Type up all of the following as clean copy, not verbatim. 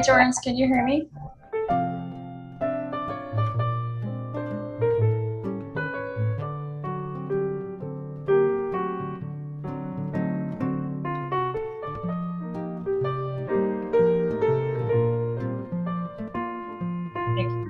Jorans, can you hear me? Thank you.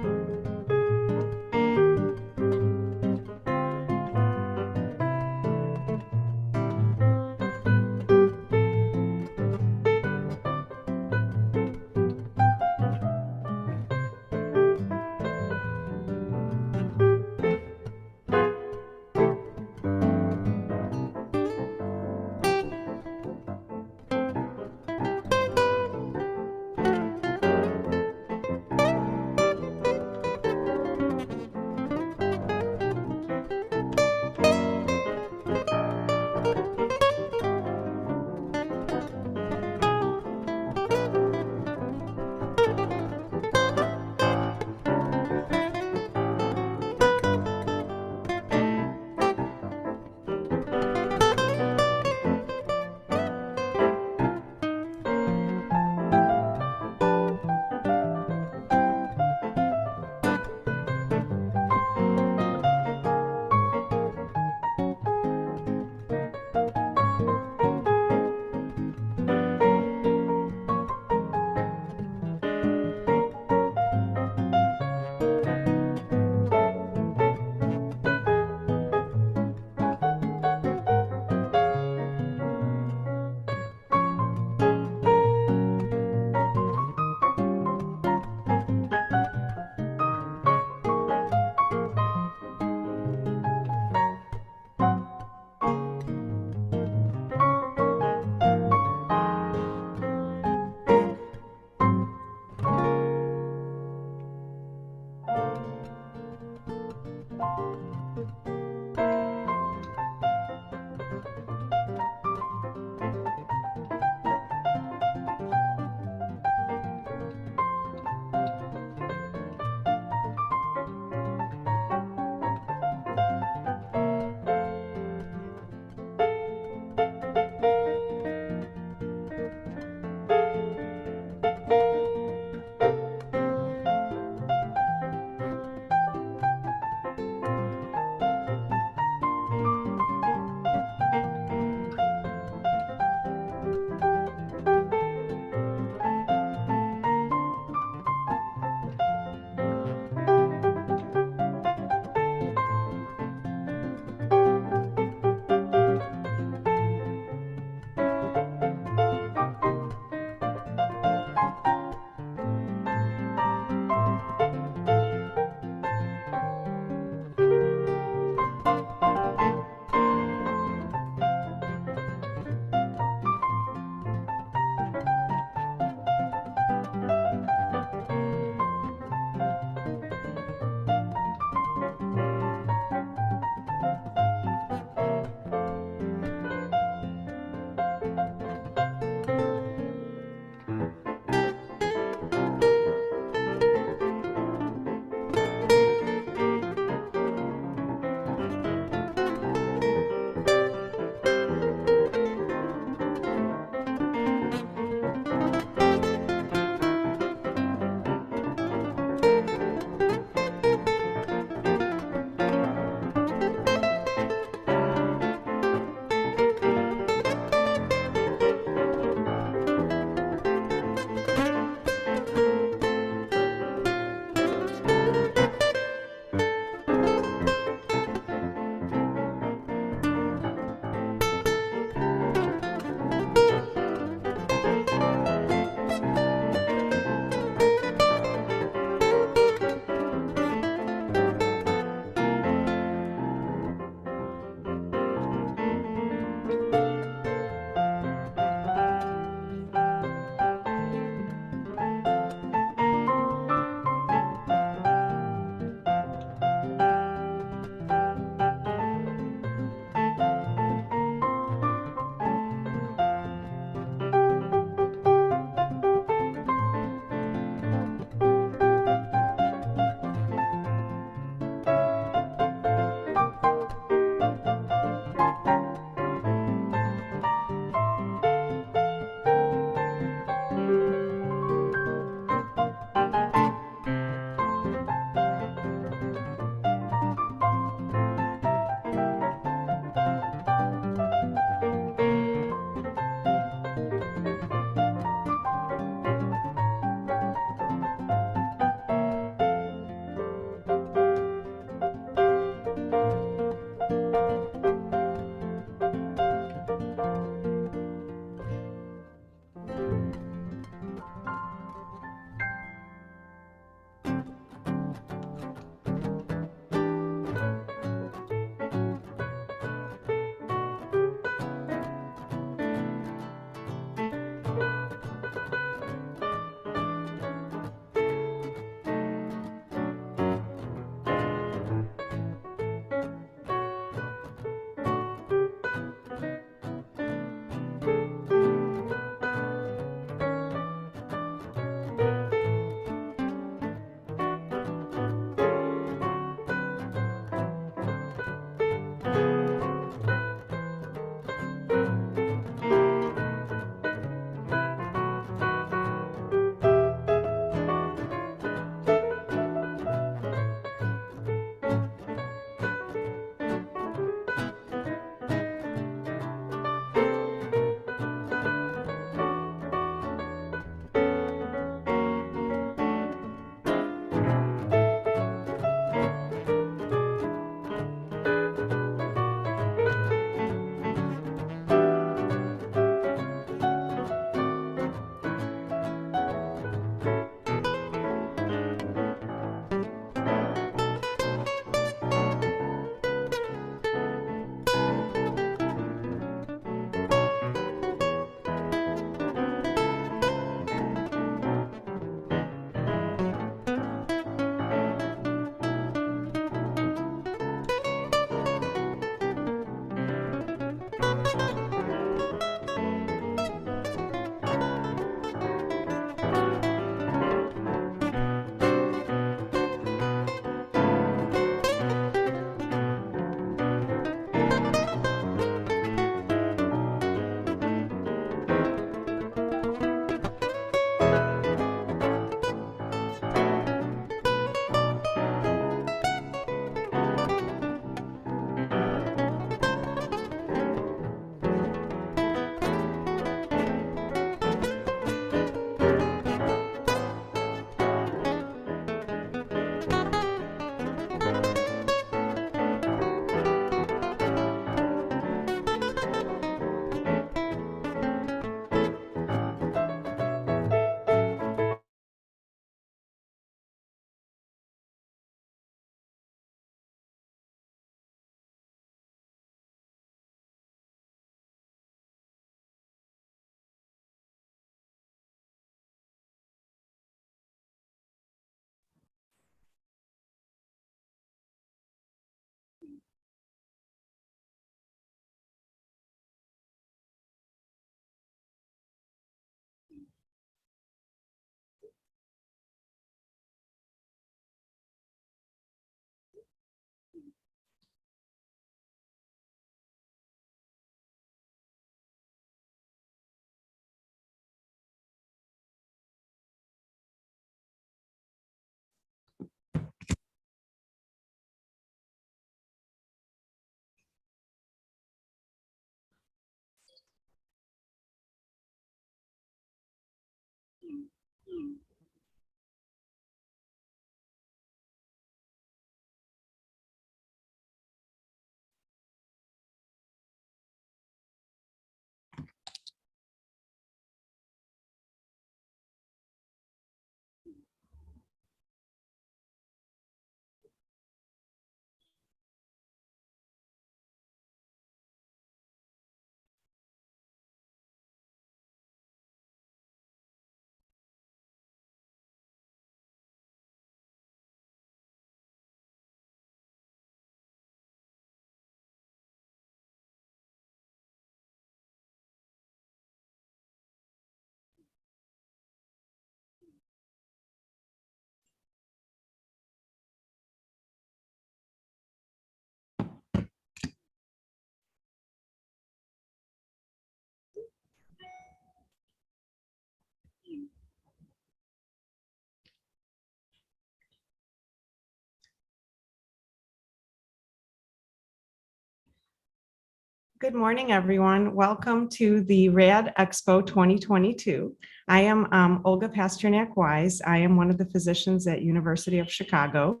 Good morning, everyone. Welcome to the RadExpo 2022. I am Olga Pasternak-Wise. I am one of the physicians at University of Chicago.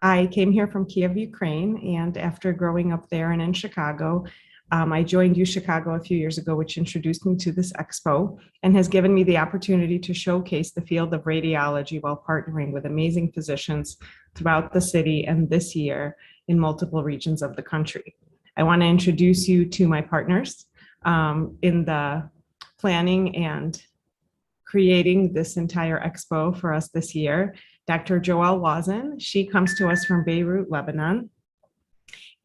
I came here from Kiev, Ukraine, and after growing up there and in Chicago, I joined U Chicago a few years ago, which introduced me to this expo and has given me the opportunity to showcase the field of radiology while partnering with amazing physicians throughout the city and this year in multiple regions of the country. I want to introduce you to my partners in the planning and creating this entire expo for us this year. Dr. Joelle Wazin, she comes to us from Beirut, Lebanon.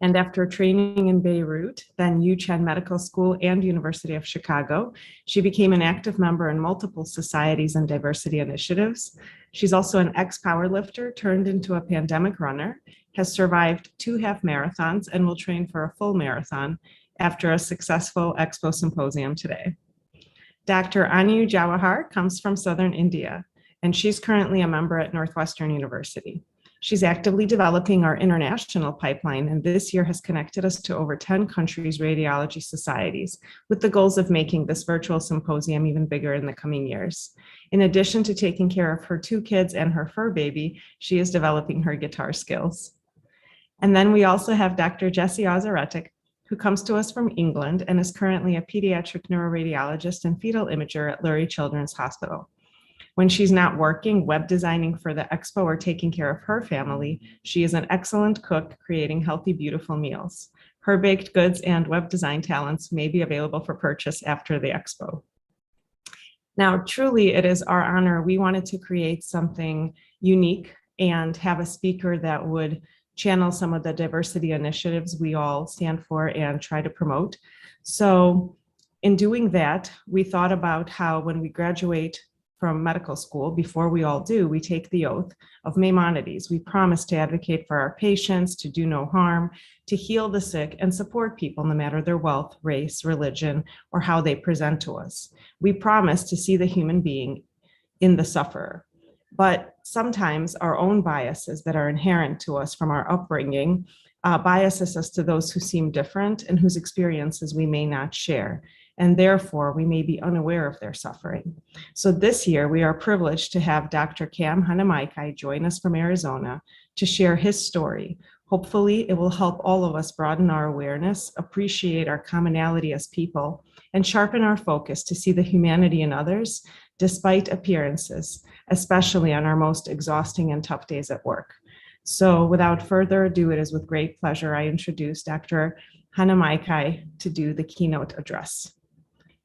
And after training in Beirut, then UChenn Medical School and University of Chicago, she became an active member in multiple societies and diversity initiatives. She's also an ex-powerlifter turned into a pandemic runner, has survived 2 half marathons, and will train for a full marathon after a successful expo symposium today. Dr. Anu Jawahar comes from Southern India, and she's currently a member at Northwestern University. She's actively developing our international pipeline, and this year has connected us to over 10 countries' radiology societies with the goals of making this virtual symposium even bigger in the coming years. In addition to taking care of her 2 kids and her fur baby, she is developing her guitar skills. And then we also have Dr. Jessie Ozaretic, who comes to us from England and is currently a pediatric neuroradiologist and fetal imager at Lurie Children's Hospital. When she's not working, web designing for the expo, or taking care of her family, she is an excellent cook, creating healthy, beautiful meals. Her baked goods and web design talents may be available for purchase after the expo. Now, truly, it is our honor. We wanted to create something unique and have a speaker that would channel some of the diversity initiatives we all stand for and try to promote. So in doing that, we thought about how when we graduate from medical school, before we all do, we take the oath of Maimonides. We promise to advocate for our patients, to do no harm, to heal the sick, and support people no matter their wealth, race, religion, or how they present to us. We promise to see the human being in the sufferer. But sometimes our own biases that are inherent to us from our upbringing biases us to those who seem different and whose experiences we may not share. And therefore, we may be unaware of their suffering. So this year, we are privileged to have Dr. Cam Hanamaikai join us from Arizona to share his story. Hopefully, it will help all of us broaden our awareness, appreciate our commonality as people, and sharpen our focus to see the humanity in others, despite appearances, especially on our most exhausting and tough days at work. So without further ado, it is with great pleasure I introduce Dr. Hanamaikai to do the keynote address.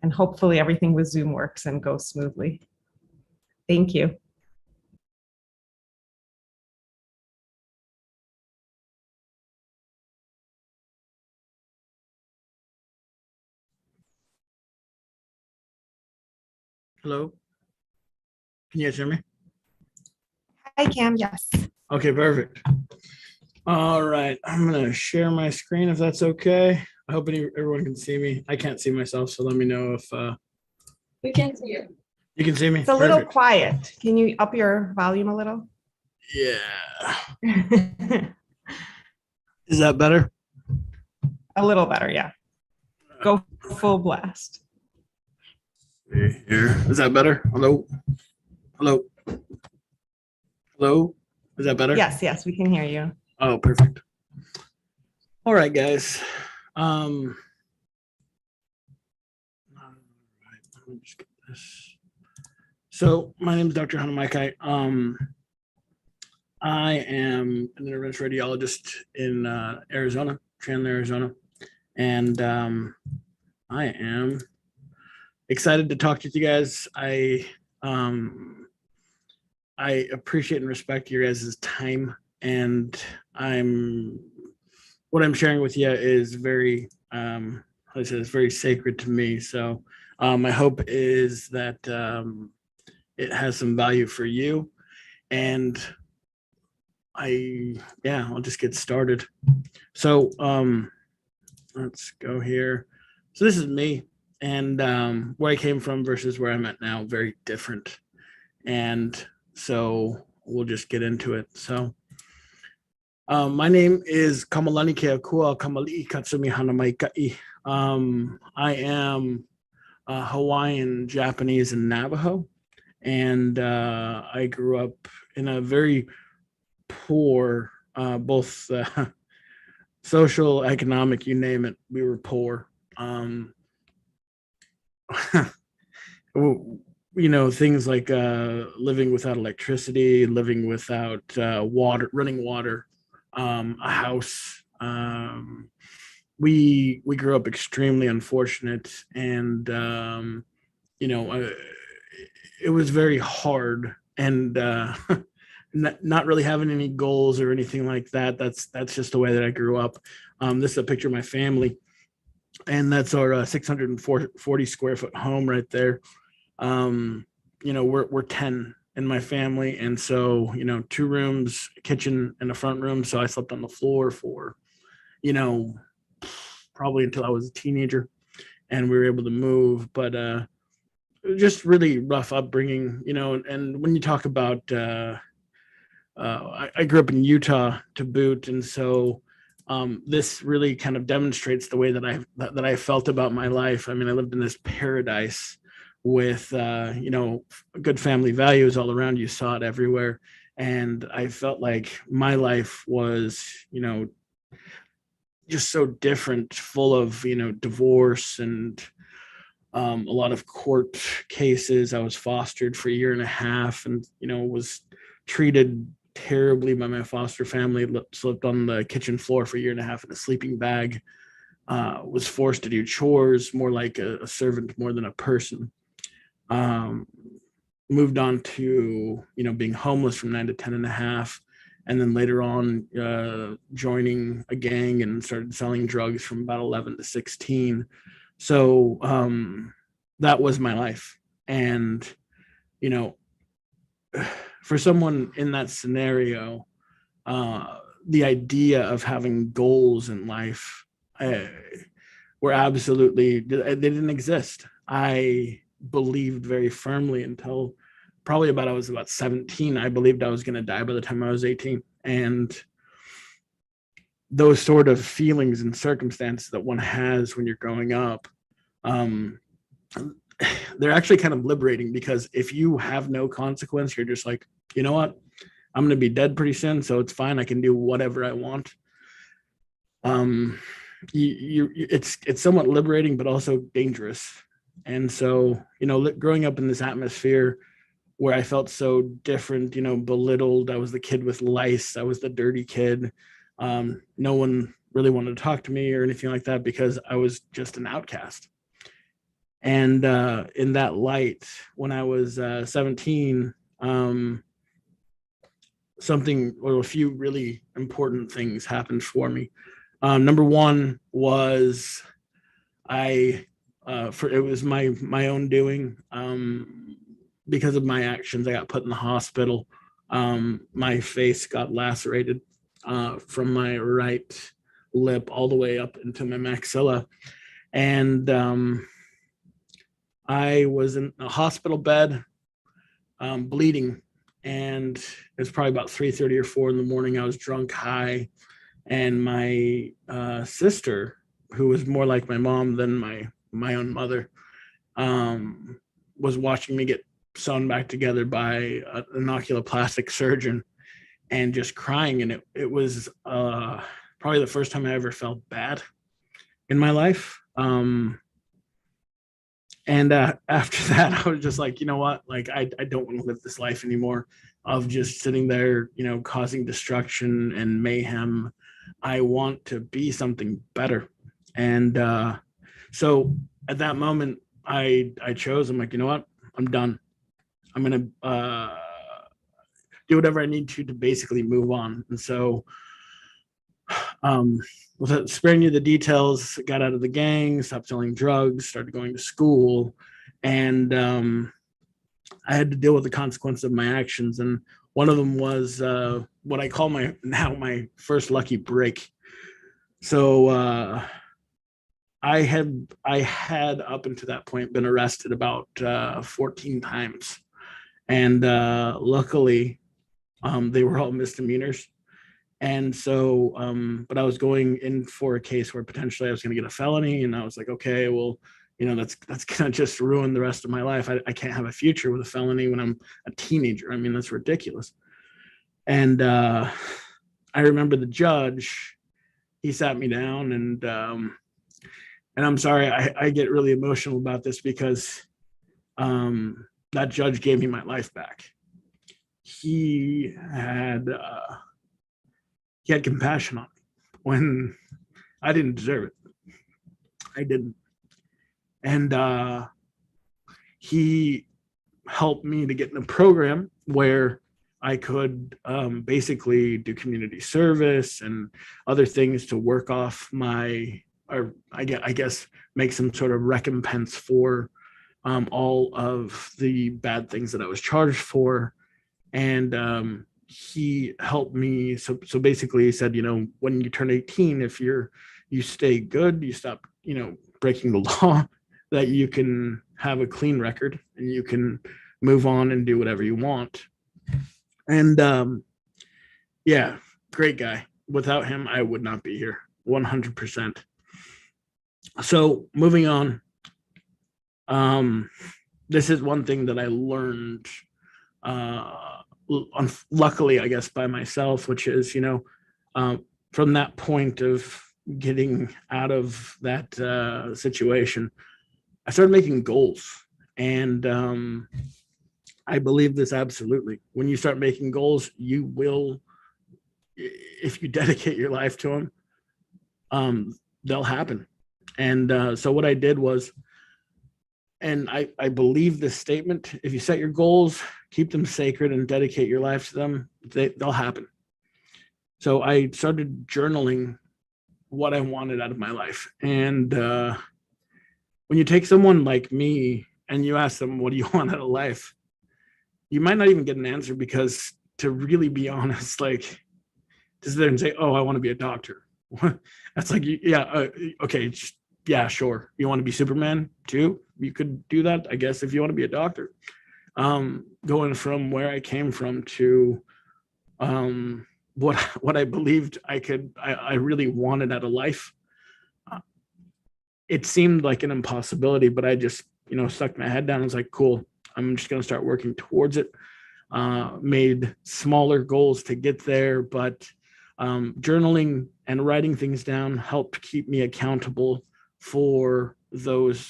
And hopefully everything with Zoom works and goes smoothly. Thank you. Hello. Can you guys hear me? Hi, Cam. Yes. Okay, perfect. All right, I'm gonna share my screen if that's okay. I hope everyone can see me. I can't see myself, so let me know if We can see you. you can see me. It's a little quiet. Can you up your volume a little? Yeah. Is that better? A little better, yeah. Go full blast. Here. Is that better? Hello? Hello? Hello? Is that better? Yes, we can hear you. Oh, perfect. All right, guys. All right, let me just get this. So my name is Dr. Hanamaikai. I am an interventional radiologist in Arizona, Chandler, Arizona. And I am excited to talk to you guys. I appreciate and respect your guys' time, and what I'm sharing with you is very, it's very sacred to me. So my hope is that it has some value for you, and I'll just get started. So let's go here. So this is me, and where I came from versus where I'm at now, very different. And so we'll just get into it. So My name is Kamalani Keakua Kamali'i Katsumi Hanamaikai. I am Hawaiian, Japanese, and Navajo, and I grew up in a very poor, both social, economic, you name it. We were poor. Things like living without electricity, living without water, running water, a house. We grew up extremely unfortunate, and you know, uh, it was very hard, and not really having any goals or anything like that. That's just the way that I grew up. This is a picture of my family, and that's our 640 square foot home right there. We're 10 in my family, and so 2 rooms, a kitchen, and a front room. So I slept on the floor for you know probably until I was a teenager, and we were able to move. But just really rough upbringing, and when you talk about I grew up in Utah to boot, and so this really kind of demonstrates the way that I felt about my life. I mean, I lived in this paradise with good family values all around. You saw it everywhere, and I felt like my life was just so different, full of divorce and a lot of court cases. I was fostered for a year and a half, and was treated terribly by my foster family. Slept on the kitchen floor for a year and a half in a sleeping bag. Was forced to do chores, more like a servant more than a person. Um, Moved on to being homeless from 9 to 10 and a half, and then later on joining a gang and started selling drugs from about 11 to 16. So that was my life. And for someone in that scenario, the idea of having goals in life were absolutely, they didn't exist. I believed very firmly until probably I was about 17. I believed I was going to die by the time I was 18. And those sort of feelings and circumstances that one has when you're growing up, they're actually kind of liberating, because if you have no consequence, you're just like, you know what? I'm going to be dead pretty soon, so it's fine. I can do whatever I want. It's somewhat liberating, but also dangerous. And so, growing up in this atmosphere where I felt so different, belittled. I was the kid with lice. I was the dirty kid. No one really wanted to talk to me or anything like that, because I was just an outcast. And in that light, when I was 17, something or a few really important things happened for me. Number one was it was my own doing. Because of my actions, I got put in the hospital. My face got lacerated from my right lip all the way up into my maxilla. And I was in a hospital bed, bleeding. And it was probably about 3:30 or 4 in the morning. I was drunk, high. And my sister, who was more like my mom than my own mother, was watching me get sewn back together by an oculoplastic surgeon, and just crying. And it was probably the first time I ever felt bad in my life. And after that, I was just like, you know what? Like, I don't want to live this life anymore of just sitting there, causing destruction and mayhem. I want to be something better. And so at that moment, I chose, I'm like, you know what? I'm done. I'm going to do whatever I need to basically move on. And so without sparing you the details, got out of the gang, stopped selling drugs, started going to school, and I had to deal with the consequence of my actions. And one of them was what I call my first lucky break. So I had up until that point been arrested about 14 times, and luckily they were all misdemeanors. And so, but I was going in for a case where potentially I was going to get a felony, and I was like, okay, well, that's going to just ruin the rest of my life. I can't have a future with a felony when I'm a teenager. I mean, that's ridiculous. And I remember the judge, he sat me down, and I'm sorry, I get really emotional about this because that judge gave me my life back. He had compassion on me when I didn't deserve it. I didn't. And he helped me to get in a program where I could basically do community service and other things to work off or I guess make some sort of recompense for all of the bad things that I was charged for. And he helped me. So basically he said, when you turn 18, if you stay good, you stop, breaking the law, that you can have a clean record and you can move on and do whatever you want. And yeah, great guy. Without him, I would not be here 100%. So moving on, this is one thing that I learned, luckily, I guess, by myself, which is, from that point of getting out of that situation, I started making goals. And I believe this absolutely. When you start making goals, you will, if you dedicate your life to them, they'll happen. And so what I did was, and I believe this statement, if you set your goals, keep them sacred, and dedicate your life to them, they'll happen. So I started journaling what I wanted out of my life. And when you take someone like me and you ask them, what do you want out of life? You might not even get an answer, because to really be honest, like, to sit there and say, oh, I want to be a doctor. That's like, yeah, okay, yeah, sure. You want to be Superman too? You could do that, I guess, if you want to be a doctor. Going from where I came from to what I believed I really wanted out of life. It seemed like an impossibility, but I just, stuck my head down and was like, cool, I'm just going to start working towards it. Made smaller goals to get there, but journaling and writing things down helped keep me accountable for those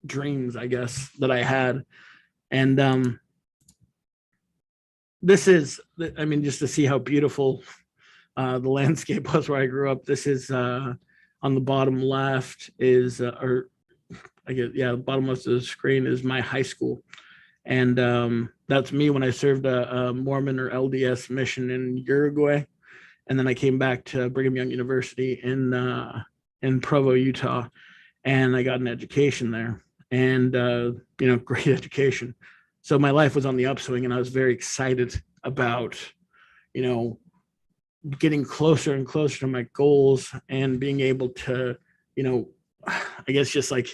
dreams, I guess, that I had. And this is, I mean, just to see how beautiful the landscape was where I grew up. This is on the bottom left is, or I guess, yeah, the bottom left of the screen is my high school. And that's me when I served a Mormon or LDS mission in Uruguay. And then I came back to Brigham Young University in Provo, Utah, and I got an education there. And great education. So my life was on the upswing, and I was very excited about, getting closer and closer to my goals and being able to, I guess, just like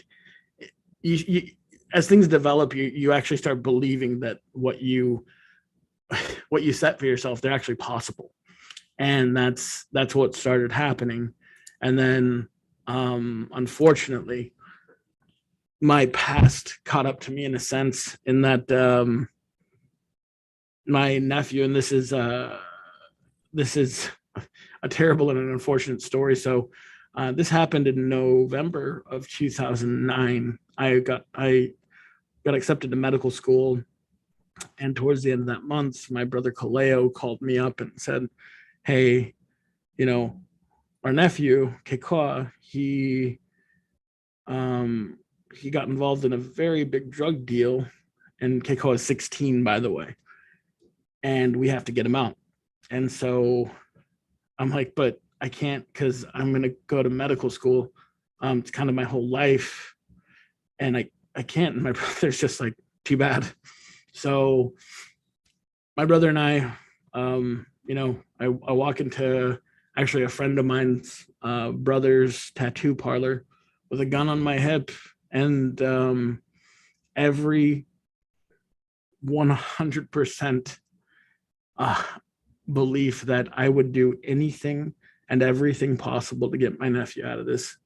you as things develop, you actually start believing that what you set for yourself, they're actually possible. And that's what started happening. And then unfortunately, my past caught up to me in a sense, in that my nephew, and this is a terrible and an unfortunate story. So this happened in November of 2009. I got accepted to medical school, and towards the end of that month, my brother Kaleo called me up and said, hey, our nephew Kekoa, he got involved in a very big drug deal, and Keikoa is 16, by the way, and we have to get him out. And so I'm like, but I can't, because I'm going to go to medical school. It's kind of my whole life, and I can't. And my brother's just like, too bad. So my brother and I walk into actually a friend of mine's brother's tattoo parlor with a gun on my hip, and every 100% belief that I would do anything and everything possible to get my nephew out of this,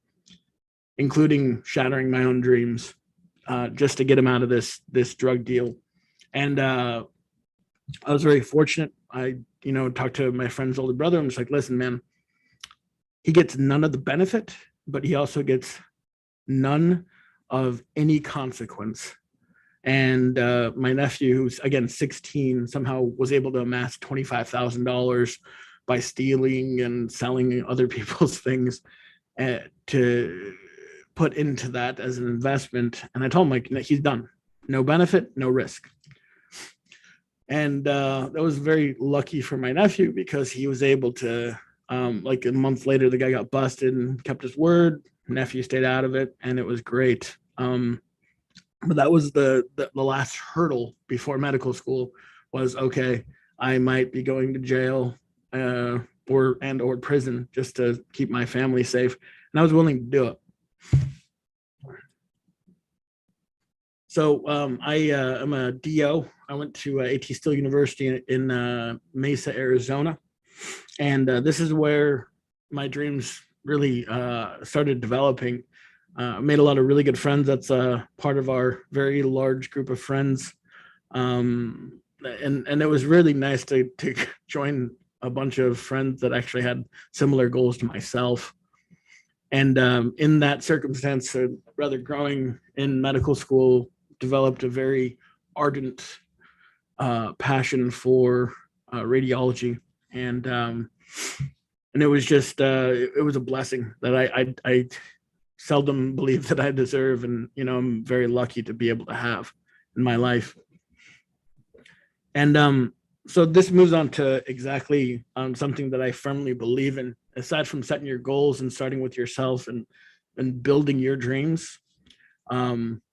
including shattering my own dreams, just to get him out of this drug deal. And I was very fortunate. I, talked to my friend's older brother. I'm just like, listen, man, he gets none of the benefit, but he also gets none of any consequence. And my nephew, who's again 16, somehow was able to amass $25,000 by stealing and selling other people's things to put into that as an investment. And I told him, like, he's done. No benefit, no risk. And that was very lucky for my nephew, because he was able to, like a month later, the guy got busted and kept his word. Nephew stayed out of it, and it was great. But that was the last hurdle before medical school was, okay, I might be going to jail or prison just to keep my family safe. And I was willing to do it. So I am a DO. I went to A.T. Still University in Mesa, Arizona. And this is where my dreams really started developing. I made a lot of really good friends. That's part of our very large group of friends. And it was really nice to join a bunch of friends that actually had similar goals to myself. And in that circumstance, rather growing in medical school, developed a very ardent passion for radiology. And it was just, it was a blessing that I seldom believe that I deserve, and I'm very lucky to be able to have in my life. And so this moves on to exactly something that I firmly believe in. Aside from setting your goals and starting with yourself and building your dreams,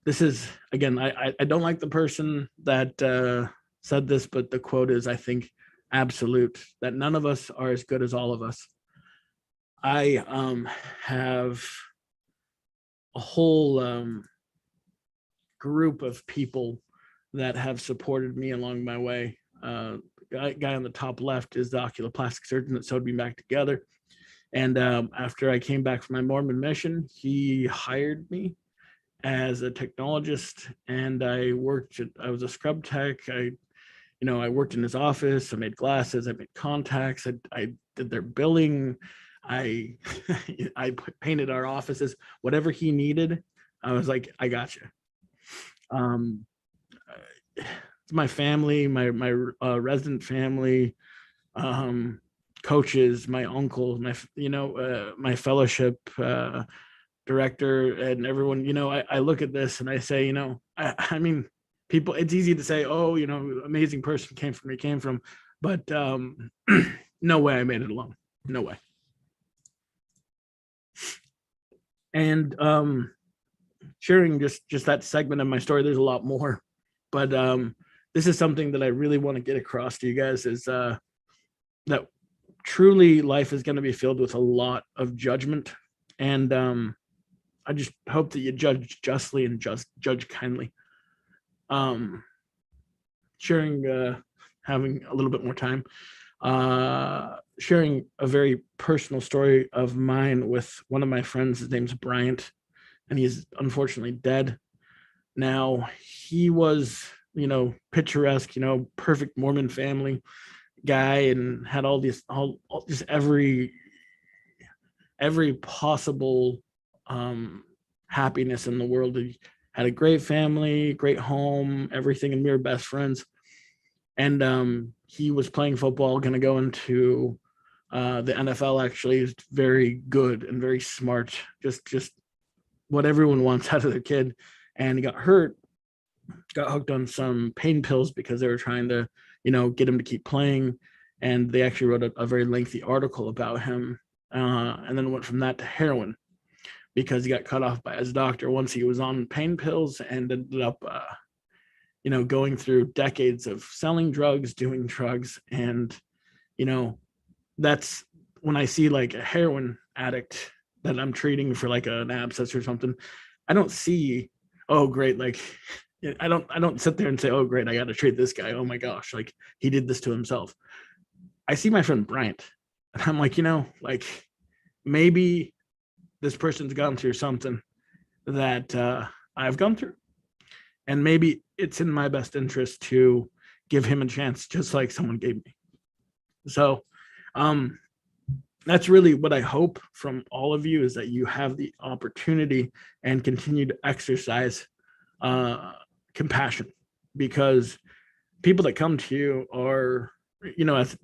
this is, again, I don't like the person that said this, but the quote is, I think, absolute, that none of us are as good as all of us. I have a whole group of people that have supported me along my way. Guy on the top left is the oculoplastic surgeon that sewed me back together. And after I came back from my Mormon mission, he hired me as a technologist, and I was a scrub tech. I worked in his office. I made glasses. I made contacts. I did their billing. I painted our offices. Whatever he needed, I was like, I got you. It's my family, my resident family, coaches, my uncle, my fellowship director, and everyone. I look at this and I say, I mean, people, it's easy to say, oh, amazing person came from, but no way I made it alone. No way. And sharing just that segment of my story, there's a lot more, but this is something that I really want to get across to you guys, is that truly life is going to be filled with a lot of judgment. And I just hope that you judge justly and judge kindly. Sharing, having a little bit more time, sharing a very personal story of mine with one of my friends. His name's Bryant, and he's unfortunately dead now. He was, picturesque, perfect Mormon family guy, and had all just every possible happiness in the world. He had a great family, great home, everything, and we were best friends. And he was playing football, going to go into the NFL. Actually, is very good and very smart, just what everyone wants out of their kid. And he got hurt, got hooked on some pain pills because they were trying to, get him to keep playing. And they actually wrote a very lengthy article about him, and then went from that to heroin, because he got cut off by his doctor once he was on pain pills, and ended up going through decades of selling drugs, doing drugs. And that's when I see like a heroin addict that I'm treating for like an abscess or something, I don't see, oh great, like I don't sit there and say, oh great, I got to treat this guy, oh my gosh, like he did this to himself. I see my friend Bryant, and I'm like, like maybe this person's gone through something that I've gone through, and maybe it's in my best interest to give him a chance, just like someone gave me. So, that's really what I hope from all of you, is that you have the opportunity and continue to exercise compassion, because people that come to you are, as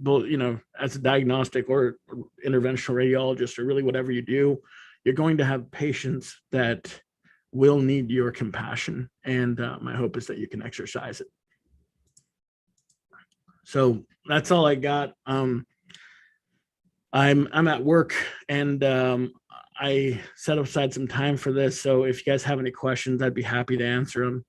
a diagnostic or interventional radiologist, or really whatever you do, you're going to have patients that will need your compassion. And my hope is that you can exercise it. So that's all I got. I'm at work, and I set aside some time for this. So if you guys have any questions, I'd be happy to answer them.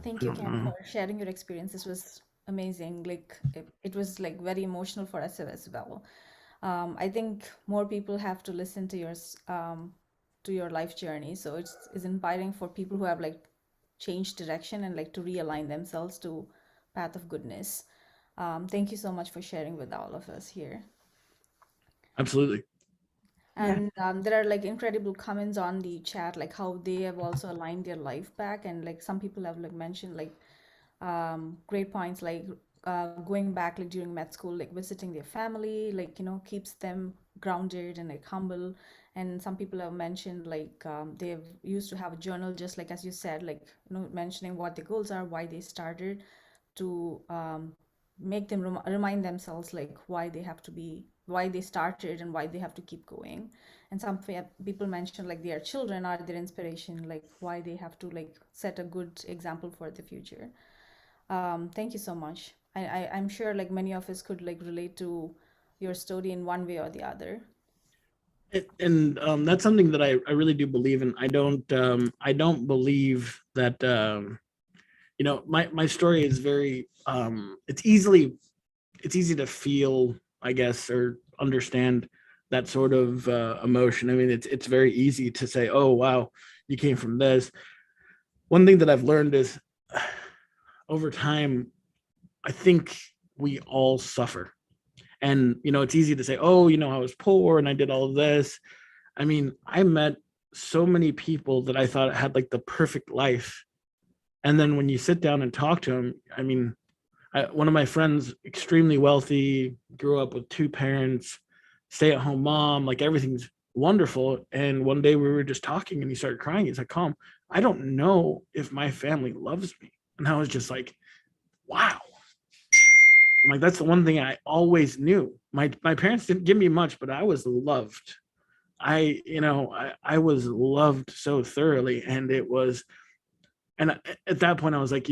Thank you, Cam, for sharing your experience. This was amazing. Like it was like very emotional for us as well. I think more people have to listen to to your life journey. So it's inspiring for people who have like changed direction and like to realign themselves to path of goodness. Thank you so much for sharing with all of us here. Absolutely. Yeah. And there are like incredible comments on the chat, like how they have also aligned their life back, and like some people have like mentioned like great points, like going back like during med school, like visiting their family, like keeps them grounded and like humble. And some people have mentioned like they've used to have a journal, just like as you said, like mentioning what the goals are, why they started, to make them remind themselves like why they started and why they have to keep going. And some people mention like their children are their inspiration, like why they have to like set a good example for the future. Thank you so much. I'm sure like many of us could like relate to your story in one way or the other. And that's something that I really do believe in. I don't believe that my story is very it's easy to feel, I guess, or understand that sort of emotion. I mean, it's very easy to say, oh wow, you came from this. One thing that I've learned is over time, I think we all suffer. And it's easy to say, oh, I was poor and I did all of this. I mean, I met so many people that I thought had like the perfect life. And then when you sit down and talk to them, I mean, one of my friends, extremely wealthy, grew up with two parents, stay-at-home mom, like everything's wonderful. And one day we were just talking and he started crying. He's like, Calm, I don't know if my family loves me. And I was just like, wow. I'm like, that's the one thing I always knew. My parents didn't give me much, but I was loved. I was loved so thoroughly. And at that point I was like,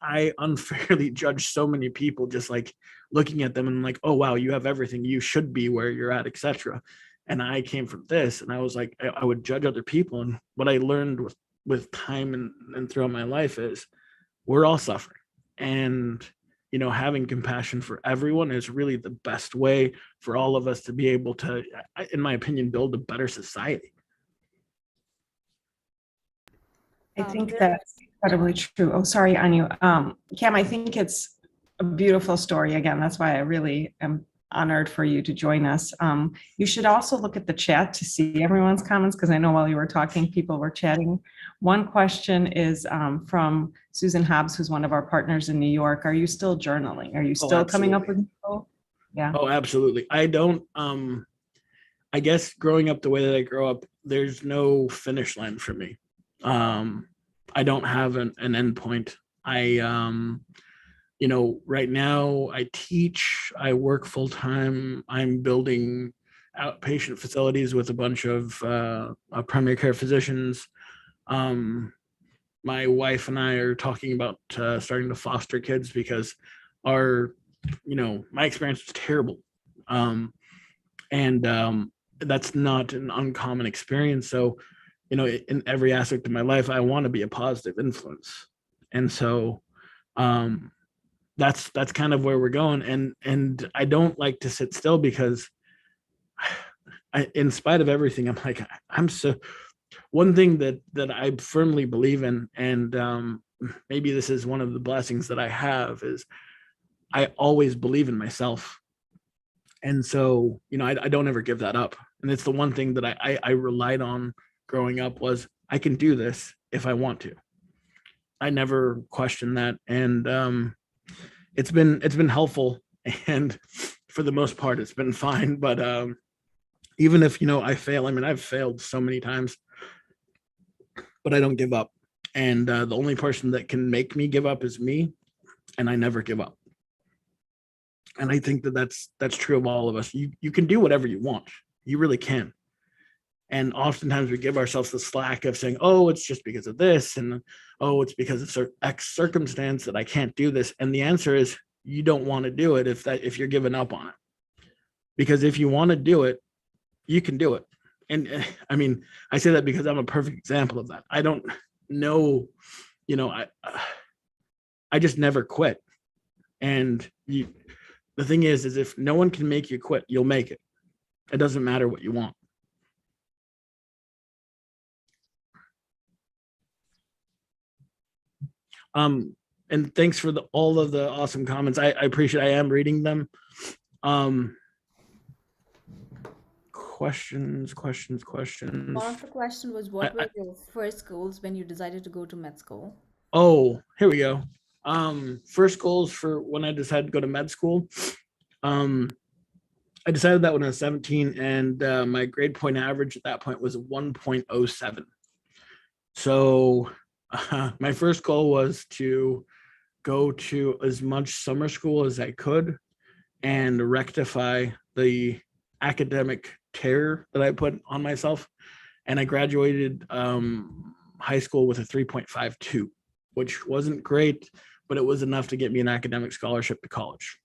I unfairly judge so many people, just like looking at them and like, oh wow, you have everything, you should be where you're at, etc. And I came from this, and I was like, I would judge other people. And what I learned with time and throughout my life is we're all suffering. And having compassion for everyone is really the best way for all of us to be able to, in my opinion, build a better society. I think that's incredibly true. Oh, sorry, Anu. Cam, I think it's a beautiful story. Again, that's why I really am honored for you to join us. You should also look at the chat to see everyone's comments, because I know while you were talking, people were chatting. One question is from Susan Hobbs, who's one of our partners in New York. Are you still journaling? Are you still coming up with? Yeah. Oh, absolutely. I don't. I guess growing up the way that I grow up, there's no finish line for me. I don't have an end point. Right now I teach, I work full time. I'm building outpatient facilities with a bunch of primary care physicians. My wife and I are talking about starting to foster kids, because my experience was terrible. And that's not an uncommon experience. So, in every aspect of my life, I want to be a positive influence. And so, that's kind of where we're going. And I don't like to sit still because in spite of everything, I'm like, I'm so, one thing that I firmly believe in, and maybe this is one of the blessings that I have, is I always believe in myself. And so, I don't ever give that up. And it's the one thing that I relied on growing up, was I can do this if I want to. I never questioned that. And it's been helpful. And for the most part, it's been fine. But even if, I fail, I mean, I've failed so many times, but I don't give up. And the only person that can make me give up is me. And I never give up. And I think that that's true of all of us. You can do whatever you want. You really can. And oftentimes we give ourselves the slack of saying, oh, it's just because of this. And, oh, it's because it's an X circumstance that I can't do this. And the answer is, you don't want to do it if you're giving up on it. Because if you want to do it, you can do it. And I mean, I say that because I'm a perfect example of that. I don't know, I just never quit. And the thing is if no one can make you quit, you'll make it. It doesn't matter what you want. And thanks for all of the awesome comments. I appreciate, I am reading them. Questions. One of the question was, what were your first goals when you decided to go to med school? Oh, here we go. First goals for when I decided to go to med school. I decided that when I was 17, and my grade point average at that point was 1.07. So my first goal was to go to as much summer school as I could and rectify the academic tear that I put on myself. And I graduated high school with a 3.52, which wasn't great, but it was enough to get me an academic scholarship to college.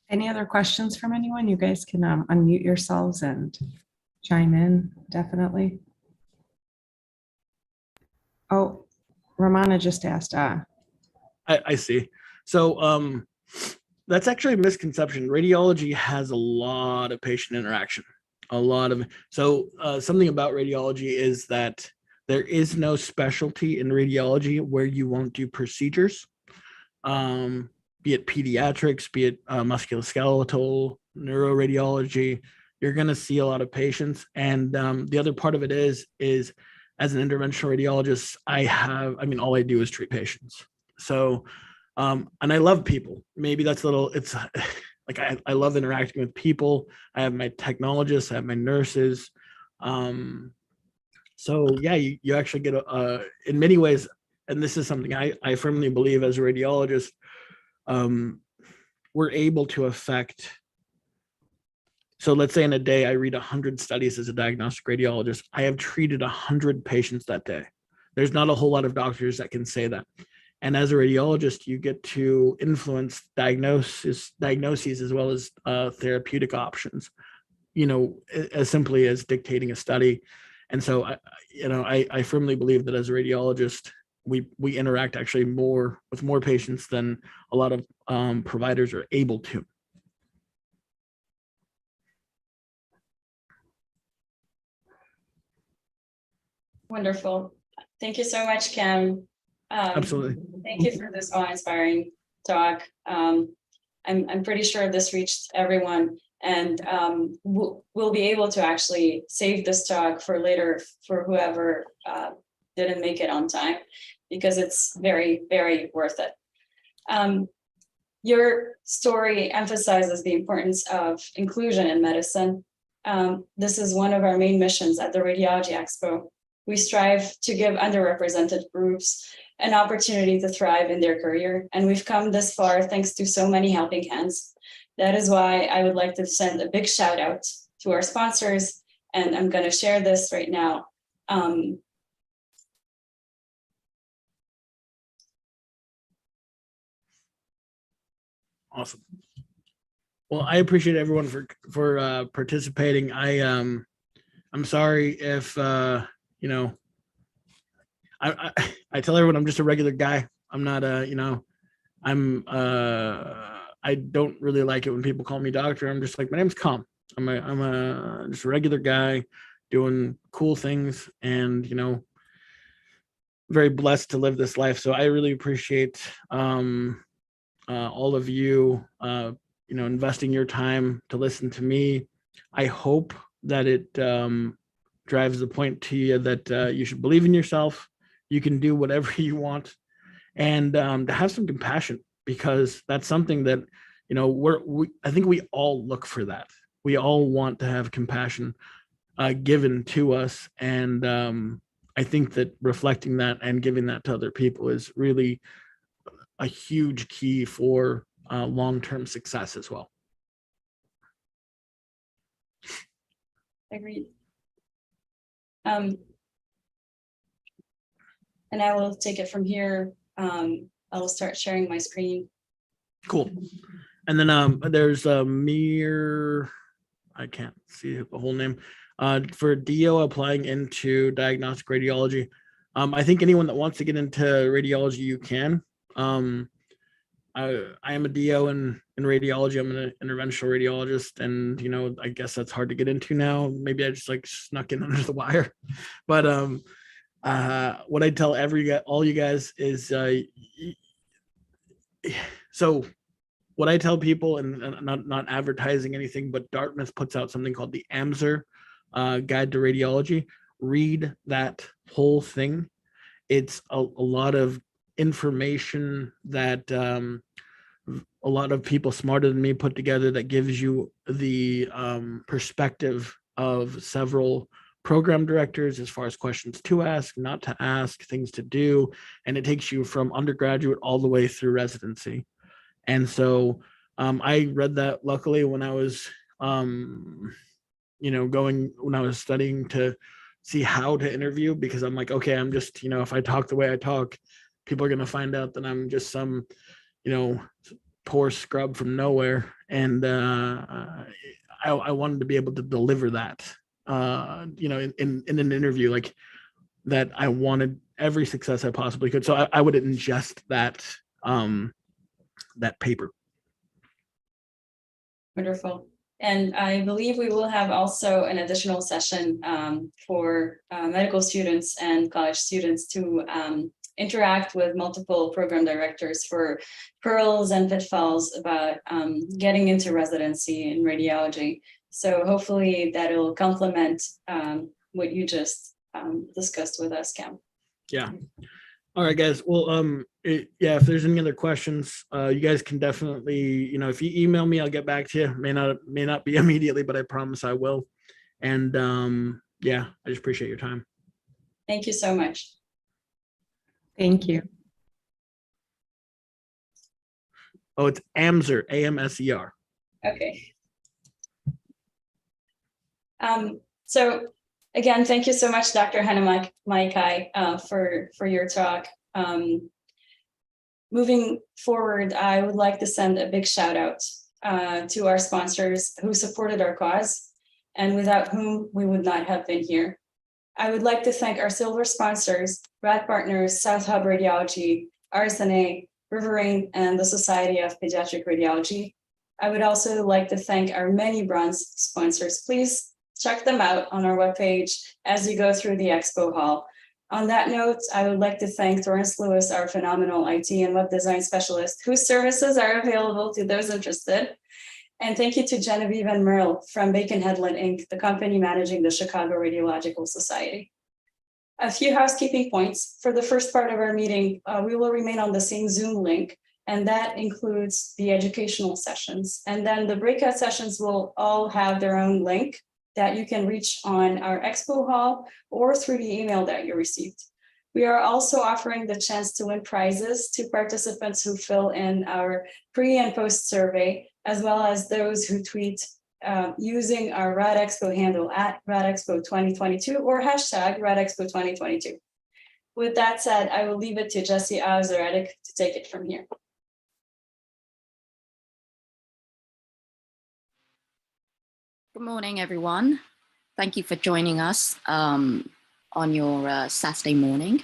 Any other questions from anyone? You guys can unmute yourselves and chime in, definitely. Oh, Ramana just asked. I see. So that's actually a misconception. Radiology has a lot of patient interaction. Something about radiology is that there is no specialty in radiology where you won't do procedures. Be it pediatrics, be it musculoskeletal, neuroradiology, you're going to see a lot of patients. And the other part of it is as an interventional radiologist, all I do is treat patients. So, and I love people. Maybe that's it's like, I love interacting with people. I have my technologists, I have my nurses. So yeah, you actually get in many ways, and this is something I firmly believe as a radiologist, we're able to affect. So let's say in a day, I read 100 studies as a diagnostic radiologist. I have treated 100 patients that day. There's not a whole lot of doctors that can say that. And as a radiologist, you get to influence diagnoses as well as therapeutic options, as simply as dictating a study. And so, I firmly believe that as a radiologist, we interact actually with more patients than a lot of providers are able to. Wonderful. Thank you so much, Kim. Absolutely. Thank you for this awe-inspiring talk. I'm pretty sure this reached everyone, and we'll be able to actually save this talk for later for whoever didn't make it on time, because it's very, very worth it. Your story emphasizes the importance of inclusion in medicine. This is one of our main missions at the Radiology Expo. We strive to give underrepresented groups an opportunity to thrive in their career, and we've come this far thanks to so many helping hands. That is why I would like to send a big shout out to our sponsors, and I'm going to share this right now. Awesome. Well, I appreciate everyone for participating. I'm sorry if, you know, I tell everyone I'm just a regular guy. I'm not a, you know, I don't really like it when people call me doctor. I'm just like, my name's Com. I'm a just a regular guy doing cool things, and, you know, very blessed to live this life. So I really appreciate all of you, you know, investing your time to listen to me. I hope that it drives the point to you that you should believe in yourself. You can do whatever you want, and to have some compassion, because that's something that, you know, I think we all look for that. We all want to have compassion given to us, and I think that reflecting that and giving that to other people is really a huge key for long-term success as well. Agreed. And I will take it from here. I will start sharing my screen. Cool. And then there's Mir, I can't see the whole name, for DO applying into diagnostic radiology. I think anyone that wants to get into radiology, you can. I am a DO in radiology. I'm an interventional radiologist, and, you know, I guess that's hard to get into now. Maybe I just like snuck in under the wire, but what I tell all you guys is so what I tell people, and not advertising anything, but Dartmouth puts out something called the AMSR Guide to Radiology. Read that whole thing. It's a lot of information that a lot of people smarter than me put together, that gives you the perspective of several program directors as far as questions to ask, not to ask, things to do. And it takes you from undergraduate all the way through residency. And so I read that luckily when I was, you know, when I was studying to see how to interview, because I'm like, okay, I'm just, you know, if I talk the way I talk, people are going to find out that I'm just some, you know, poor scrub from nowhere. And I wanted to be able to deliver that, you know, in an interview, like that. I wanted every success I possibly could. So I would ingest that, that paper. Wonderful. And I believe we will have also an additional session for medical students and college students to interact with multiple program directors for pearls and pitfalls about getting into residency in radiology. So hopefully that will complement what you just discussed with us, Cam. Yeah. All right, guys. Well, yeah, if there's any other questions, you guys can definitely, you know, if you email me, I'll get back to you. May not be immediately, but I promise I will. And yeah, I just appreciate your time. Thank you so much. Thank you. Oh, it's AMSR, AMSER. Okay. So again, thank you so much, Dr. Hannah Maikai, for your talk. Moving forward, I would like to send a big shout out to our sponsors who supported our cause and without whom we would not have been here. I would like to thank our silver sponsors, Rad Partners, South Hub Radiology, RSNA, Riverine, and the Society of Pediatric Radiology. I would also like to thank our many bronze sponsors. Please check them out on our webpage as you go through the expo hall. On that note, I would like to thank Torrance Lewis, our phenomenal IT and web design specialist, whose services are available to those interested. And thank you to Genevieve and Merle from Bacon Headland Inc., the company managing the Chicago Radiological Society. A few housekeeping points. For the first part of our meeting, we will remain on the same Zoom link, and that includes the educational sessions. And then the breakout sessions will all have their own link that you can reach on our expo hall or through the email that you received. We are also offering the chance to win prizes to participants who fill in our pre and post survey, as well as those who tweet using our RadExpo handle at RadExpo 2022 or hashtag RadExpo 2022. With that said, I will leave it to Jesse Auzeretic to take it from here. Good morning, everyone. Thank you for joining us on your Saturday morning.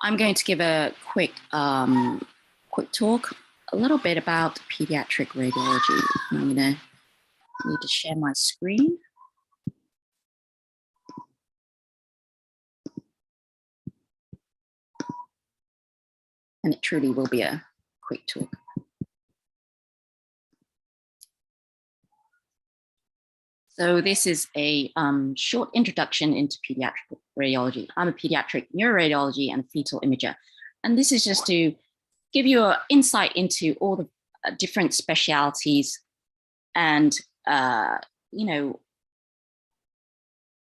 I'm going to give a quick talk, a little bit about pediatric radiology. I'm going to need to share my screen. And it truly will be a quick talk. So this is a short introduction into pediatric radiology. I'm a pediatric neuroradiology and fetal imager. And this is just to give you an insight into all the different specialties and, you know,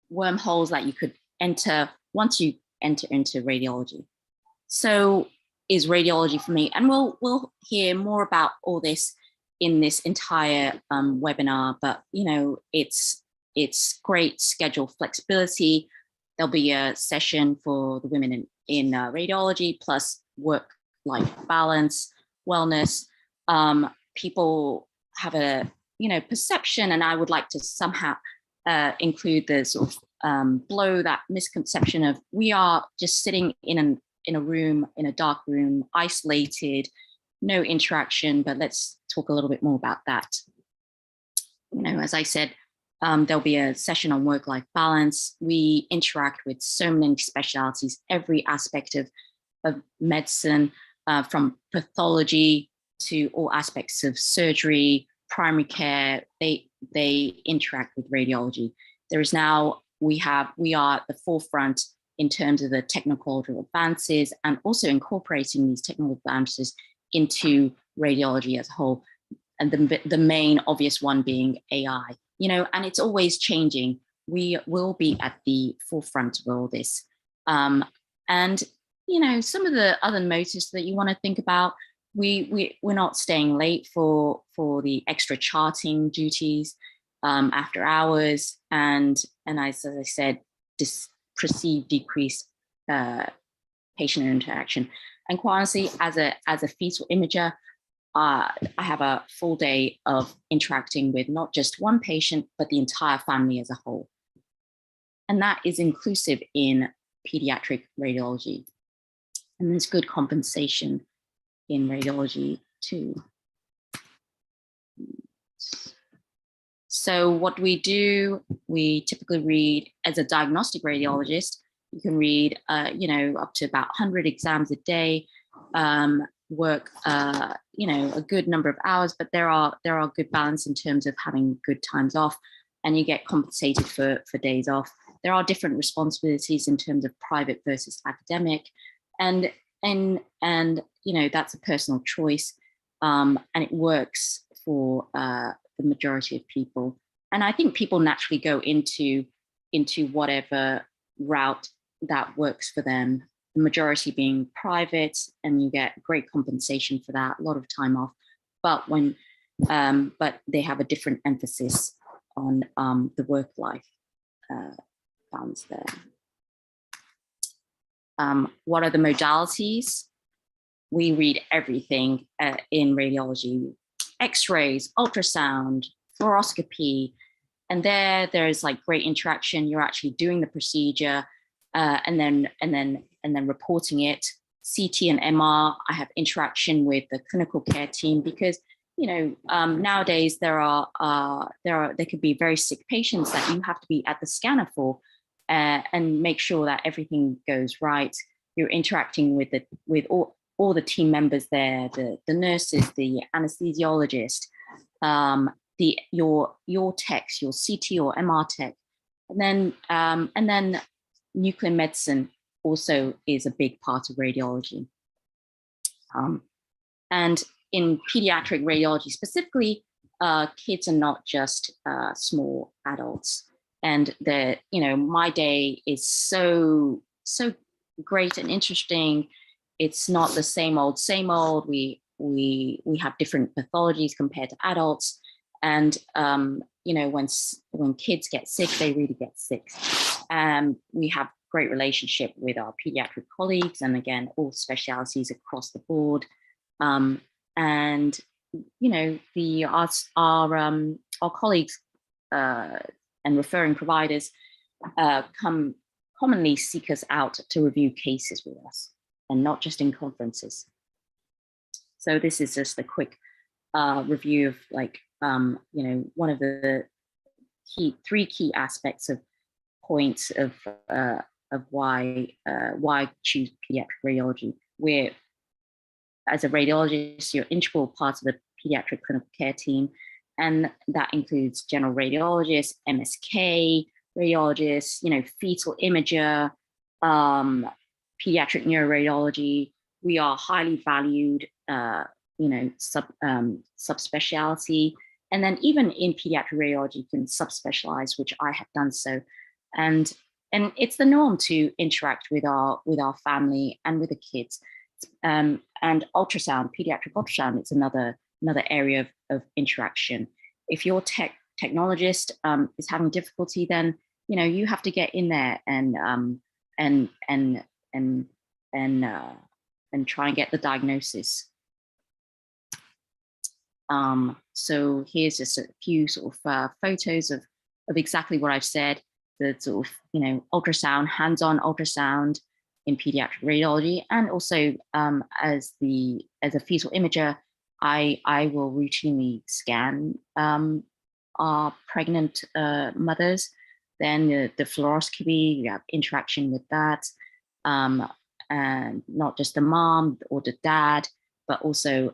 wormholes that you could enter once you enter into radiology. So is radiology for me? And we'll hear more about all this in this entire webinar, but you know, it's great schedule flexibility. There'll be a session for the women in radiology, plus work-life balance, wellness. People have a perception, and I would like to somehow include the sort of blow that misconception of we are just sitting in a room, in a dark room, isolated, no interaction, but let's talk a little bit more about that. You know, as I said, there'll be a session on work-life balance. We interact with so many specialties, every aspect of medicine, from pathology to all aspects of surgery, primary care. They interact with radiology. There is now, we are at the forefront in terms of the technological advances and also incorporating these technical advances into radiology as a whole, and the main obvious one being AI, you know, and it's always changing. We will be at the forefront of all this. And, you know, some of the other motives that you want to think about, we're not staying late for the extra charting duties after hours, and as I said, this perceived decreased patient interaction. And quite honestly, as a fetal imager, I have a full day of interacting with not just one patient, but the entire family as a whole. And that is inclusive in pediatric radiology. And there's good compensation in radiology too. So what we do, we typically read as a diagnostic radiologist, you can read, you know, up to about 100 exams a day, work, you know, a good number of hours, but there are good balance in terms of having good times off, and you get compensated for days off. There are different responsibilities in terms of private versus academic, and you know, that's a personal choice, and it works for the majority of people. And I think people naturally go into whatever route that works for them, the majority being private, and you get great compensation for that, a lot of time off. But when but they have a different emphasis on the work-life balance there. What are the modalities? We read everything in radiology: X-rays, ultrasound, fluoroscopy, and there's like great interaction. You're actually doing the procedure and then reporting it. CT and MR, I have interaction with the clinical care team because, you know, nowadays there could be very sick patients that you have to be at the scanner for and make sure that everything goes right. You're interacting with all the team members there, the nurses, the anesthesiologist, your techs, your CT or MR tech, and then nuclear medicine also is a big part of radiology. And in pediatric radiology specifically, kids are not just small adults. And you know, my day is so great and interesting. It's not the same old. We have different pathologies compared to adults, and you know, when kids get sick, they really get sick. We have great relationship with our pediatric colleagues, and again, all specialties across the board. And you know, our colleagues and referring providers commonly seek us out to review cases with us, and not just in conferences. So this is just a quick review of like, one of the three key aspects of points of why choose pediatric radiology. Where, as a radiologist, you're integral part of the pediatric clinical care team, and that includes general radiologists, MSK radiologists, fetal imager, pediatric neuroradiology. We are highly valued, subspecialty. And then even in pediatric radiology, you can subspecialize, which I have done so. And it's the norm to interact with our family and with the kids. And ultrasound, pediatric ultrasound, it's another area of interaction. If your technologist is having difficulty, then you have to get in there and try and get the diagnosis. So here's just a few sort of photos of exactly what I've said. The sort of ultrasound, hands-on ultrasound in pediatric radiology, and also as a fetal imager, I will routinely scan our pregnant mothers. Then the fluoroscopy, you have interaction with that, and not just the mom or the dad, but also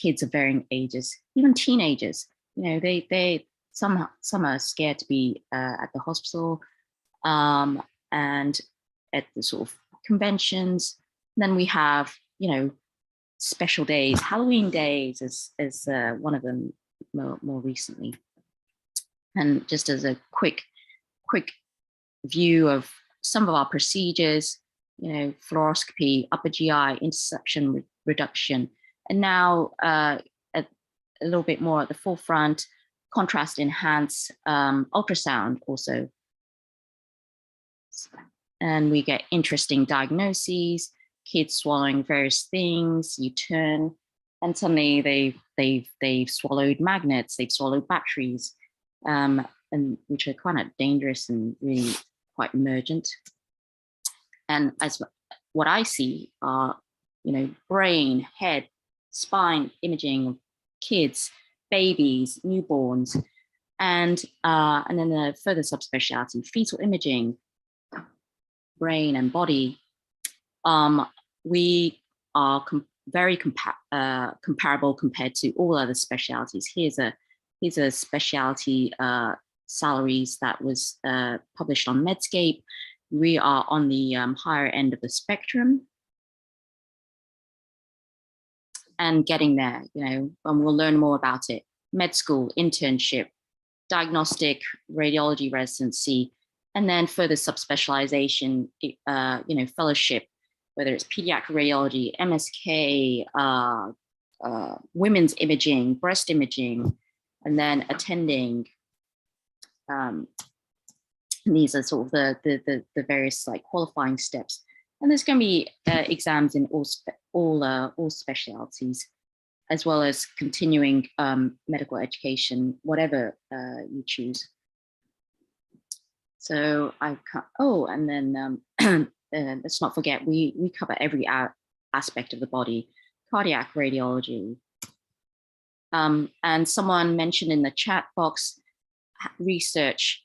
kids of varying ages, even teenagers. Some are scared to be at the hospital and at the sort of conventions. And then we have special days, Halloween days as one of them more recently. And just as a quick view of some of our procedures, fluoroscopy, upper GI, interception reduction, and now a little bit more at the forefront, contrast enhanced ultrasound also. And we get interesting diagnoses, kids swallowing various things. You turn and suddenly they've swallowed magnets, they've swallowed batteries, and which are kind of dangerous and really quite emergent. And as what I see are, brain, head, spine imaging of kids, babies, newborns, and then the further subspecialty, fetal imaging, brain and body. We are very comparable compared to all other specialties. Here's a specialty salaries that was published on Medscape. We are on the higher end of the spectrum and getting there, and we'll learn more about it. Med school, internship, diagnostic radiology residency, and then further subspecialization, fellowship, whether it's pediatric radiology, MSK, women's imaging, breast imaging, and then attending. These are sort of the various like qualifying steps. And there's going to be exams in all specialties, as well as continuing medical education, whatever you choose. So I can't, and then let's not forget, we cover every aspect of the body, cardiac radiology. And someone mentioned in the chat box, research.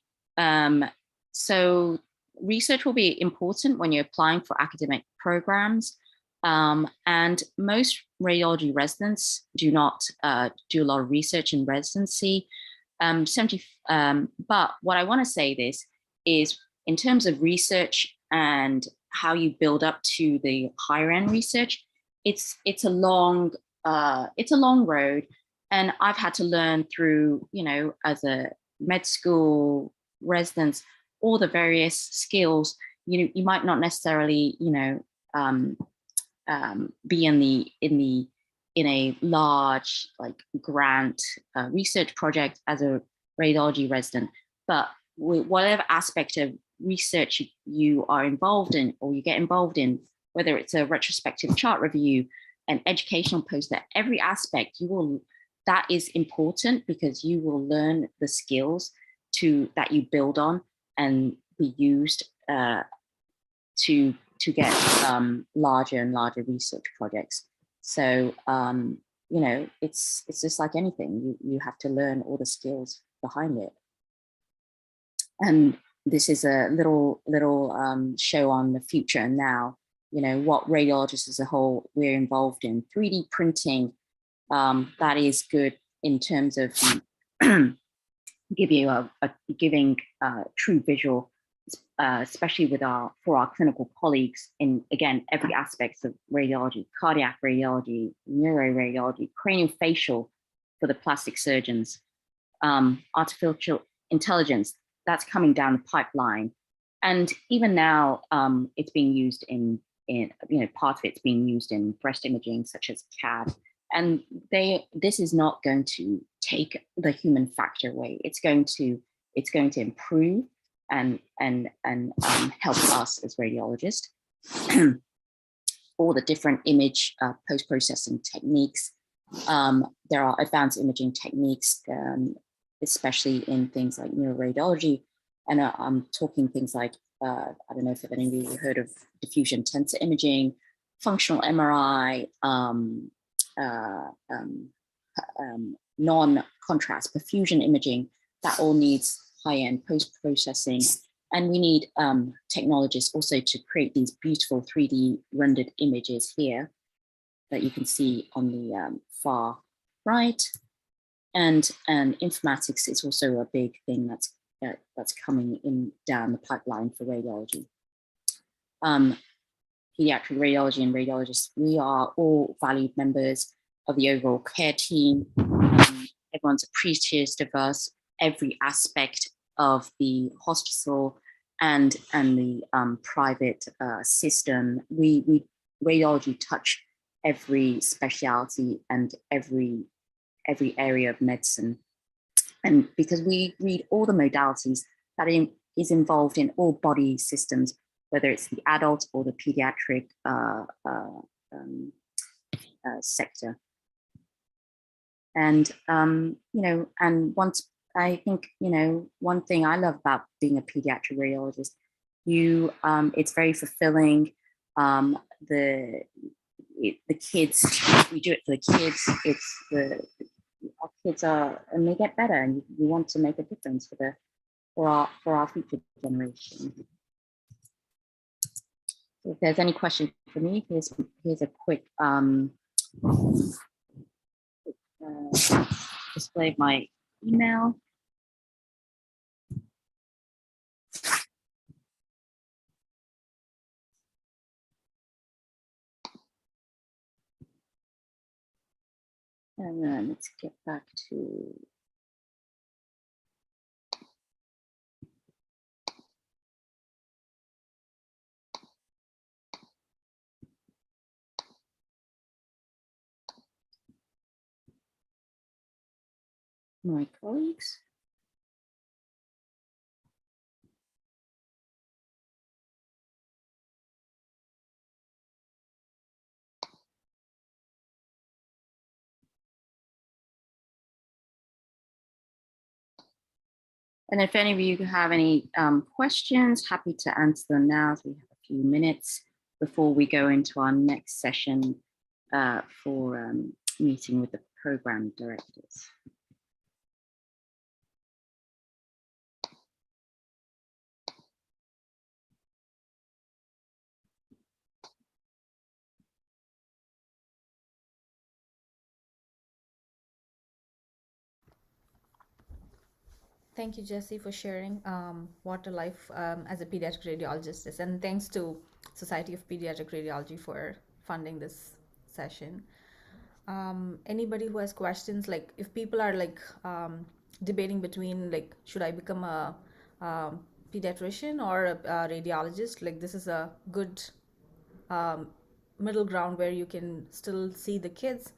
So research will be important when you're applying for academic programs. And most radiology residents do not do a lot of research in residency. But what I want to say this is, in terms of research and how you build up to the higher end research, it's a long road, and I've had to learn through, as a med school residents, all the various skills. You might not necessarily be in a large like grant research project as a radiology resident, but whatever aspect of research you are involved in, or you get involved in, whether it's a retrospective chart review, an educational poster, every aspect that is important, because you will learn the skills that you build on, and be used to get larger and larger research projects. So you know, it's just like anything. You have to learn all the skills behind it. And this is a little show on the future and now. You know, what radiologists as a whole we're involved in. 3D printing, that is good in terms of giving true visual, especially for our clinical colleagues in, again, every aspect of radiology: cardiac radiology, neuroradiology, craniofacial for the plastic surgeons, artificial intelligence that's coming down the pipeline. And even now, it's being used in you know, part of it's being used in breast imaging, such as CAD. And this is not going to take the human factor away. It's going to improve and help us as radiologists. All the different image post-processing techniques. There are advanced imaging techniques, especially in things like neuroradiology. And I'm talking things like, I don't know if any of you have heard of diffusion tensor imaging, functional MRI, non-contrast perfusion imaging. That all needs high-end post-processing. And we need technologists also to create these beautiful 3D rendered images here that you can see on the far right. And informatics is also a big thing that's coming in down the pipeline for radiology. Pediatric radiology and radiologists, we are all valued members of the overall care team. Everyone's appreciative of us, every aspect of the hospital and the private system. We radiology touch every specialty and every area of medicine. And because we read all the modalities that is involved in all body systems, whether it's the adult or the pediatric sector. And, you know, and once I think, you know, one thing I love about being a pediatric radiologist, it's very fulfilling. The kids, we do it for the kids. Our kids and they get better, and we want to make a difference for our future generation. So if there's any question for me, here's a quick display of my email. And then let's get back to my colleagues. And if any of you have any questions, happy to answer them now, as we have a few minutes before we go into our next session for meeting with the program directors. Thank you, Jessie, for sharing what a life as a pediatric radiologist is. And thanks to Society of Pediatric Radiology for funding this session. Anybody who has questions, like if people are like debating between like, should I become a pediatrician or a radiologist, like this is a good middle ground where you can still see the kids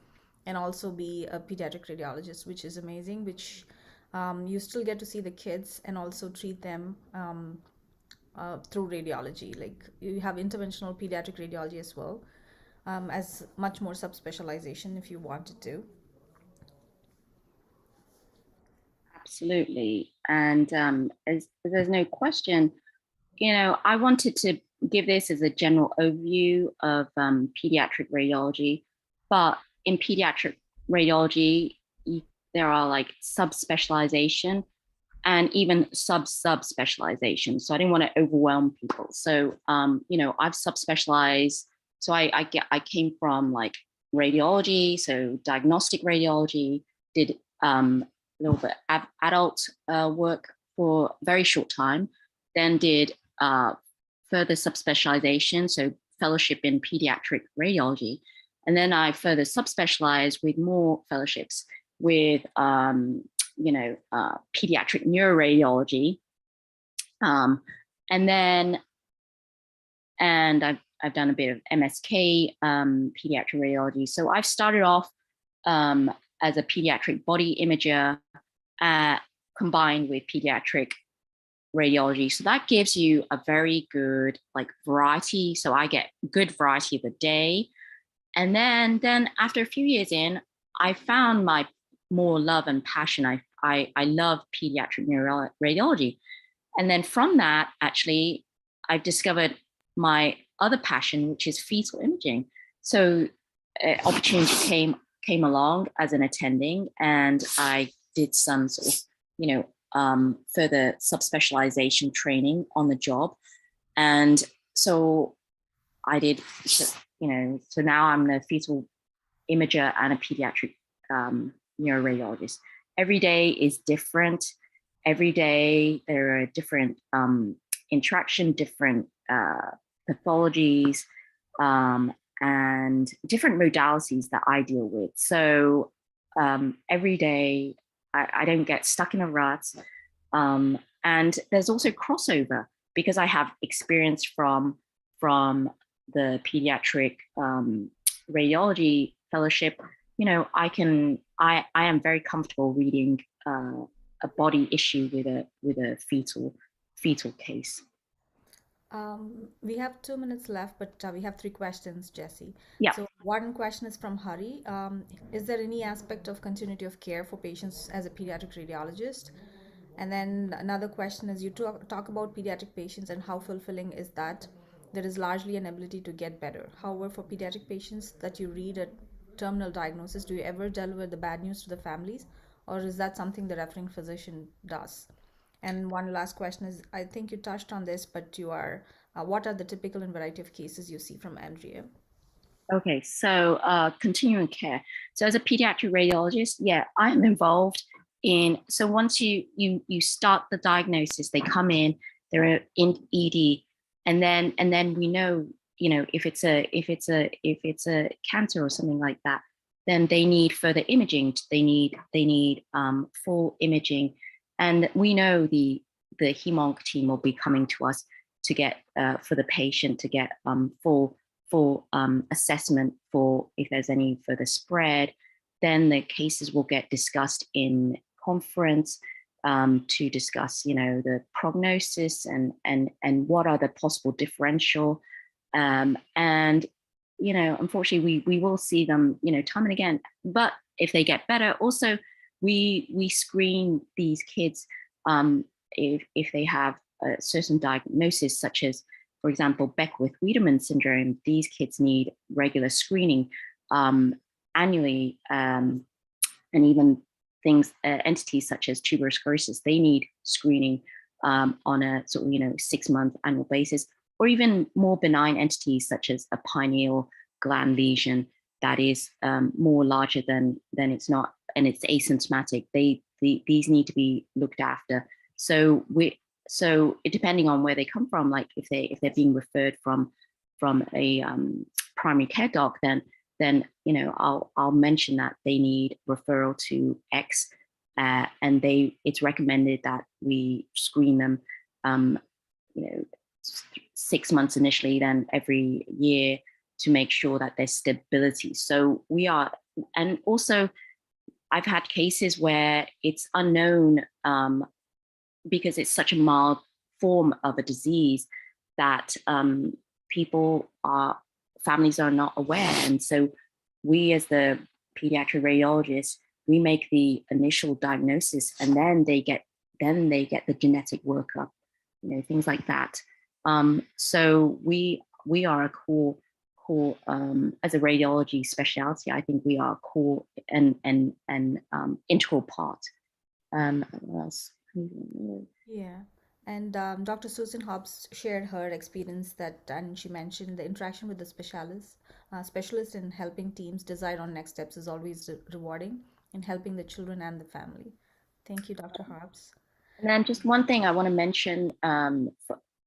and also be a pediatric radiologist, which is amazing, which you still get to see the kids and also treat them through radiology. Like you have interventional pediatric radiology as well, as much more subspecialization if you wanted to. Absolutely. And as there's no question, I wanted to give this as a general overview of pediatric radiology, but in pediatric radiology, there are like subspecialization and even sub-specialization. So I didn't want to overwhelm people. So, I've subspecialized. So I came from like radiology, so diagnostic radiology, did a little bit adult work for a very short time, then did further subspecialization, so fellowship in pediatric radiology. And then I further subspecialized with more fellowships with, pediatric neuroradiology. And I've done a bit of MSK, pediatric radiology. So I've started off as a pediatric body imager combined with pediatric radiology. So that gives you a very good like variety. So I get good variety of the day. And then after a few years in, I found my more love and passion. I love pediatric radiology. And then from that, actually, I've discovered my other passion, which is fetal imaging. So opportunity came along as an attending, and I did some sort of, further subspecialization training on the job. And so I did, so now I'm a fetal imager and a pediatric neuroradiologist. Every day is different. Every day there are different interaction, different pathologies, and different modalities that I deal with. So every day I don't get stuck in a rut. And there's also crossover because I have experience from the pediatric radiology fellowship. I am very comfortable reading a body issue with a fetal case. We have 2 minutes left, but we have 3 questions, Jessie. Yeah. So one question is from Hari. Is there any aspect of continuity of care for patients as a pediatric radiologist? And then another question is, you talk about pediatric patients and how fulfilling is that? There is largely an ability to get better. However, for pediatric patients that you read a terminal diagnosis, do you ever deliver the bad news to the families, or is that something the referring physician does? And one last question is, I think you touched on this, but what are the typical and variety of cases you see from Andrea? Okay, so continuing care. So as a pediatric radiologist, yeah, I'm involved in, so once you start the diagnosis, they come in, they're in ED, and then we know, if it's a cancer or something like that, then they need further imaging. They need full imaging. And we know the hemonc team will be coming to us to get for the patient to get full assessment for if there's any further spread. Then the cases will get discussed in conference to discuss, the prognosis and what are the possible differential. And unfortunately, we will see them, time and again. But if they get better, also we screen these kids if they have a certain diagnosis, such as, for example, Beckwith-Wiedemann syndrome. These kids need regular screening annually, and even things, entities such as tuberous sclerosis, they need screening on a sort of 6-month annual basis, or even more benign entities such as a pineal gland lesion that is more larger than it's not, and it's asymptomatic. These need to be looked after. So depending on where they come from, like if they're being referred from a primary care doc, then I'll mention that they need referral to X, and it's recommended that we screen them 6 months initially, then every year, to make sure that there's stability. So and also I've had cases where it's unknown because it's such a mild form of a disease that families are not aware. And so we, as the pediatric radiologists, we make the initial diagnosis, and then they get the genetic workup, things like that. So we are a core as a radiology specialty. I think we are a core and integral part. What else? Yeah. And Dr. Susan Hobbs shared her experience and she mentioned the interaction with the specialist in helping teams decide on next steps is always rewarding in helping the children and the family. Thank you, Dr. Hobbs. And then just one thing I want to mention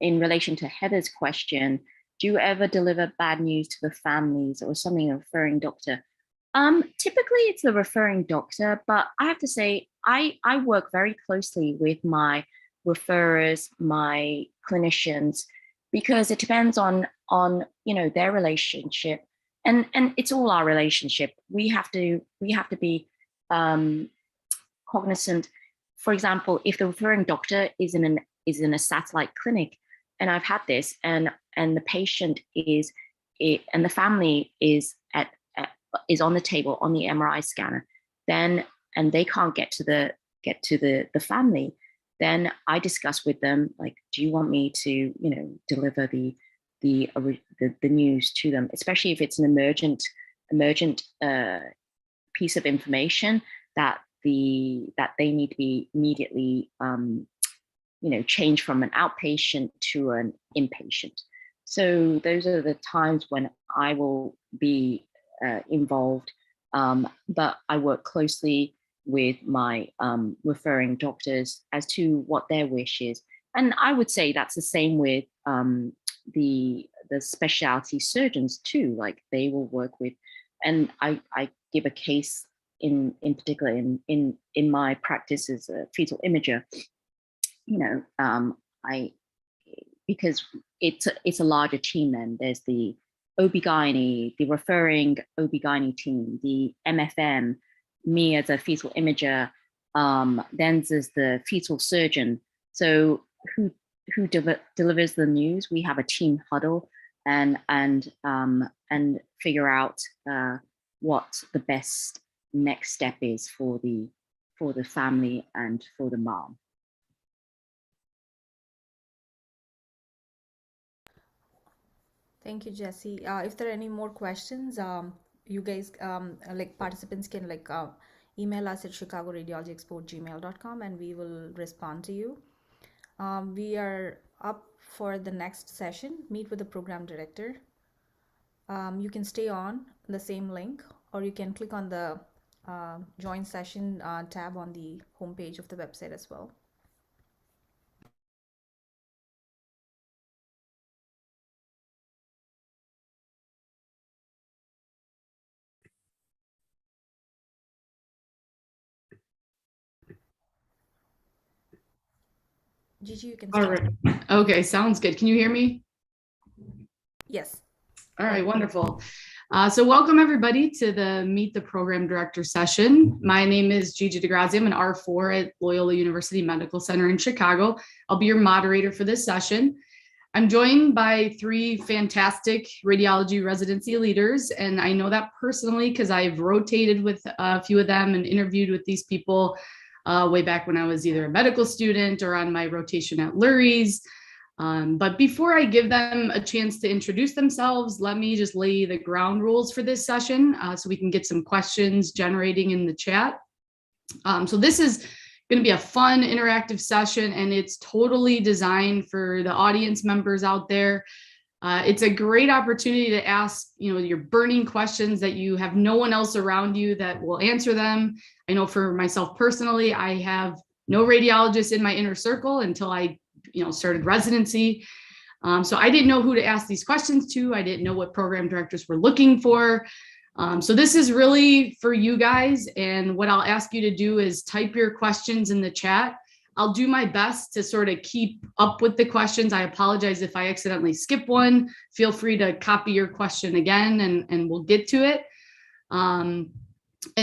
in relation to Heather's question, do you ever deliver bad news to the families or something, a referring doctor? Typically it's the referring doctor, but I have to say, I work very closely with my referrers, my clinicians, because it depends on their relationship, and it's all our relationship. We have to be cognizant. For example, if the referring doctor is in a satellite clinic, and I've had this, and the patient and the family is on the table on the MRI scanner, then and they can't get to the family, then I discuss with them, like, do you want me to deliver the news to them, especially if it's an emergent piece of information that they need to be immediately changed from an outpatient to an inpatient. So those are the times when I will be involved, but I work closely with my referring doctors as to what their wish is. And I would say that's the same with the specialty surgeons too. Like, they will work with, and I give a case in particular in my practice as a fetal imager. Because it's a larger team. Then there's the OB-GYN, the referring OB-GYN team, the MFM, me as a fetal imager, then there's the fetal surgeon. So who delivers the news? We have a team huddle and figure out what the best next step is for the family and for the mom. Thank you, Jessie. If there are any more questions, you guys, participants can email us at chicagoradiologyexpo@gmail.com and we will respond to you. We are up for the next session, meet with the program director. You can stay on the same link, or you can click on the join session tab on the homepage of the website as well. Gigi, you can All start. right. Okay, sounds good. Can you hear me? Yes. All right, wonderful. So welcome everybody to the Meet the Program Director session. My name is Gigi DeGrazia. I'm an R4 at Loyola University Medical Center in Chicago. I'll be your moderator for this session. I'm joined by three fantastic radiology residency leaders, and I know that personally because I've rotated with a few of them and interviewed with these people way back when I was either a medical student or on my rotation at Lurie's. But before I give them a chance to introduce themselves, let me just lay the ground rules for this session so we can get some questions generating in the chat. So this is going to be a fun interactive session, and it's totally designed for the audience members out there. It's a great opportunity to ask, your burning questions that you have no one else around you that will answer them. I know for myself personally, I have no radiologist in my inner circle until I, started residency. So I didn't know who to ask these questions to. I didn't know what program directors were looking for. So this is really for you guys. And what I'll ask you to do is type your questions in the chat. I'll do my best to sort of keep up with the questions. I apologize if I accidentally skip one. Feel free to copy your question again and we'll get to it. And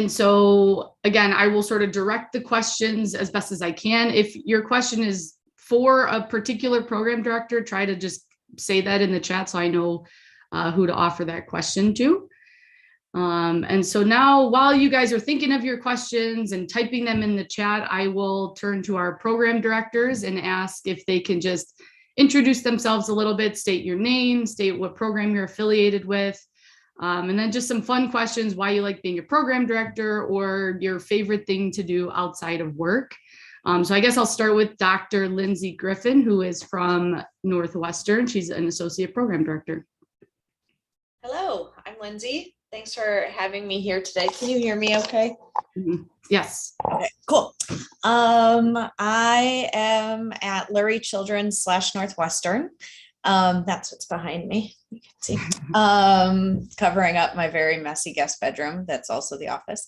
so again, I will sort of direct the questions as best as I can. If your question is for a particular program director, try to just say that in the chat so I know who to offer that question to. And so now, while you guys are thinking of your questions and typing them in the chat, I will turn to our program directors and ask if they can just introduce themselves a little bit, state your name, state what program you're affiliated with, and then just some fun questions, why you like being a program director or your favorite thing to do outside of work. So I guess I'll start with Dr. Lindsay Griffin, who is from Northwestern. She's an associate program director. Hello, I'm Lindsay. Thanks for having me here today. Can you hear me okay? Yes. Okay, cool. I am at Lurie Children's / Northwestern. That's what's behind me. You can see. Covering up my very messy guest bedroom. That's also the office.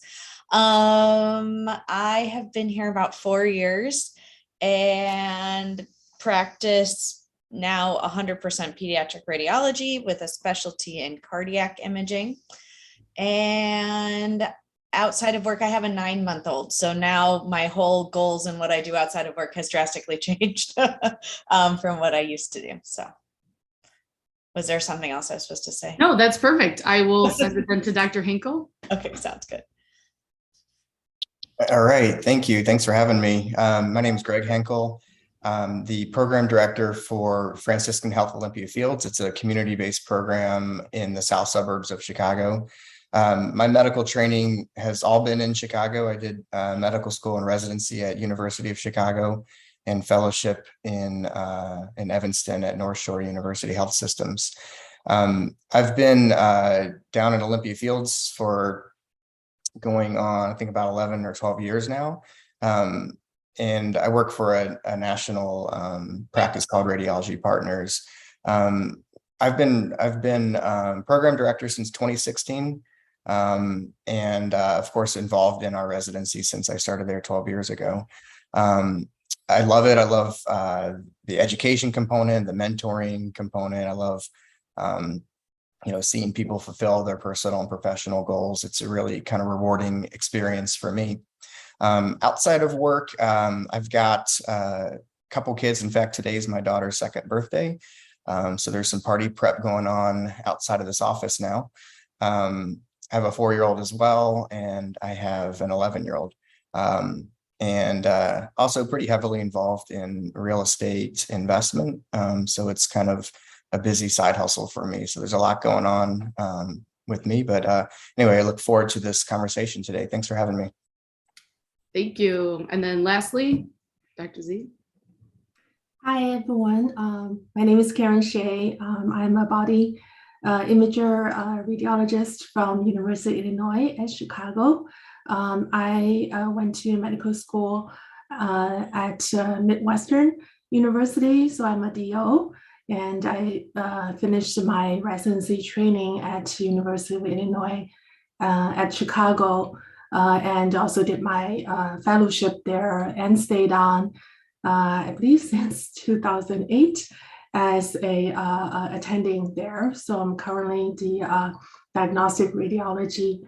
I have been here about 4 years and practice now 100% pediatric radiology with a specialty in cardiac imaging. And outside of work, I have a 9-month-old. So now my whole goals and what I do outside of work has drastically changed from what I used to do. So was there something else I was supposed to say? No, that's perfect. I will send it then to Dr. Hinkle. Okay, sounds good. All right, thank you. Thanks for having me. My name is Greg Henkel. The program director for Franciscan Health Olympia Fields. It's a community-based program in the south suburbs of Chicago. My medical training has all been in Chicago. I did medical school and residency at University of Chicago and fellowship in Evanston at North Shore University Health Systems. I've been down in Olympia Fields for going on, I think, about 11 or 12 years now. And I work for a national practice called Radiology Partners. I've been program director since 2016, and of course involved in our residency since I started there 12 years ago. I love it. I love the education component, the mentoring component. I love seeing people fulfill their personal and professional goals. It's a really kind of rewarding experience for me. Outside of work, I've got a couple kids. In fact, today is my daughter's 2nd birthday. So there's some party prep going on outside of this office now. I have a 4-year-old as well, and I have an 11-year-old. And also pretty heavily involved in real estate investment. So it's kind of a busy side hustle for me. So there's a lot going on with me. But anyway, I look forward to this conversation today. Thanks for having me. Thank you. And then lastly, Dr. Z. Hi, everyone. My name is Karen Shea. I'm a body imager radiologist from University of Illinois at Chicago. I went to medical school at Midwestern University, so I'm a DO, and I finished my residency training at University of Illinois at Chicago, and also did my fellowship there and stayed on, I believe, since 2008 as a attending there. So I'm currently the diagnostic radiology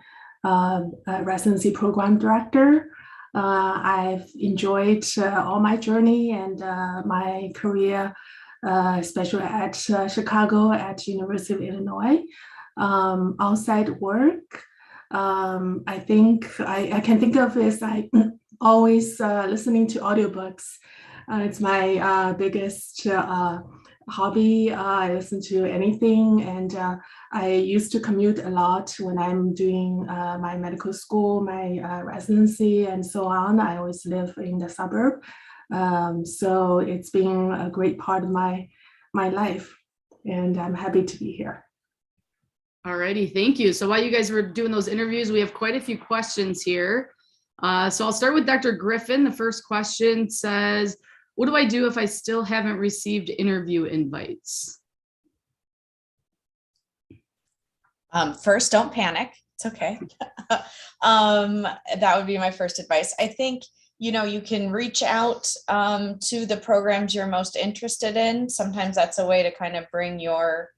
residency program director. I've enjoyed all my journey and my career, especially at Chicago at University of Illinois. Outside work, I think I can think of as I always listening to audiobooks. It's my biggest hobby. I listen to anything, and I used to commute a lot when I'm doing my medical school, my residency, and so on. I always live in the suburb, so it's been a great part of my life, and I'm happy to be here. Alrighty, thank you. So while you guys were doing those interviews, we have quite a few questions here. So I'll start with Dr. Griffin. The first question says, what do I do if I still haven't received interview invites? First, don't panic. It's okay. That would be my first advice. I think, you can reach out to the programs you're most interested in. Sometimes that's a way to kind of bring your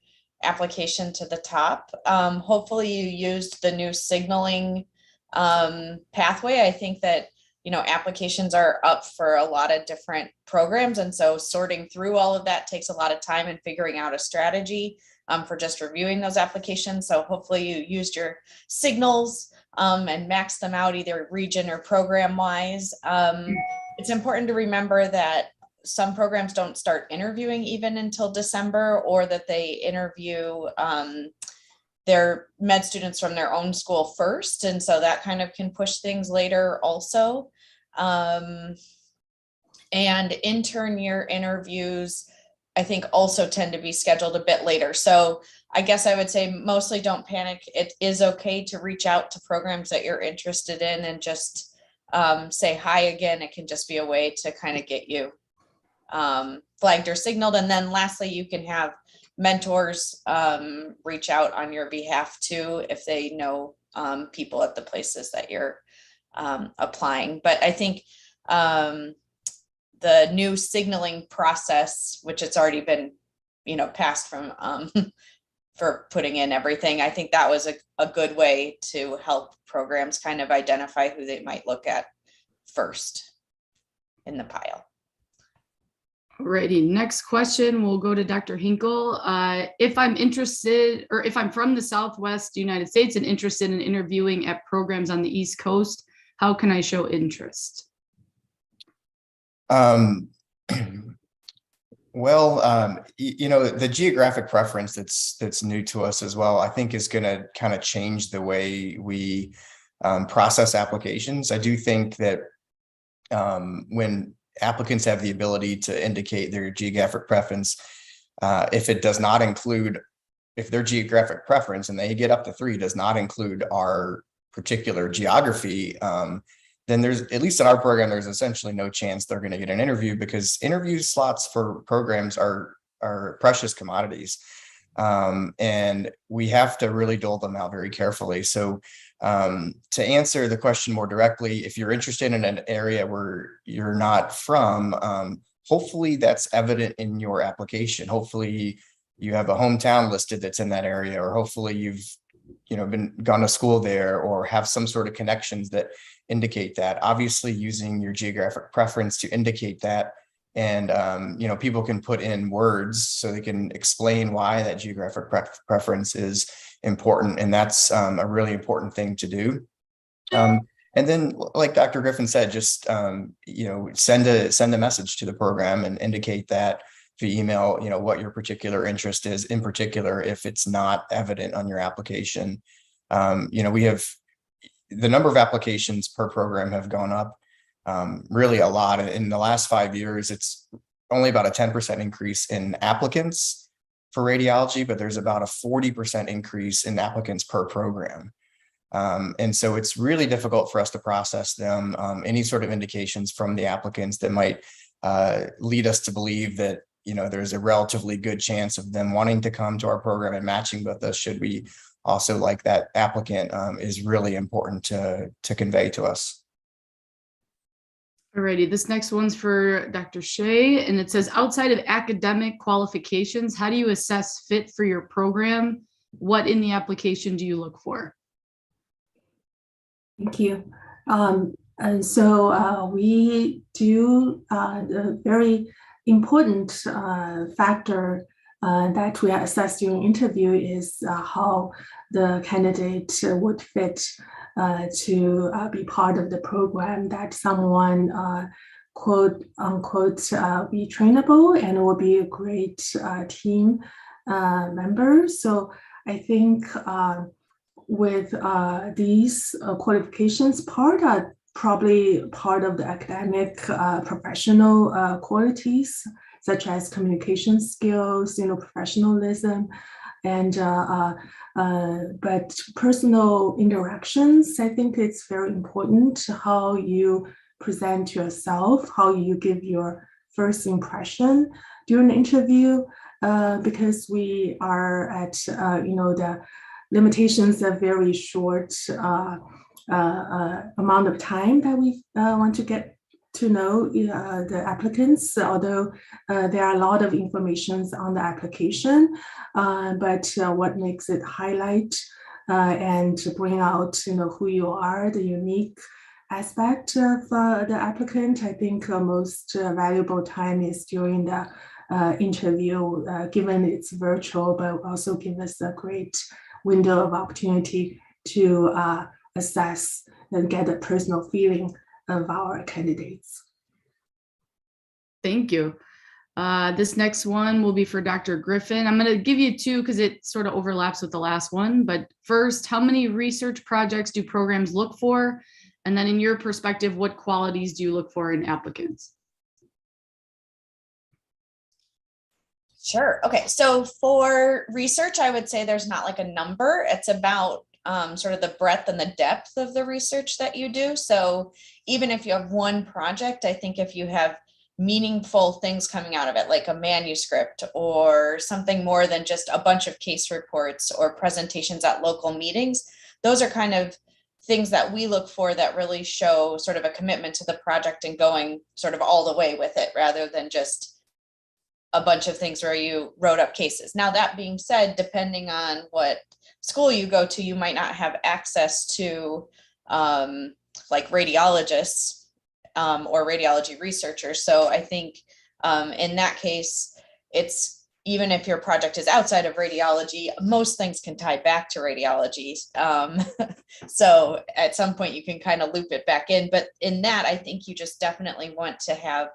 application to the top. Hopefully you used the new signaling pathway. I think that applications are up for a lot of different programs, and so sorting through all of that takes a lot of time and figuring out a strategy for just reviewing those applications. So hopefully you used your signals and maxed them out either region or program wise. It's important to remember that some programs don't start interviewing even until December, or that they interview their med students from their own school first. And so that kind of can push things later also. And intern year interviews, I think, also tend to be scheduled a bit later. So I guess I would say mostly don't panic. It is okay to reach out to programs that you're interested in and just say hi again. It can just be a way to kind of get you flagged or signaled. And then lastly, you can have mentors reach out on your behalf too, if they know people at the places that you're applying. But I think the new signaling process, which it's already been, passed from for putting in everything, I think that was a good way to help programs kind of identify who they might look at first in the pile. Alrighty, next question, we'll go to Dr. Hinkle. If I'm interested, or if I'm from the Southwest United States and interested in interviewing at programs on the East Coast, how can I show interest? Well, the geographic preference that's new to us as well, I think is going to kind of change the way we process applications. I do think that when applicants have the ability to indicate their geographic preference, if it does not include, if their geographic preference, and they get up to 3, does not include our particular geography, then there's, at least in our program, there's essentially no chance they're going to get an interview, because interview slots for programs are precious commodities. And we have to really dole them out very carefully. So to answer the question more directly, if you're interested in an area where you're not from, hopefully that's evident in your application. Hopefully you have a hometown listed that's in that area, or hopefully you've gone to school there, or have some sort of connections that indicate that. Obviously, using your geographic preference to indicate that, and people can put in words so they can explain why that geographic preference is important, and that's a really important thing to do. And then, like Dr. Griffin said, just send a message to the program and indicate that via email, what your particular interest is, in particular, if it's not evident on your application. We have, the number of applications per program have gone up really a lot. In the last 5 years, it's only about a 10% increase in applicants for radiology, but there's about a 40% increase in applicants per program. And so it's really difficult for us to process them. Any sort of indications from the applicants that might lead us to believe that there's a relatively good chance of them wanting to come to our program and matching with us, should we also like that applicant, is really important to convey to us. Alrighty, this next one's for Dr. Shea, and it says, outside of academic qualifications, how do you assess fit for your program? What in the application do you look for? Thank you. And so we do the very important factor that we assess during interview is how the candidate would fit to be part of the program, that someone quote unquote be trainable and will be a great team member. So I think with these qualifications, probably part of the academic professional qualities, such as communication skills, professionalism, and but personal interactions. I think it's very important how you present yourself, how you give your first impression during the interview, because we are at the limitations of very short amount of time that we want to get to know the applicants, although there are a lot of information on the application, but what makes it highlight and bring out who you are, the unique aspect of the applicant. I think most valuable time is during the interview, given it's virtual, but also give us a great window of opportunity to assess and get a personal feeling of our candidates. Thank you. This next one will be for Dr. Griffin. I'm going to give you two because it sort of overlaps with the last one. But first, how many research projects do programs look for? And then in your perspective, what qualities do you look for in applicants? Sure. Okay. So for research, I would say there's not like a number. It's about sort of the breadth and the depth of the research that you do. So even if you have one project, I think if you have meaningful things coming out of it, like a manuscript or something more than just a bunch of case reports or presentations at local meetings, those are kind of things that we look for that really show sort of a commitment to the project and going sort of all the way with it, rather than just a bunch of things where you wrote up cases. Now, that being said, depending on what school you go to, you might not have access to like radiologists or radiology researchers. So I think in that case, it's, even if your project is outside of radiology, most things can tie back to radiology. So at some point you can kind of loop it back in, but in that, I think you just definitely want to have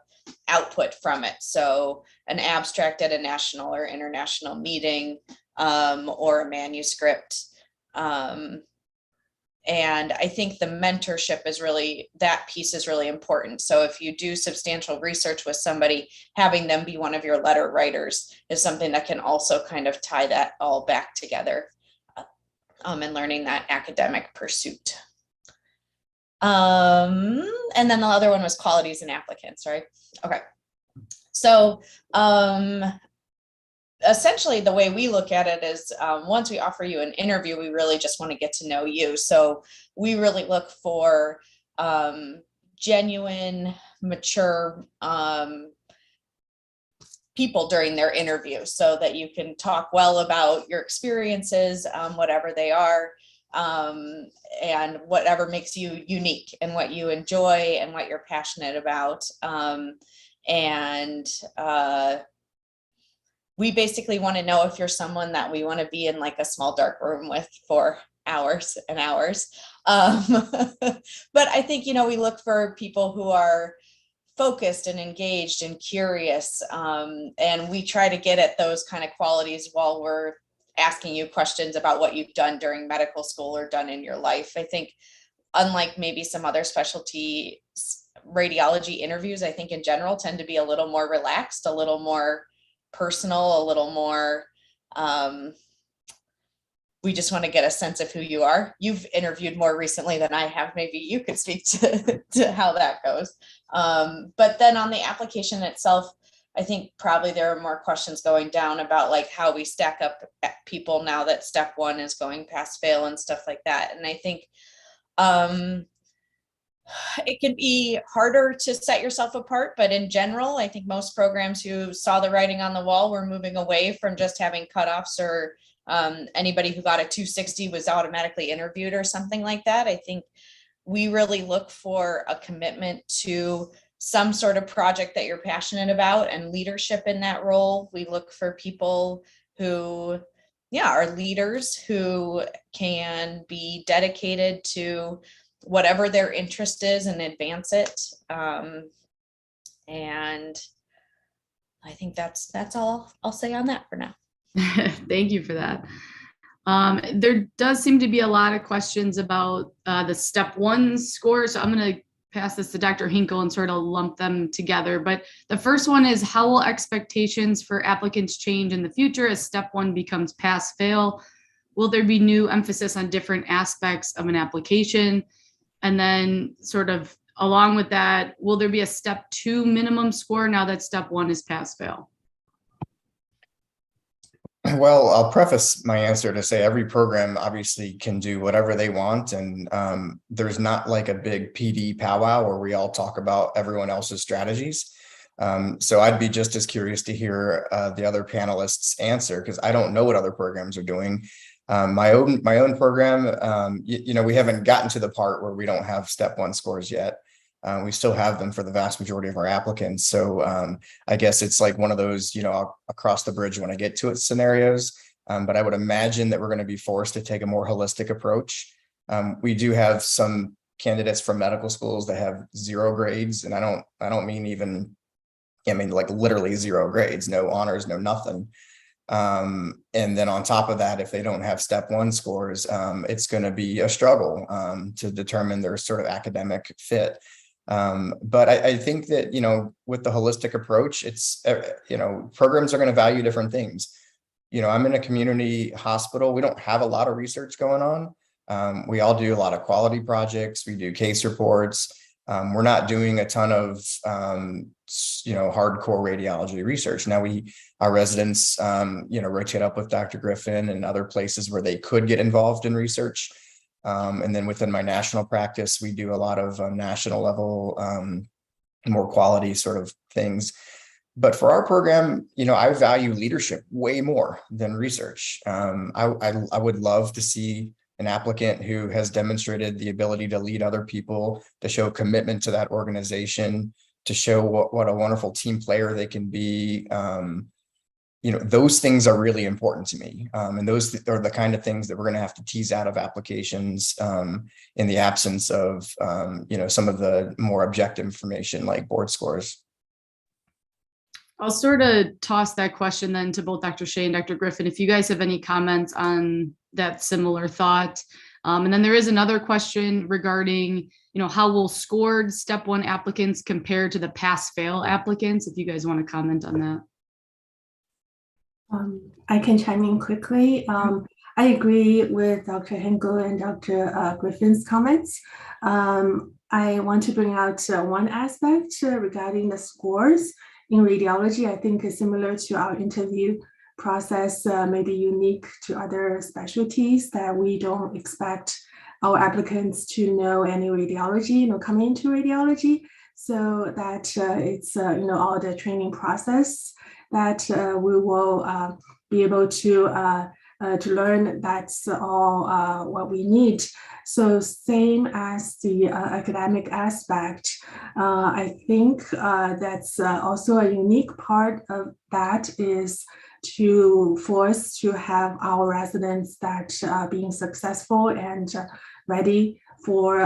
output from it. So an abstract at a national or international meeting, or a manuscript. And I think the mentorship is really, that piece is really important. So if you do substantial research with somebody, having them be one of your letter writers is something that can also kind of tie that all back together, and learning that academic pursuit. And then the other one was qualities and applicants, right? Okay. So essentially the way we look at it is once we offer you an interview, we really just want to get to know you. So we really look for genuine, mature people during their interview, so that you can talk well about your experiences, whatever they are, and whatever makes you unique and what you enjoy and what you're passionate about. We basically want to know if you're someone that we want to be in like a small dark room with for hours and hours. But I think, we look for people who are focused and engaged and curious. And we try to get at those kind of qualities while we're asking you questions about what you've done during medical school or done in your life. I think unlike maybe some other specialty radiology interviews, I think in general tend to be a little more relaxed, a little more personal, a little more, we just want to get a sense of who you are. You've interviewed more recently than I have. Maybe you could speak to how that goes. But then on the application itself, I think probably there are more questions going down about like how we stack up at people now that step one is going past fail and stuff like that. And I think it can be harder to set yourself apart, but in general, I think most programs who saw the writing on the wall were moving away from just having cutoffs or anybody who got a 260 was automatically interviewed or something like that. I think we really look for a commitment to some sort of project that you're passionate about and leadership in that role. We look for people who, are leaders who can be dedicated to whatever their interest is and advance it. And I think that's all I'll say on that for now. Thank you for that. There does seem to be a lot of questions about the step one score. So I'm going to pass this to Dr. Hinkle and sort of lump them together. But the first one is, how will expectations for applicants change in the future as step one becomes pass fail? Will there be new emphasis on different aspects of an application? And then sort of along with that, will there be a step two minimum score now that step one is pass fail? Well, I'll preface my answer to say every program obviously can do whatever they want. And there's not like a big PD powwow where we all talk about everyone else's strategies. So I'd be just as curious to hear the other panelists answer, because I don't know what other programs are doing. My own program, we haven't gotten to the part where we don't have step one scores yet. We still have them for the vast majority of our applicants. So I guess it's like one of those, I'll cross the bridge when I get to it scenarios. But I would imagine that we're going to be forced to take a more holistic approach. We do have some candidates from medical schools that have 0 grades, and I don't mean even I mean, like literally 0 grades, no honors, no nothing. And then on top of that, if they don't have step 1 scores, it's going to be a struggle to determine their sort of academic fit. But I think that, with the holistic approach, it's, programs are going to value different things. I'm in a community hospital. We don't have a lot of research going on. We all do a lot of quality projects. We do case reports. We're not doing a ton of, hardcore radiology research. Now our residents, rotate up with Dr. Griffin and other places where they could get involved in research. And then within my national practice, we do a lot of national level, more quality sort of things. But for our program, I value leadership way more than research. I would love to see an applicant who has demonstrated the ability to lead other people, to show commitment to that organization, to show what a wonderful team player they can be. Those things are really important to me. And those are the kind of things that we're going to have to tease out of applications in the absence of, some of the more objective information like board scores. I'll sort of toss that question then to both Dr. Shea and Dr. Griffin, if you guys have any comments on that similar thought. And then there is another question regarding, how will scored step 1 applicants compare to the pass-fail applicants? If you guys want to comment on that. I can chime in quickly. I agree with Dr. Henkel and Dr. Griffin's comments. I want to bring out one aspect regarding the scores in radiology. I think is similar to our interview process, maybe unique to other specialties, that we don't expect our applicants to know any radiology, coming into radiology. So that it's, all the training process that we will be able to learn. That's all what we need. So same as the academic aspect, I think that's also a unique part of that is for us to have our residents that being successful and ready for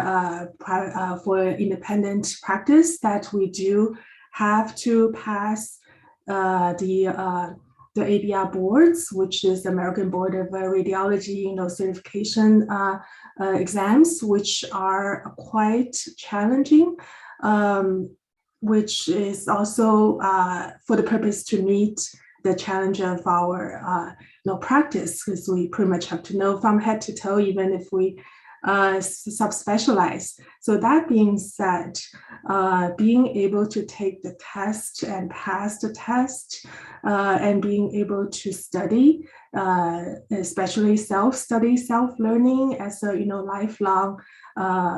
independent practice, that we do have to pass the ABR boards, which is the American Board of Radiology, certification exams, which are quite challenging, which is also for the purpose to meet the challenge of our practice, because we pretty much have to know from head to toe, even if we subspecialize. So that being said, being able to take the test and pass the test, and being able to study, especially self-study, self-learning as a lifelong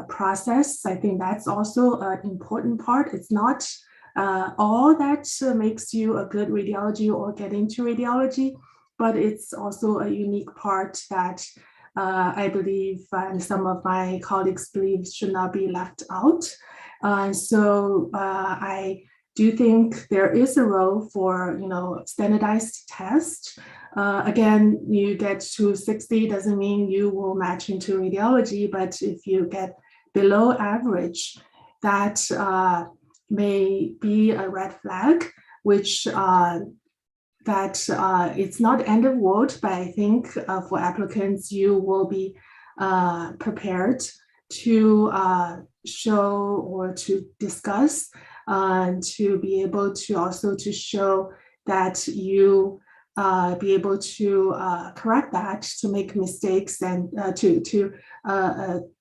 process, I think that's also an important part. It's not all that makes you a good radiology or get into radiology, but it's also a unique part that I believe, and some of my colleagues believe, should not be left out. So I do think there is a role for, standardized test. Again, you get to 60 doesn't mean you will match into radiology, but if you get below average, that may be a red flag, which it's not end of world, but I think for applicants, you will be prepared to show or to discuss, to be able to also to show that you be able to correct that, to make mistakes, and to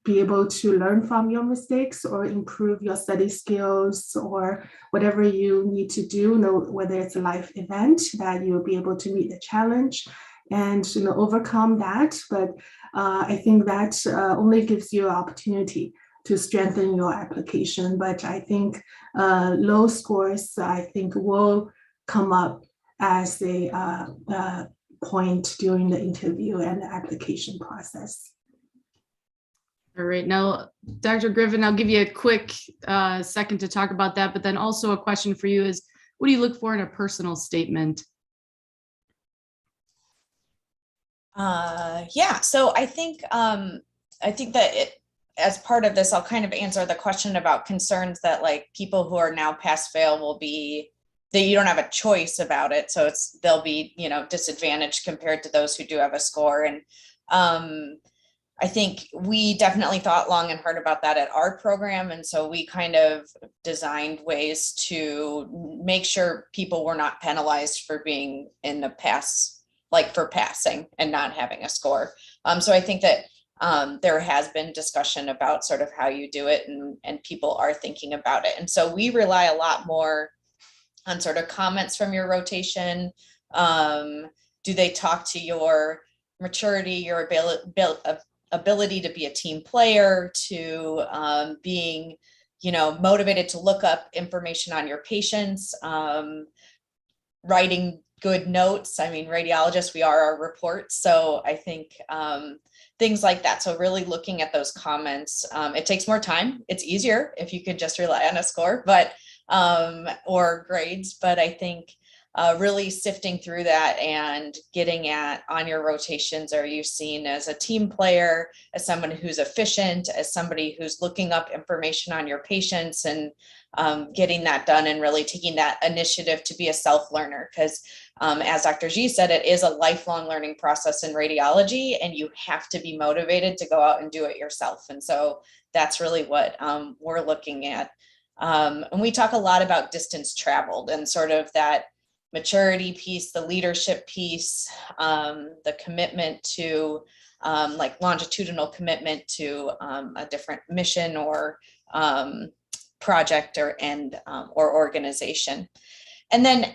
be able to learn from your mistakes or improve your study skills or whatever you need to do, whether it's a life event, that you'll be able to meet the challenge and overcome that. But I think that only gives you an opportunity to strengthen your application. But I think low scores, I think, will come up as a point during the interview and the application process. All right, now, Dr. Griffin, I'll give you a quick second to talk about that, but then also a question for you is, what do you look for in a personal statement? Yeah, so I think that as part of this, I'll kind of answer the question about concerns that like people who are now pass fail will be that you don't have a choice about it. So they'll be, disadvantaged compared to those who do have a score. And I think we definitely thought long and hard about that at our program. And so we kind of designed ways to make sure people were not penalized for being in the pass, like for passing and not having a score. So I think that there has been discussion about sort of how you do it, and people are thinking about it. And so we rely a lot more on sort of comments from your rotation. Do they talk to your maturity, your ability to be a team player, to being, motivated to look up information on your patients, writing good notes. I mean, radiologists, we are our reports. So I think things like that. So really looking at those comments, it takes more time. It's easier if you could just rely on a score, but or grades. But I think really sifting through that and getting at on your rotations, are you seen as a team player, as someone who's efficient, as somebody who's looking up information on your patients, and getting that done and really taking that initiative to be a self-learner. Because as Dr. G said, it is a lifelong learning process in radiology, and you have to be motivated to go out and do it yourself. And so that's really what we're looking at. And we talk a lot about distance traveled and sort of that maturity piece, the leadership piece, the commitment to like longitudinal commitment to a different mission or project or organization. And then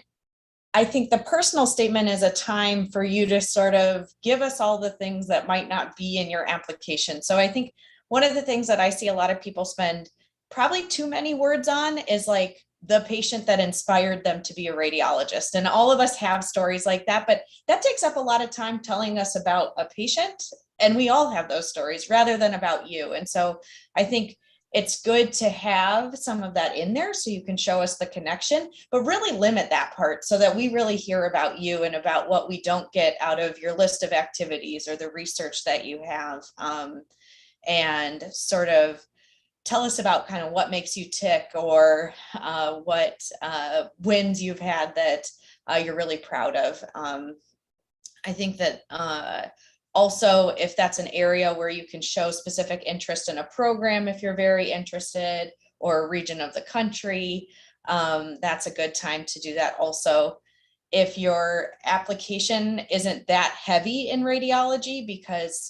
I think the personal statement is a time for you to sort of give us all the things that might not be in your application. So I think one of the things that I see a lot of people spend probably too many words on is like the patient that inspired them to be a radiologist. And all of us have stories like that, but that takes up a lot of time telling us about a patient. And we all have those stories rather than about you. And so I think it's good to have some of that in there so you can show us the connection, but really limit that part so that we really hear about you and about what we don't get out of your list of activities or the research that you have, and sort of tell us about kind of what makes you tick, or what wins you've had that you're really proud of. I think that also, if that's an area where you can show specific interest in a program, if you're very interested, or a region of the country, that's a good time to do that also. If your application isn't that heavy in radiology because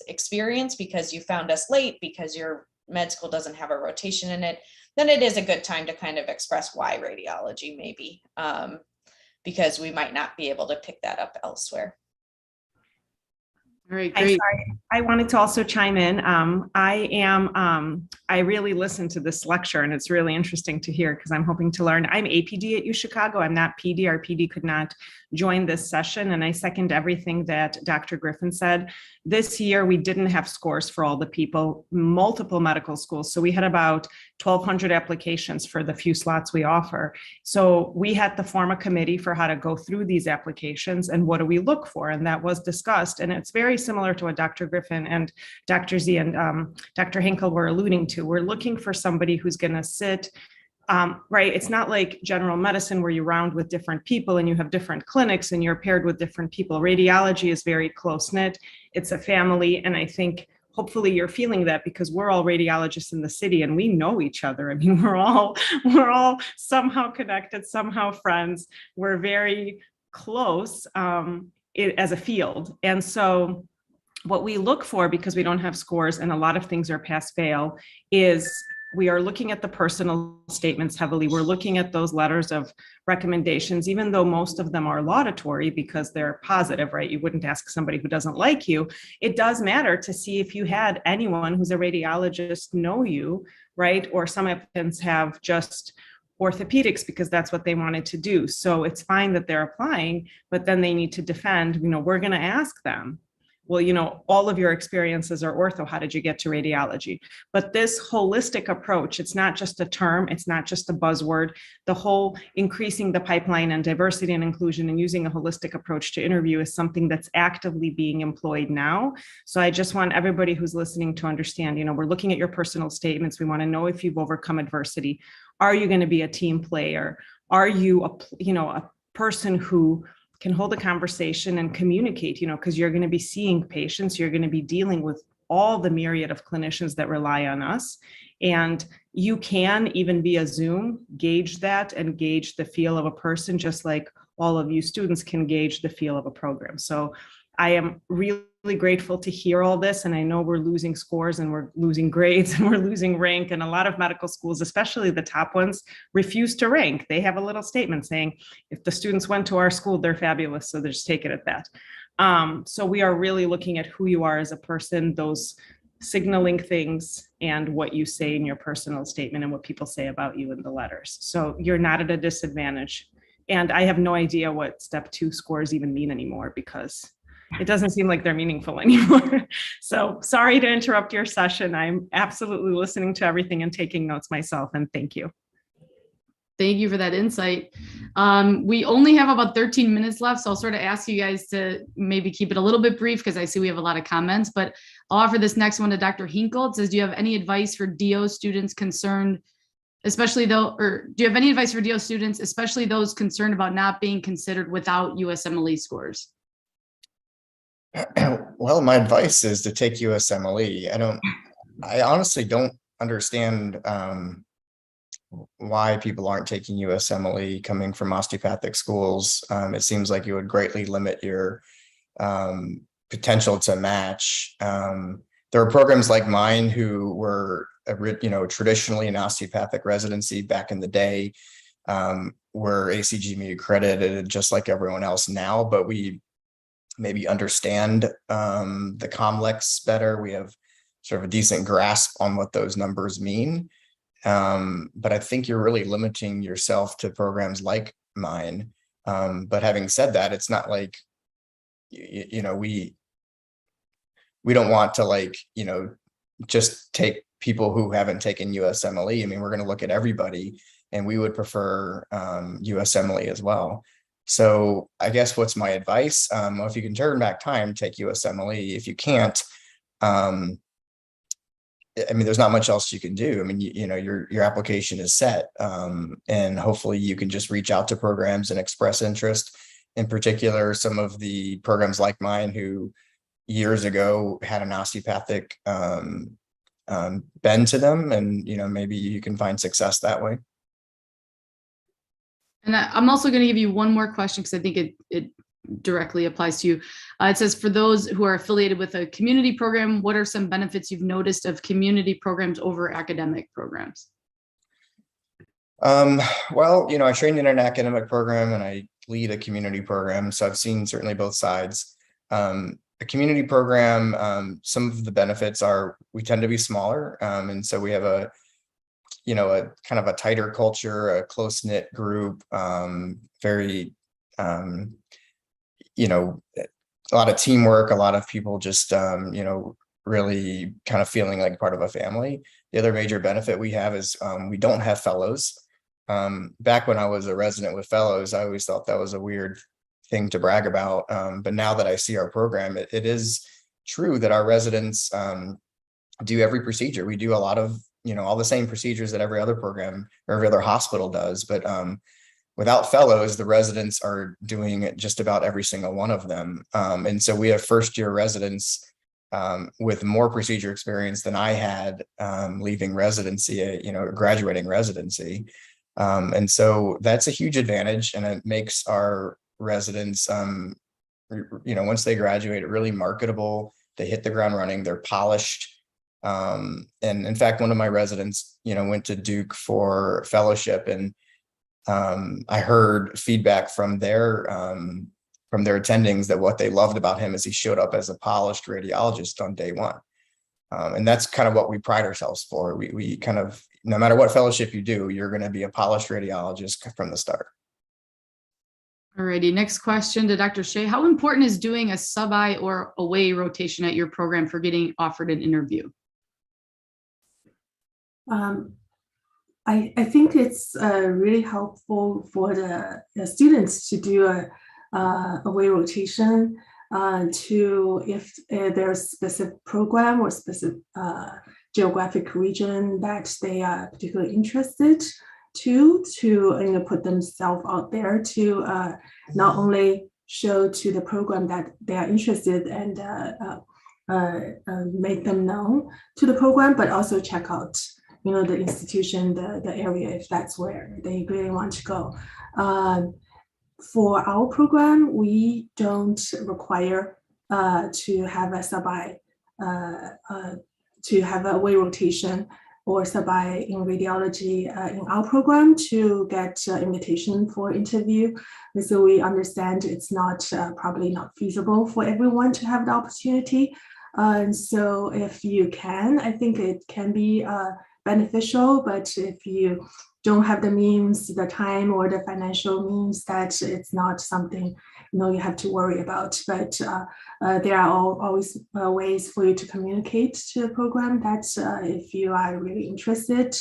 you found us late, because your med school doesn't have a rotation in it, then it is a good time to kind of express why radiology maybe, because we might not be able to pick that up elsewhere. All right, great. I wanted to also chime in. I really listened to this lecture, and it's really interesting to hear because I'm hoping to learn. I'm APD at UChicago. I'm not PD. Our PD could not join this session, and I second everything that Dr. Griffin said. This year, we didn't have scores for all the people, multiple medical schools. So we had about 1,200 applications for the few slots we offer. So we had to form a committee for how to go through these applications and what do we look for, and that was discussed. And it's very similar to what Dr. Griffin and Dr. Z and Dr. Hinkle were alluding to. We're looking for somebody who's going to sit, right? It's not like general medicine where you round with different people and you have different clinics and you're paired with different people. Radiology is very close knit. It's a family. And I think hopefully you're feeling that because we're all radiologists in the city and we know each other. I mean, we're all somehow connected, somehow friends. We're very close as a field. And so what we look for, because we don't have scores and a lot of things are pass fail, is we are looking at the personal statements heavily. We're looking at those letters of recommendations, even though most of them are laudatory because they're positive, right? You wouldn't ask somebody who doesn't like you. It does matter to see if you had anyone who's a radiologist know you, right? Or some applicants have just orthopedics because that's what they wanted to do. So it's fine that they're applying, but then they need to defend, we're going to ask them, well, all of your experiences are ortho. How did you get to radiology? But this holistic approach, it's not just a term, it's not just a buzzword. The whole increasing the pipeline and diversity and inclusion and using a holistic approach to interview is something that's actively being employed now. So I just want everybody who's listening to understand, we're looking at your personal statements. We want to know if you've overcome adversity. Are you going to be a team player? are you a person who can hold a conversation and communicate, because you're going to be seeing patients, you're going to be dealing with all the myriad of clinicians that rely on us. And you can, even via Zoom, gauge that and gauge the feel of a person, just like all of you students can gauge the feel of a program. So I am really grateful to hear all this. And I know we're losing scores and we're losing grades and we're losing rank. And a lot of medical schools, especially the top ones, refuse to rank. They have a little statement saying, if the students went to our school, they're fabulous. So they just take it at that. So we are really looking at who you are as a person, those signaling things, and what you say in your personal statement and what people say about you in the letters. So you're not at a disadvantage. And I have no idea what step 2 scores even mean anymore, because it doesn't seem like they're meaningful anymore. So sorry to interrupt your session. I'm absolutely listening to everything and taking notes myself, and thank you. Thank you for that insight. We only have about 13 minutes left, so I'll sort of ask you guys to maybe keep it a little bit brief, because I see we have a lot of comments, but I'll offer this next one to Dr. Hinkle. It says, do you have any advice for DO students concerned, especially those concerned about not being considered without USMLE scores? Well, my advice is to take USMLE. I honestly don't understand why people aren't taking USMLE coming from osteopathic schools. It seems like it would greatly limit your potential to match. There are programs like mine who were, traditionally an osteopathic residency back in the day, were ACGME accredited just like everyone else now, but we maybe understand the COMLEX better. We have sort of a decent grasp on what those numbers mean. But I think you're really limiting yourself to programs like mine. But having said that, it's not like, we don't want to just take people who haven't taken USMLE. I mean, we're going to look at everybody, and we would prefer USMLE as well. So I guess what's my advice? Well, if you can turn back time, take USMLE. If you can't, there's not much else you can do. I mean, your application is set, and hopefully you can just reach out to programs and express interest. In particular, some of the programs like mine, who years ago had an osteopathic bend to them, and maybe you can find success that way. And I'm also going to give you one more question, because I think it directly applies to you. It says, for those who are affiliated with a community program, what are some benefits you've noticed of community programs over academic programs? Well, I trained in an academic program and I lead a community program, so I've seen certainly both sides. A community program, some of the benefits are we tend to be smaller, and so we have a kind of a tighter culture, a close-knit group, very a lot of teamwork, a lot of people just really kind of feeling like part of a family. The other major benefit we have is we don't have fellows. Back when I was a resident with fellows, I always thought that was a weird thing to brag about. But now that I see our program, it is true that our residents do every procedure. We do a lot of, all the same procedures that every other program or every other hospital does. But without fellows, the residents are doing just about every single one of them. And so we have first-year residents with more procedure experience than I had leaving residency, graduating residency. And so that's a huge advantage, and it makes our residents, once they graduate, really marketable. They hit the ground running, they're polished. And in fact, one of my residents, went to Duke for fellowship, and I heard feedback from their attendings that what they loved about him is he showed up as a polished radiologist on day one. And that's kind of what we pride ourselves for. We kind of, no matter what fellowship you do, you're going to be a polished radiologist from the start. Alrighty, next question to Dr. Shea. How important is doing a sub-I or away rotation at your program for getting offered an interview? I think it's really helpful for the students to do a away rotation to, if there's a specific program or specific geographic region that they are particularly interested to put themselves out there to not only show to the program that they are interested and make them known to the program, but also check out the institution, the area, if that's where they really want to go. For our program, we don't require to have a sub-I, to have a way rotation or sub-I in radiology in our program to get invitation for interview. And so we understand it's not probably not feasible for everyone to have the opportunity. And so if you can, I think it can be beneficial, but if you don't have the means, the time, or the financial means, that it's not something you have to worry about. But there are always ways for you to communicate to the program that if you are really interested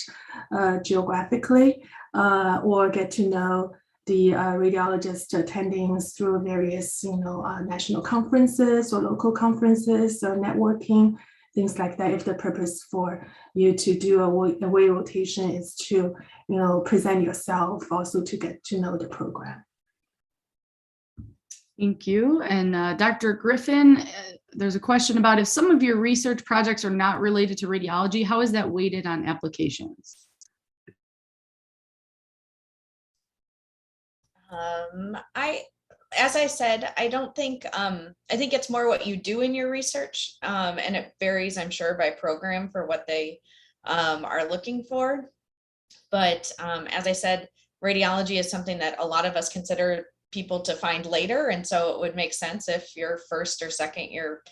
geographically, or get to know the radiologist attendings through various national conferences or local conferences or networking, things like that. If the purpose for you to do a way rotation is to present yourself, also to get to know the program. Thank you. And Dr. Griffin, there's a question about if some of your research projects are not related to radiology, how is that weighted on applications? As I said, I don't think, I think it's more what you do in your research, and it varies, I'm sure, by program for what they are looking for. But as I said, radiology is something that a lot of us consider people to find later. And so it would make sense if your first or second year,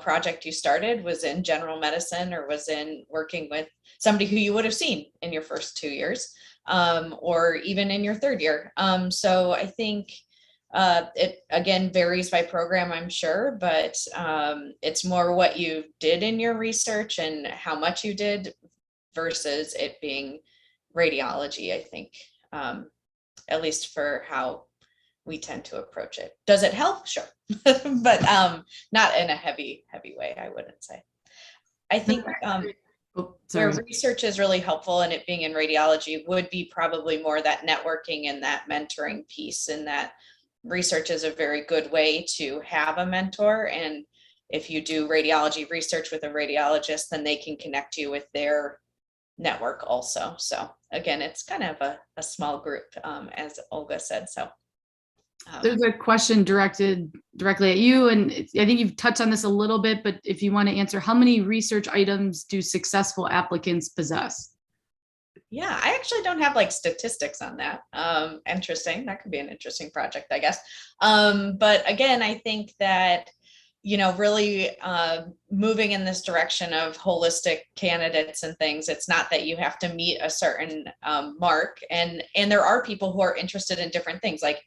project you started was in general medicine or was in working with somebody who you would have seen in your first 2 years, or even in your third year. So I think it again varies by program, I'm sure, but it's more what you did in your research and how much you did versus it being radiology, I think, at least for how we tend to approach it. Does it help? Sure. But not in a heavy way, I wouldn't say. I think where research is really helpful and it being in radiology would be probably more that networking and that mentoring piece, and that research is a very good way to have a mentor. And if you do radiology research with a radiologist, then they can connect you with their network also. So again, it's kind of a small group, as Olga said. So there's a question directed directly at you, and I think you've touched on this a little bit, but if you want to answer, how many research items do successful applicants possess? Yeah, I actually don't have like statistics on that. Interesting. That could be an interesting project, I guess. But again, I think that really moving in this direction of holistic candidates and things, it's not that you have to meet a certain mark. And there are people who are interested in different things. Like,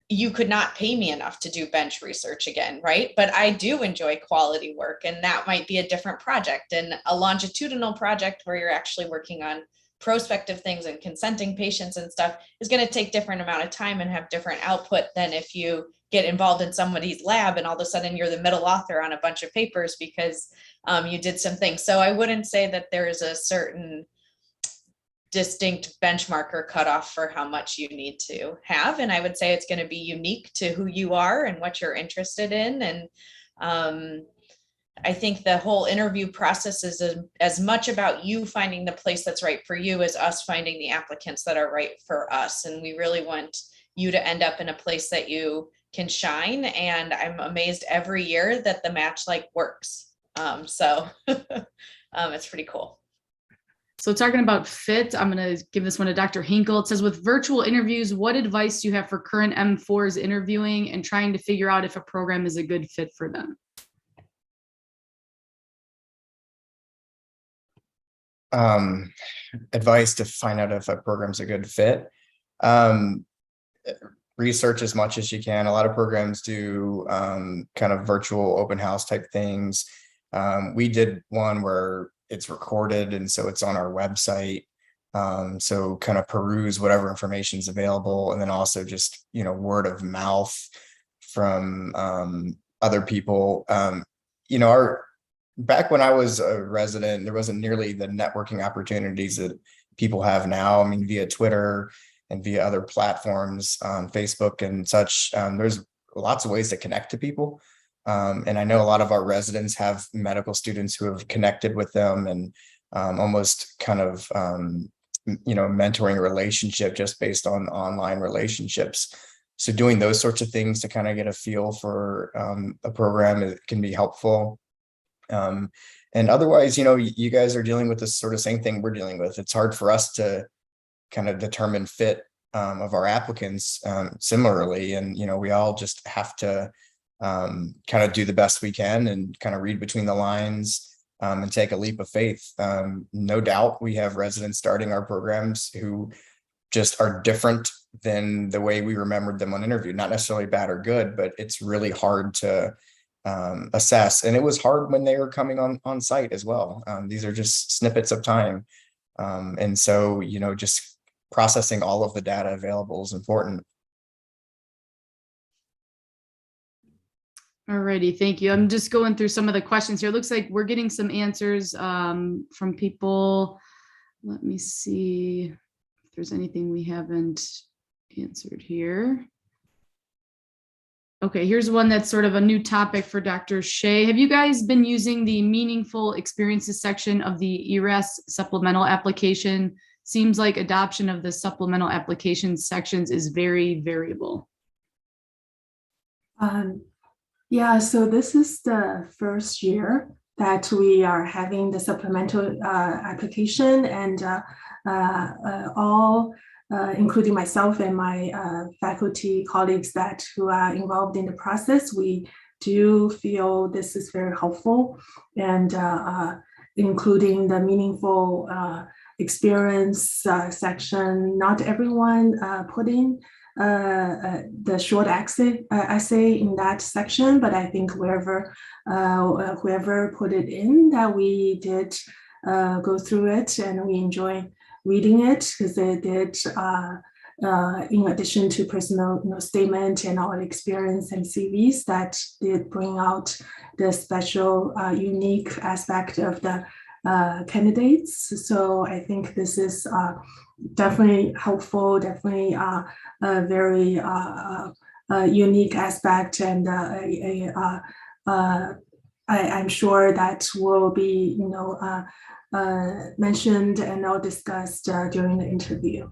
you could not pay me enough to do bench research again, right? But I do enjoy quality work, and that might be a different project. And a longitudinal project where you're actually working on prospective things and consenting patients and stuff is going to take different amount of time and have different output than if you get involved in somebody's lab and all of a sudden you're the middle author on a bunch of papers because you did some things. So I wouldn't say that there is a certain distinct benchmark or cutoff for how much you need to have. And I would say it's going to be unique to who you are and what you're interested in. And I think the whole interview process is as much about you finding the place that's right for you as us finding the applicants that are right for us. And we really want you to end up in a place that you can shine. And I'm amazed every year that the match works. So it's pretty cool. So talking about fit, I'm going to give this one to Dr. Hinkle. It says, with virtual interviews, what advice do you have for current M4s interviewing and trying to figure out if a program is a good fit for them? Advice to find out if a program's a good fit. Research as much as you can. A lot of programs do kind of virtual open house type things. We did one where it's recorded, and so it's on our website. So kind of peruse whatever information is available, and then also just word of mouth from other people. Back when I was a resident, there wasn't nearly the networking opportunities that people have now. I mean, via Twitter and via other platforms on Facebook and such. There's lots of ways to connect to people. And I know a lot of our residents have medical students who have connected with them and almost kind of, mentoring relationship just based on online relationships. So doing those sorts of things to kind of get a feel for a program, it can be helpful. And otherwise, you guys are dealing with this sort of same thing we're dealing with. It's hard for us to kind of determine fit of our applicants similarly. And, we all just have to kind of do the best we can and kind of read between the lines and take a leap of faith. No doubt we have residents starting our programs who just are different than the way we remembered them on interview. Not necessarily bad or good, but it's really hard to assess. And it was hard when they were coming on site as well. These are just snippets of time. And so, just processing all of the data available is important. Alrighty, thank you. I'm just going through some of the questions here. It looks like we're getting some answers from people. Let me see if there's anything we haven't answered here. Okay, here's one that's sort of a new topic for Dr. Shea. Have you guys been using the meaningful experiences section of the ERAS supplemental application? Seems like adoption of the supplemental application sections is very variable. Yeah, so this is the first year that we are having the supplemental application, and all, including myself and my faculty colleagues who are involved in the process, we do feel this is very helpful, and including the meaningful experience section. Not everyone put in the short essay in that section, but I think whoever put it in, that we did go through it, and we enjoy reading it, because they did, in addition to personal statement and our experience and CVs, that did bring out the special unique aspect of the candidates. So I think this is definitely helpful, definitely a very unique aspect, and I'm sure that will be mentioned and all discussed during the interview.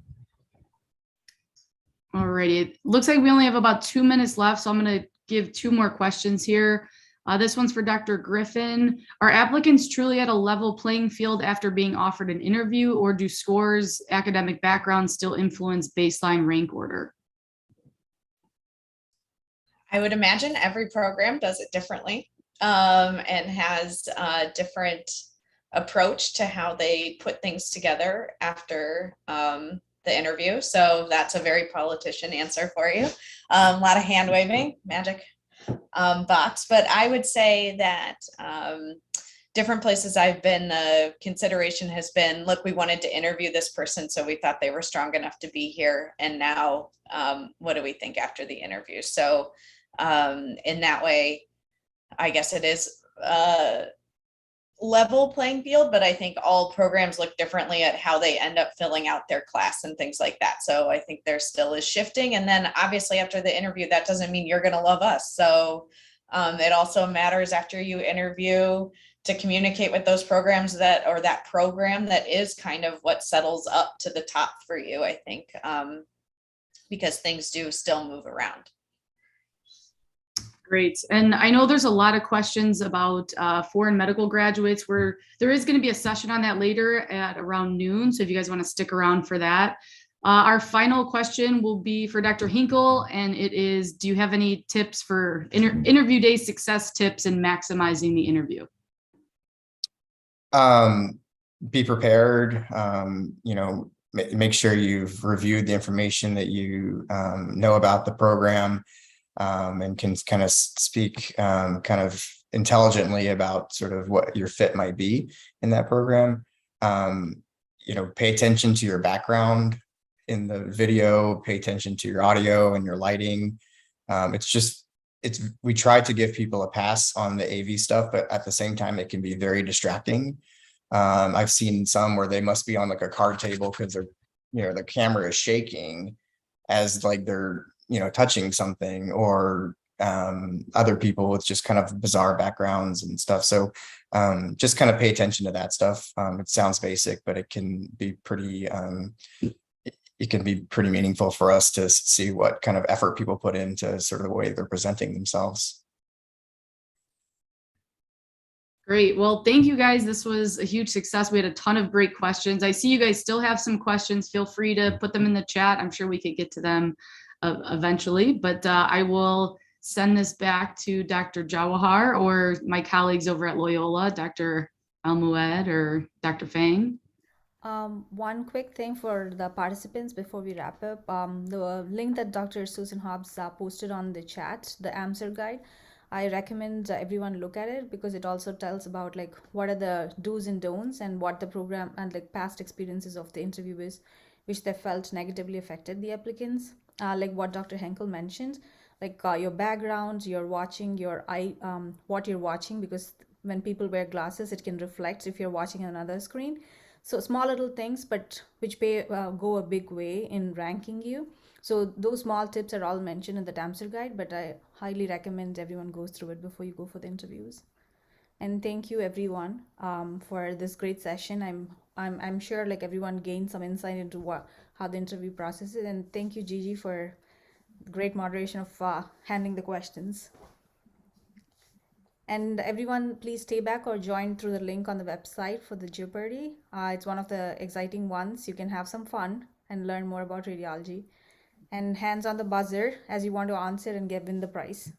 Alrighty, it looks like we only have about 2 minutes left, so I'm going to give 2 more questions here. This one's for Dr. Griffin. Are applicants truly at a level playing field after being offered an interview, or do scores, academic background still influence baseline rank order? I would imagine every program does it differently and has a different approach to how they put things together after the interview. So that's a very politician answer for you. A lot of hand waving, magic box. But I would say that different places I've been, the consideration has been, look, we wanted to interview this person, so we thought they were strong enough to be here. And now what do we think after the interview? So in that way, I guess it is level playing field, but I think all programs look differently at how they end up filling out their class and things like that. So I think there still is shifting. And then obviously after the interview, that doesn't mean you're going to love us. So it also matters after you interview to communicate with those programs or that program that is kind of what settles up to the top for you, I think, because things do still move around. Great. And I know there's a lot of questions about foreign medical graduates, where there is going to be a session on that later at around noon. So if you guys want to stick around for that. Our final question will be for Dr. Hinkle, and it is, do you have any tips for interview day success tips and maximizing the interview? Be prepared, make sure you've reviewed the information that you know about the program. And can kind of speak kind of intelligently about sort of what your fit might be in that program. Pay attention to your background in the video, pay attention to your audio and your lighting. We try to give people a pass on the AV stuff, but at the same time, it can be very distracting. I've seen some where they must be on like a card table because they're, the camera is shaking as like they're, touching something, or other people with just kind of bizarre backgrounds and stuff. So just kind of pay attention to that stuff. It sounds basic, but it can be pretty meaningful for us to see what kind of effort people put into sort of the way they're presenting themselves. Great. Well, thank you guys. This was a huge success. We had a ton of great questions. I see you guys still have some questions. Feel free to put them in the chat. I'm sure we could get to them eventually, but I will send this back to Dr. Jawahar or my colleagues over at Loyola, Dr. Almued or Dr. Fang. One quick thing for the participants before we wrap up. The link that Dr. Susan Hobbs posted on the chat, the answer guide, I recommend everyone look at it because it also tells about like what are the do's and don'ts and what the program and like past experiences of the interviewers which they felt negatively affected the applicants. Like what Dr. Henkel mentioned, like your background, your watching, your eye, what you're watching, because when people wear glasses, it can reflect if you're watching another screen. So small little things, but which go a big way in ranking you. So those small tips are all mentioned in the answer guide, but I highly recommend everyone goes through it before you go for the interviews. And thank you everyone for this great session. I'm sure like everyone gained some insight into how the interview process is. And thank you, Gigi, for great moderation of handling the questions. And everyone, please stay back or join through the link on the website for the Jeopardy. It's one of the exciting ones. You can have some fun and learn more about radiology. And hands on the buzzer as you want to answer and win the prize.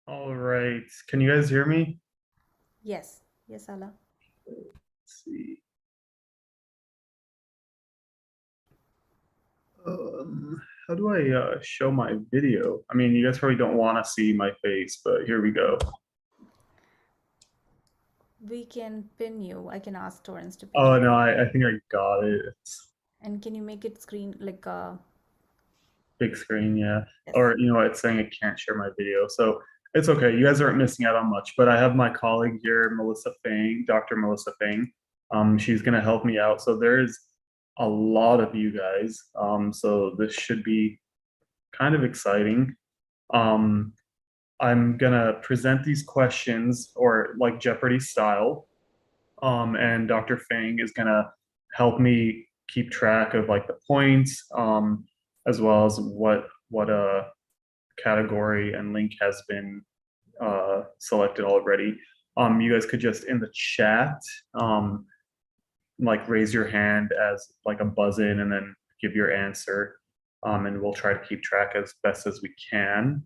All right. Can you guys hear me? Yes. Yes, Allah. Let's see. How do I show my video? I mean, you guys probably don't want to see my face, but here we go. We can pin you. I can ask Torrance to pin Oh, you. no, I think I got it. And can you make it screen like Big screen, yeah. yes. Or, it's saying it can't share my video. So it's okay. You guys aren't missing out on much, but I have my colleague here, Melissa Fang, Dr. Melissa Fang. She's going to help me out. So there's a lot of you guys. So this should be kind of exciting. I'm gonna present these questions or like Jeopardy style. And Dr. Fang is gonna help me keep track of like the points, as well as what a category and link has been selected already. You guys could just in the chat, like raise your hand as like a buzz in and then give your answer. And we'll try to keep track as best as we can.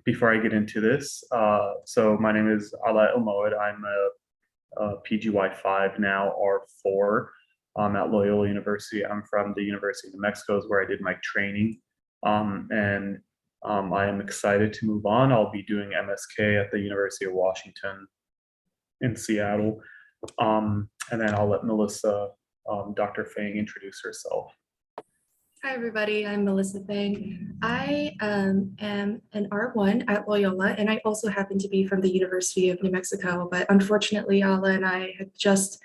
Before I get into this, so my name is Ala Elmoed. I'm a PGY 5 now, R4 at Loyola University. I'm from the University of New Mexico, is where I did my training. And I am excited to move on. I'll be doing MSK at the University of Washington in Seattle. And then I'll let Melissa, Dr. Fang, introduce herself. Hi, everybody. I'm Melissa Fang. I am an R1 at Loyola, and I also happen to be from the University of New Mexico, but unfortunately, Ala and I had just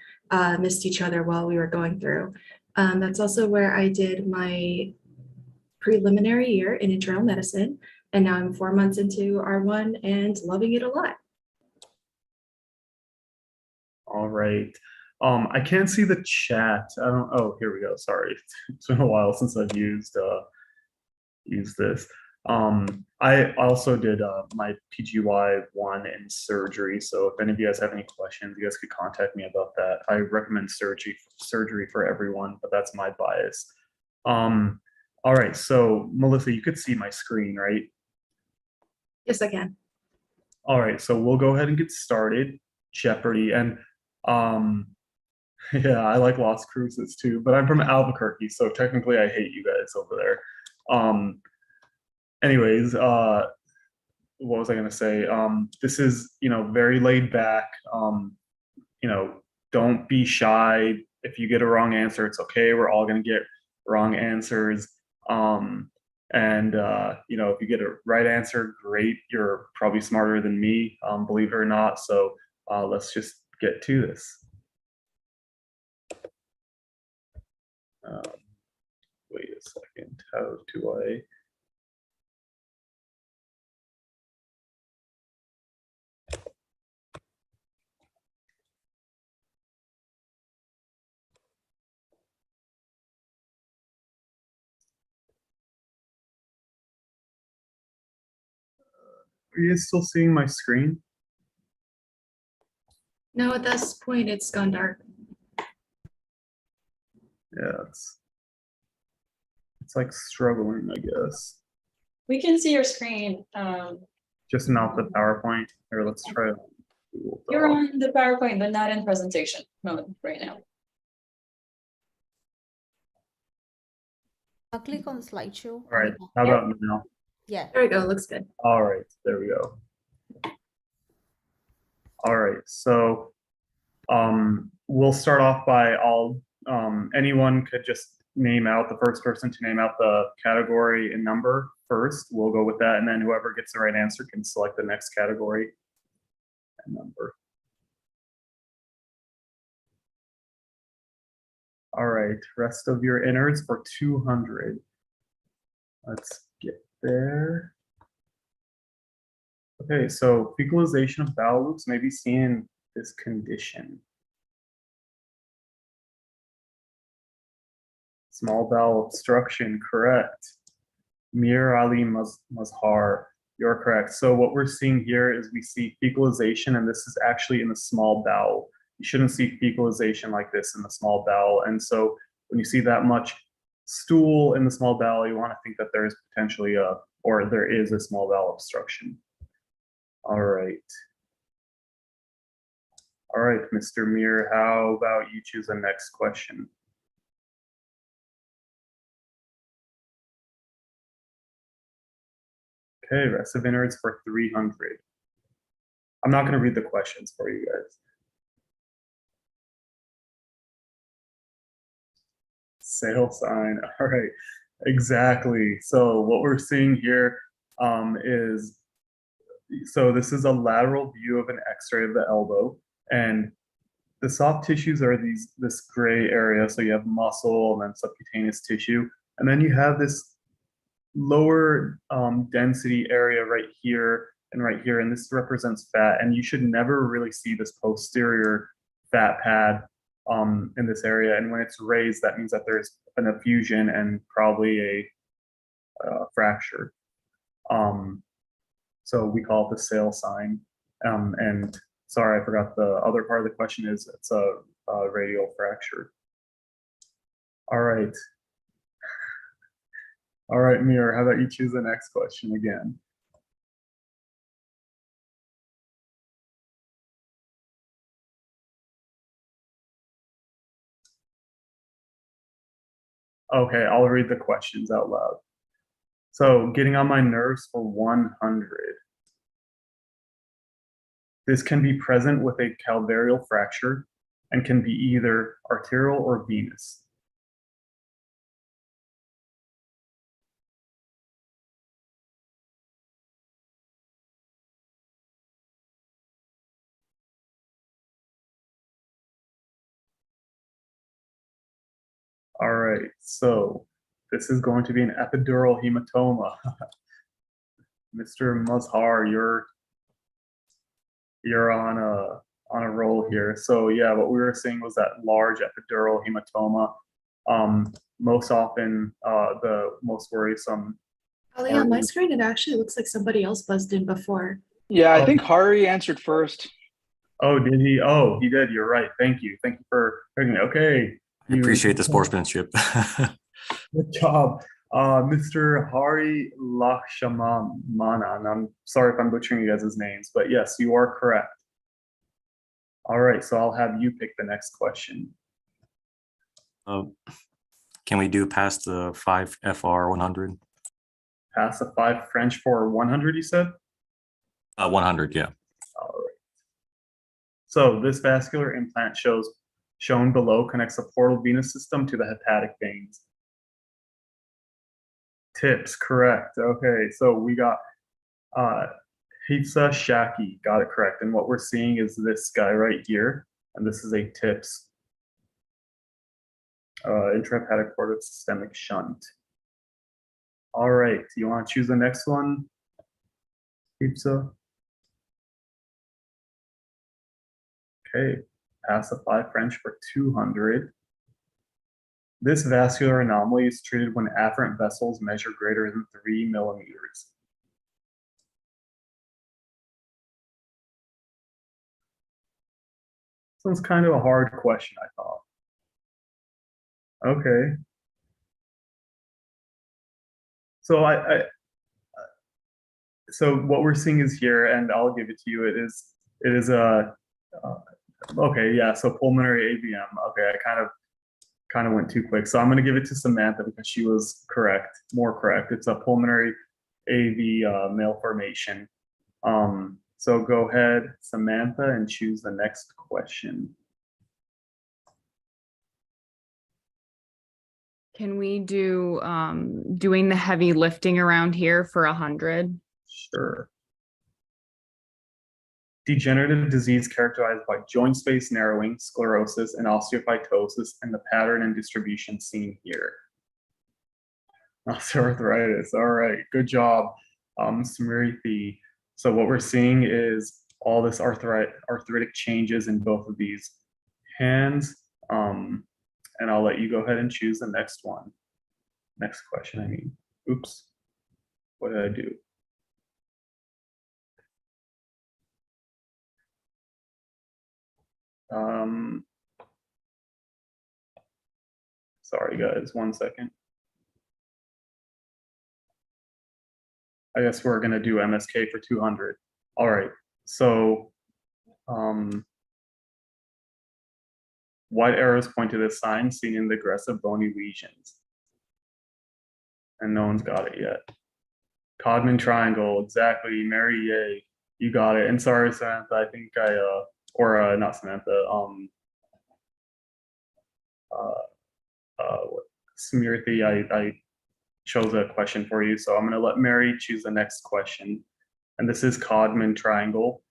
missed each other while we were going through. That's also where I did my preliminary year in internal medicine, and now I'm 4 months into R1 and loving it a lot. All right. I can't see the chat. Oh, here we go. Sorry. It's been a while since I've used this. I also did my PGY 1 in surgery. So if any of you guys have any questions, you guys could contact me about that. I recommend surgery for everyone, but that's my bias. All right. So Melissa, you could see my screen, right? Yes, I can. All right. So we'll go ahead and get started. Jeopardy. And Yeah, I like Las Cruces too, but I'm from Albuquerque, so technically I hate you guys over there. Anyways, what was I gonna say? This is, very laid back. Don't be shy. If you get a wrong answer, it's okay. We're all gonna get wrong answers. And if you get a right answer, great. You're probably smarter than me, believe it or not. So let's just get to this. Wait a second. How do I? Are you guys still seeing my screen? No, at this point, it's gone dark. Yeah, it's like struggling, I guess. We can see your screen. Just not the PowerPoint. Here, let's try. You're on the PowerPoint, but not in presentation mode right now. I'll click on slideshow. All right, how about now? Yeah. There we go. Looks good. All right, there we go. All right, so we'll start off by anyone could just name out, the first person to name out the category and number first. We'll go with that, and then whoever gets the right answer can select the next category and number. All right, rest of your innards for 200. Let's get there. Okay, so fecalization of bowel loops may be seen in this condition. Small bowel obstruction, correct. Mir Ali Mazhar, you're correct. So what we're seeing here is we see fecalization, and this is actually in the small bowel. You shouldn't see fecalization like this in the small bowel. And so when you see that much stool in the small bowel, you want to think that there is potentially there is a small bowel obstruction. All right. All right, Mr. Mir, how about you choose the next question? Okay, rest of innards for 300. I'm not going to read the questions for you guys. Sale sign. All right, exactly. So what we're seeing here so this is a lateral view of an X-ray of the elbow, and the soft tissues are this gray area. So you have muscle and then subcutaneous tissue, and then you have this lower density area right here and right here, and this represents fat. And you should never really see this posterior fat pad in this area. And when it's raised, that means that there's an effusion and probably a fracture. So we call it the sale sign. And sorry, I forgot the other part of the question is it's a radial fracture. All right. All right, Mir, how about you choose the next question again? Okay, I'll read the questions out loud. So, getting on my nerves for 100. This can be present with a calvarial fracture and can be either arterial or venous. All right, so this is going to be an epidural hematoma. Mr. Mazhar, you're on a roll here. So yeah, what we were seeing was that large epidural hematoma. Most often, the most worrisome. Ali, on my screen, it actually looks like somebody else buzzed in before. Yeah, I think Hari answered first. Oh, did he? Oh, he did. You're right. Thank you. Thank you for picking me. Okay. I appreciate the sportsmanship. Good job. Mr. Hari Lakshmana, and I'm sorry if I'm butchering you guys' names, but yes, you are correct. All right, so I'll have you pick the next question. Can we do past the 5 FR 100? Past the 5 French for 100, you said? 100, yeah. All right. So this vascular implant shown below connects the portal venous system to the hepatic veins. Tips, correct. Okay, so we got Hitsa Shaki, got it correct. And what we're seeing is this guy right here, and this is a TIPS, intrahepatic portal systemic shunt. All right, you want to choose the next one, Hitsa? Okay, pass the 5 French for 200. This vascular anomaly is treated when afferent vessels measure greater than 3 millimeters. This one's kind of a hard question, I thought. Okay. So so what we're seeing is here, and I'll give it to you. It is a okay, yeah. So pulmonary AVM. Okay, I kind of went too quick. So I'm going to give it to Samantha because she was correct, more correct. It's a pulmonary AV malformation. So go ahead, Samantha, and choose the next question. Can we do doing the heavy lifting around here for 100? Sure. Degenerative disease characterized by joint space narrowing, sclerosis, and osteophytosis, and the pattern and distribution seen here. Osteoarthritis. All right, good job, Smriti. So what we're seeing is all this arthritic changes in both of these hands. And I'll let you go ahead and choose the next one. Next question, I mean. Oops. What did I do? Sorry guys, 1 second. I guess we're gonna do MSK for 200. All right, so white arrows point to this sign seen in the aggressive bony lesions. And no one's got it yet. Codman triangle, exactly, Mary, yay, you got it. And sorry, Samantha, I think not Samantha, Smriti, I chose a question for you, so I'm gonna let Mary choose the next question. And this is Codman triangle.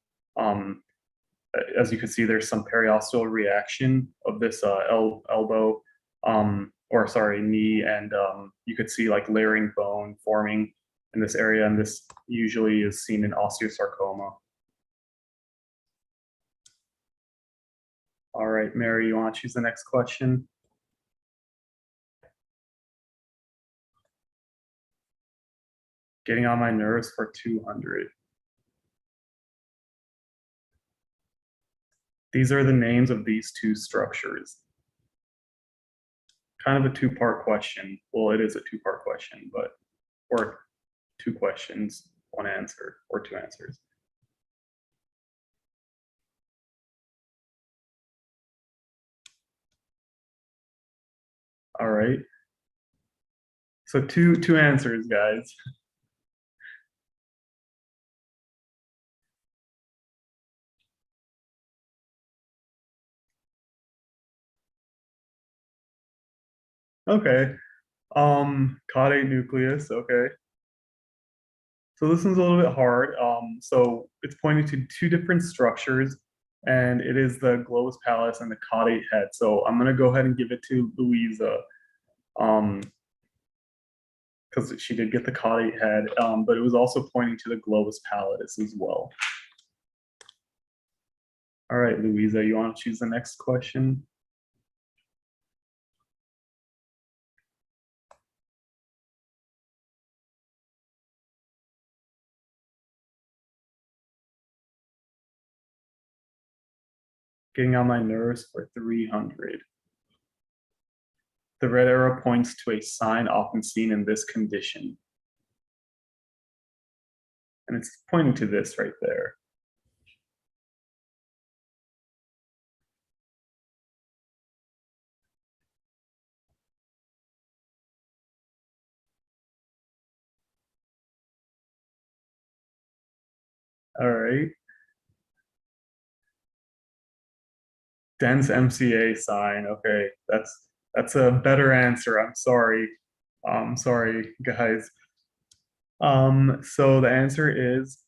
As you can see, there's some periosteal reaction of this elbow, knee, and you could see like layering bone forming in this area, and this usually is seen in osteosarcoma. All right, Mary, you want to choose the next question? Getting on my nerves for 200. These are the names of these two structures. Kind of a two-part question. Well, it is a two-part question, or 2 questions, 1 answer, or 2 answers. All right. So two answers, guys. Okay. Caudate nucleus, okay. So this one's a little bit hard. So it's pointing to 2 different structures, and it is the globus pallidus and the caudate head. So I'm gonna go ahead and give it to Louisa, because she did get the caudate head, but it was also pointing to the globus pallidus as well. All right, Louisa, you want to choose the next question? Getting on my nerves for 300. The red arrow points to a sign often seen in this condition. And it's pointing to this right there. All right. Dense MCA sign. Okay, that's a better answer. I'm sorry. Sorry, guys. So the answer is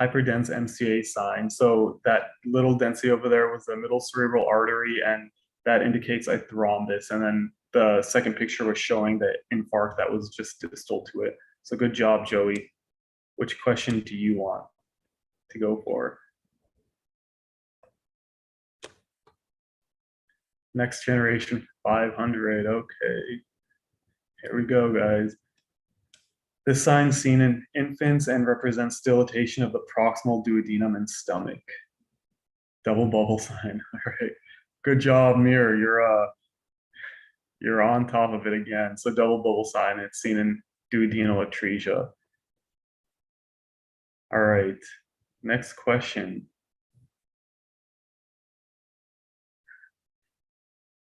hyperdense MCA sign. So that little density over there was the middle cerebral artery, and that indicates a thrombus. And then the second picture was showing the infarct that was just distal to it. So good job, Joey. Which question do you want to go for? Next generation 500. Okay. Here we go, guys. This sign is seen in infants and represents dilatation of the proximal duodenum and stomach. Double bubble sign. All right. Good job, Mir. You're on top of it again. So double bubble sign, it's seen in duodenal atresia. All right. Next question.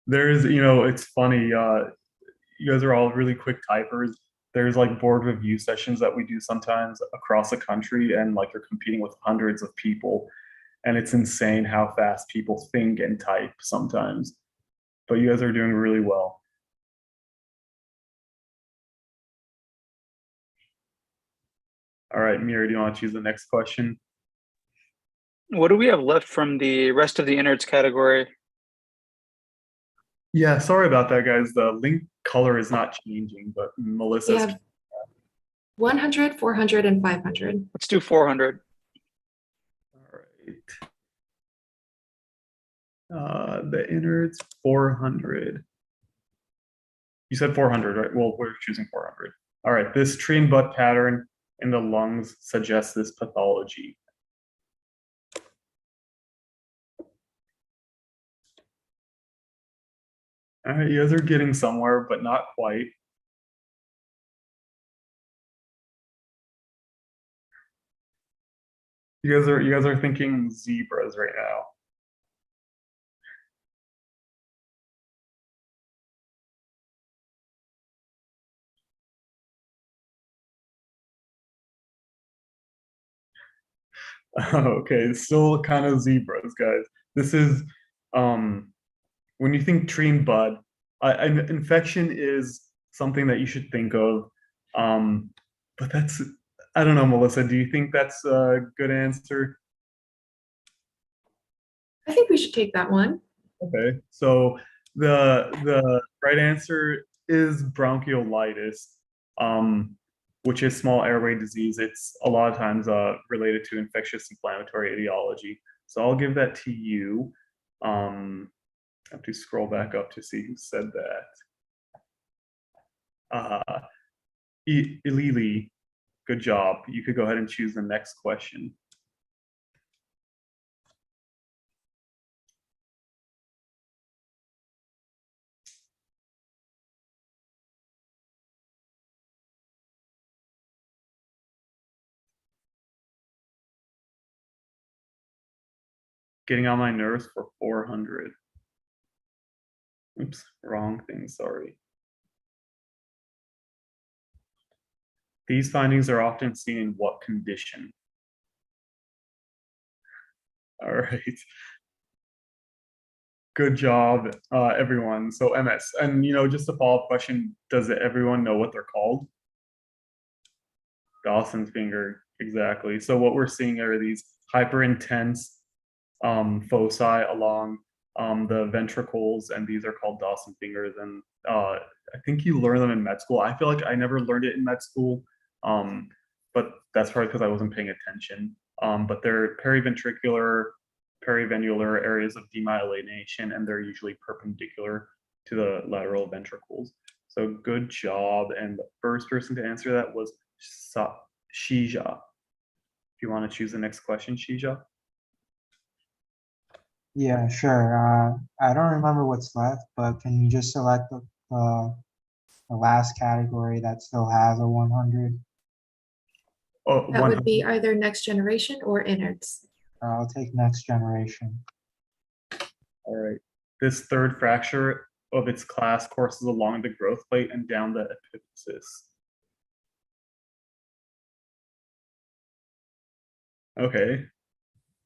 There's, it's funny. You guys are all really quick typers. There's like board review sessions that we do sometimes across the country, and like you're competing with hundreds of people, and it's insane how fast people think and type sometimes. But you guys are doing really well. All right, Mira, do you want to choose the next question? What do we have left from the rest of the innards category? Yeah, sorry about that, guys. The link color is not changing, but Melissa's. Yeah. 100, 400, and 500. Let's do 400. All right. The innards 400. You said 400, right? Well, we're choosing 400. All right. This tree and bud pattern in the lungs suggests this pathology. All right, you guys are getting somewhere, but not quite. You guys are thinking zebras right now. Okay, still kind of zebras, guys. This is when you think tree and bud, an infection is something that you should think of. But that's, I don't know, Melissa, do you think that's a good answer? I think we should take that one. Okay, so the right answer is bronchiolitis, which is small airway disease. It's a lot of times related to infectious inflammatory etiology. So I'll give that to you. I have to scroll back up to see who said that. Ilili, good job. You could go ahead and choose the next question. Getting on my nerves for 400. Oops, wrong thing, sorry. These findings are often seen in what condition? All right. Good job, everyone. So MS, and just a follow-up question, does everyone know what they're called? Dawson's finger, exactly. So what we're seeing are these hyperintense foci along the ventricles, and these are called Dawson fingers. And I think you learn them in med school. I feel like I never learned it in med school, but that's probably because I wasn't paying attention. But they're periventricular, perivenular areas of demyelination, and they're usually perpendicular to the lateral ventricles. So good job. And the first person to answer that was Shija. If you want to choose the next question, Shija. Yeah, sure. I don't remember what's left, but can you just select the last category that still has a 100? Oh, That would be either next generation or innards. I'll take next generation. All right. This third fracture of its class courses along the growth plate and down the epiphysis. Okay.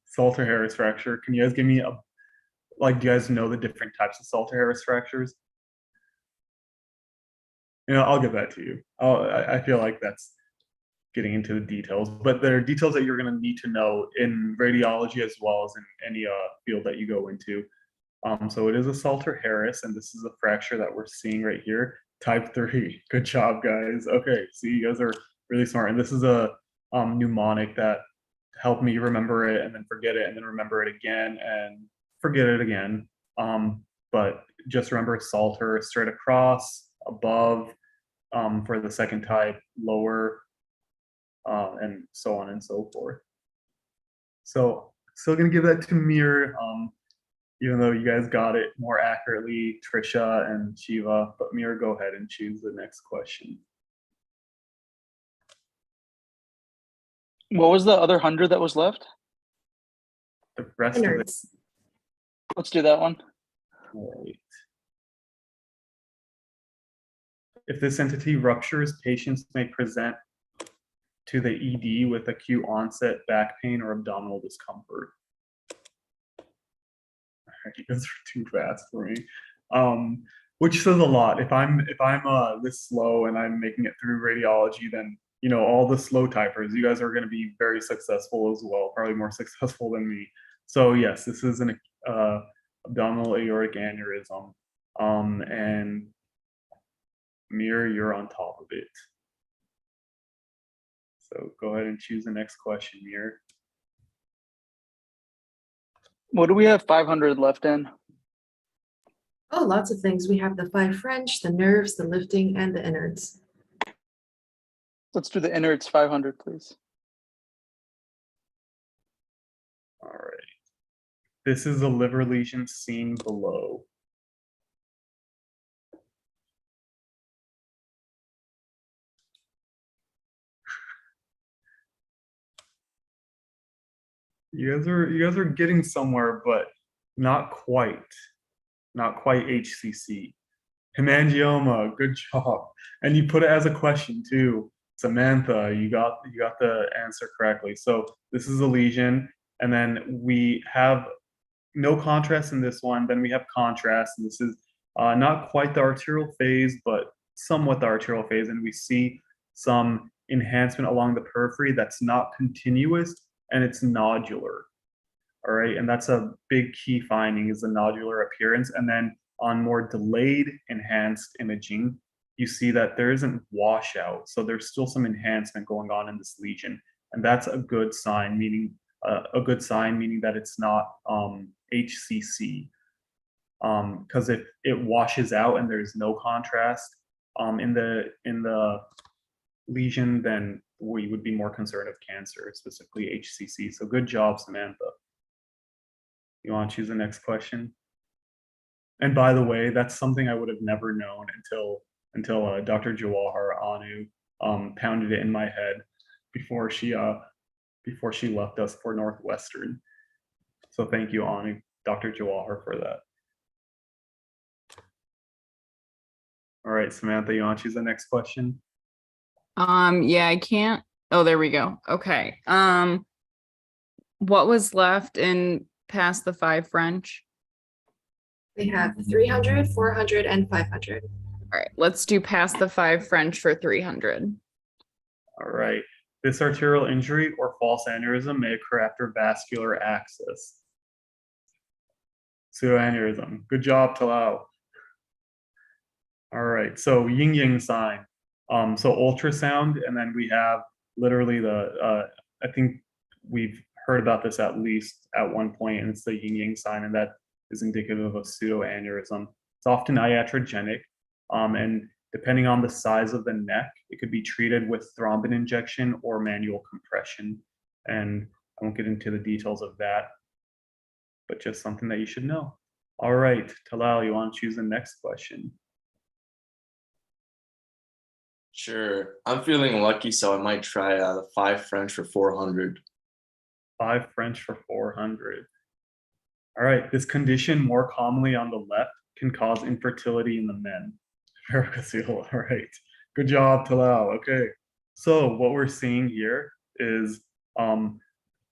Salter-Harris fracture. Can you guys give me a, like, do you guys know the different types of Salter-Harris fractures? You know, I'll give that to you. I feel like that's getting into the details, but there are details that you're going to need to know in radiology as well as in any field that you go into. So it is a Salter-Harris, and this is a fracture that we're seeing right here, type 3. Good job, guys. Okay, see, you guys are really smart. And this is a mnemonic that helped me remember it and then forget it and then remember it again and forget it again. But just remember Salter, straight across, above, for the second type, lower, and so on and so forth. So still gonna give that to Mir, even though you guys got it more accurately, Trisha and Shiva. But Mir, go ahead and choose the next question. What was the other 100 that was left? The rest of it. Let's do that one. All right. If this entity ruptures, patients may present to the ED with acute onset back pain or abdominal discomfort. You guys are too fast for me, which says a lot. If I'm this slow and I'm making it through radiology, then you know all the slow typers, you guys are going to be very successful as well, probably more successful than me. So yes, this is an abdominal aortic aneurysm, and Mir, you're on top of it. So go ahead and choose the next question, Mir. What do we have 500 left in? Oh, lots of things. We have the 5 French, the nerves, the lifting, and the innards. Let's do the innards 500, please. All right. This is a liver lesion seen below. You guys are getting somewhere, but not quite. Not quite HCC. Hemangioma, good job. And you put it as a question too. Samantha, you got the answer correctly. So this is a lesion, and then we have no contrast in this one. Then we have contrast, and this is not quite the arterial phase, but somewhat the arterial phase, and we see some enhancement along the periphery that's not continuous, and it's nodular. All right, and that's a big key finding, is the nodular appearance. And then on more delayed enhanced imaging, you see that there isn't washout, so there's still some enhancement going on in this lesion, and that's a good sign, meaning that it's not HCC. Because if it washes out and there's no contrast in the lesion, then we would be more concerned of cancer, specifically HCC. So good job, Samantha. You want to choose the next question? And by the way, that's something I would have never known until Dr. Jawahar Anu pounded it in my head before she left us for Northwestern. So thank you, Anu, Dr. Jawahar, for that. All right, Samantha, you want to choose the next question? Yeah, I can't. Oh, there we go. Okay. What was left in past the 5 French? We have 300, 400, and 500. All right, let's do past the 5 French for 300. All right. This arterial injury or false aneurysm may occur after vascular access. Pseudoaneurysm. Good job, Talal. All right, so yin-yang sign. So ultrasound, and then we have literally I think we've heard about this at least at one point, and it's the yin-yang sign, and that is indicative of a pseudoaneurysm. It's often iatrogenic, and depending on the size of the neck, it could be treated with thrombin injection or manual compression. And I won't get into the details of that, but just something that you should know. All right, Talal, you want to choose the next question? Sure. I'm feeling lucky, so I might try the 5 French for 400. 5 French for 400. All right, this condition, more commonly on the left, can cause infertility in the men. Varicocele, all right. Good job, Talal. Okay, so what we're seeing here is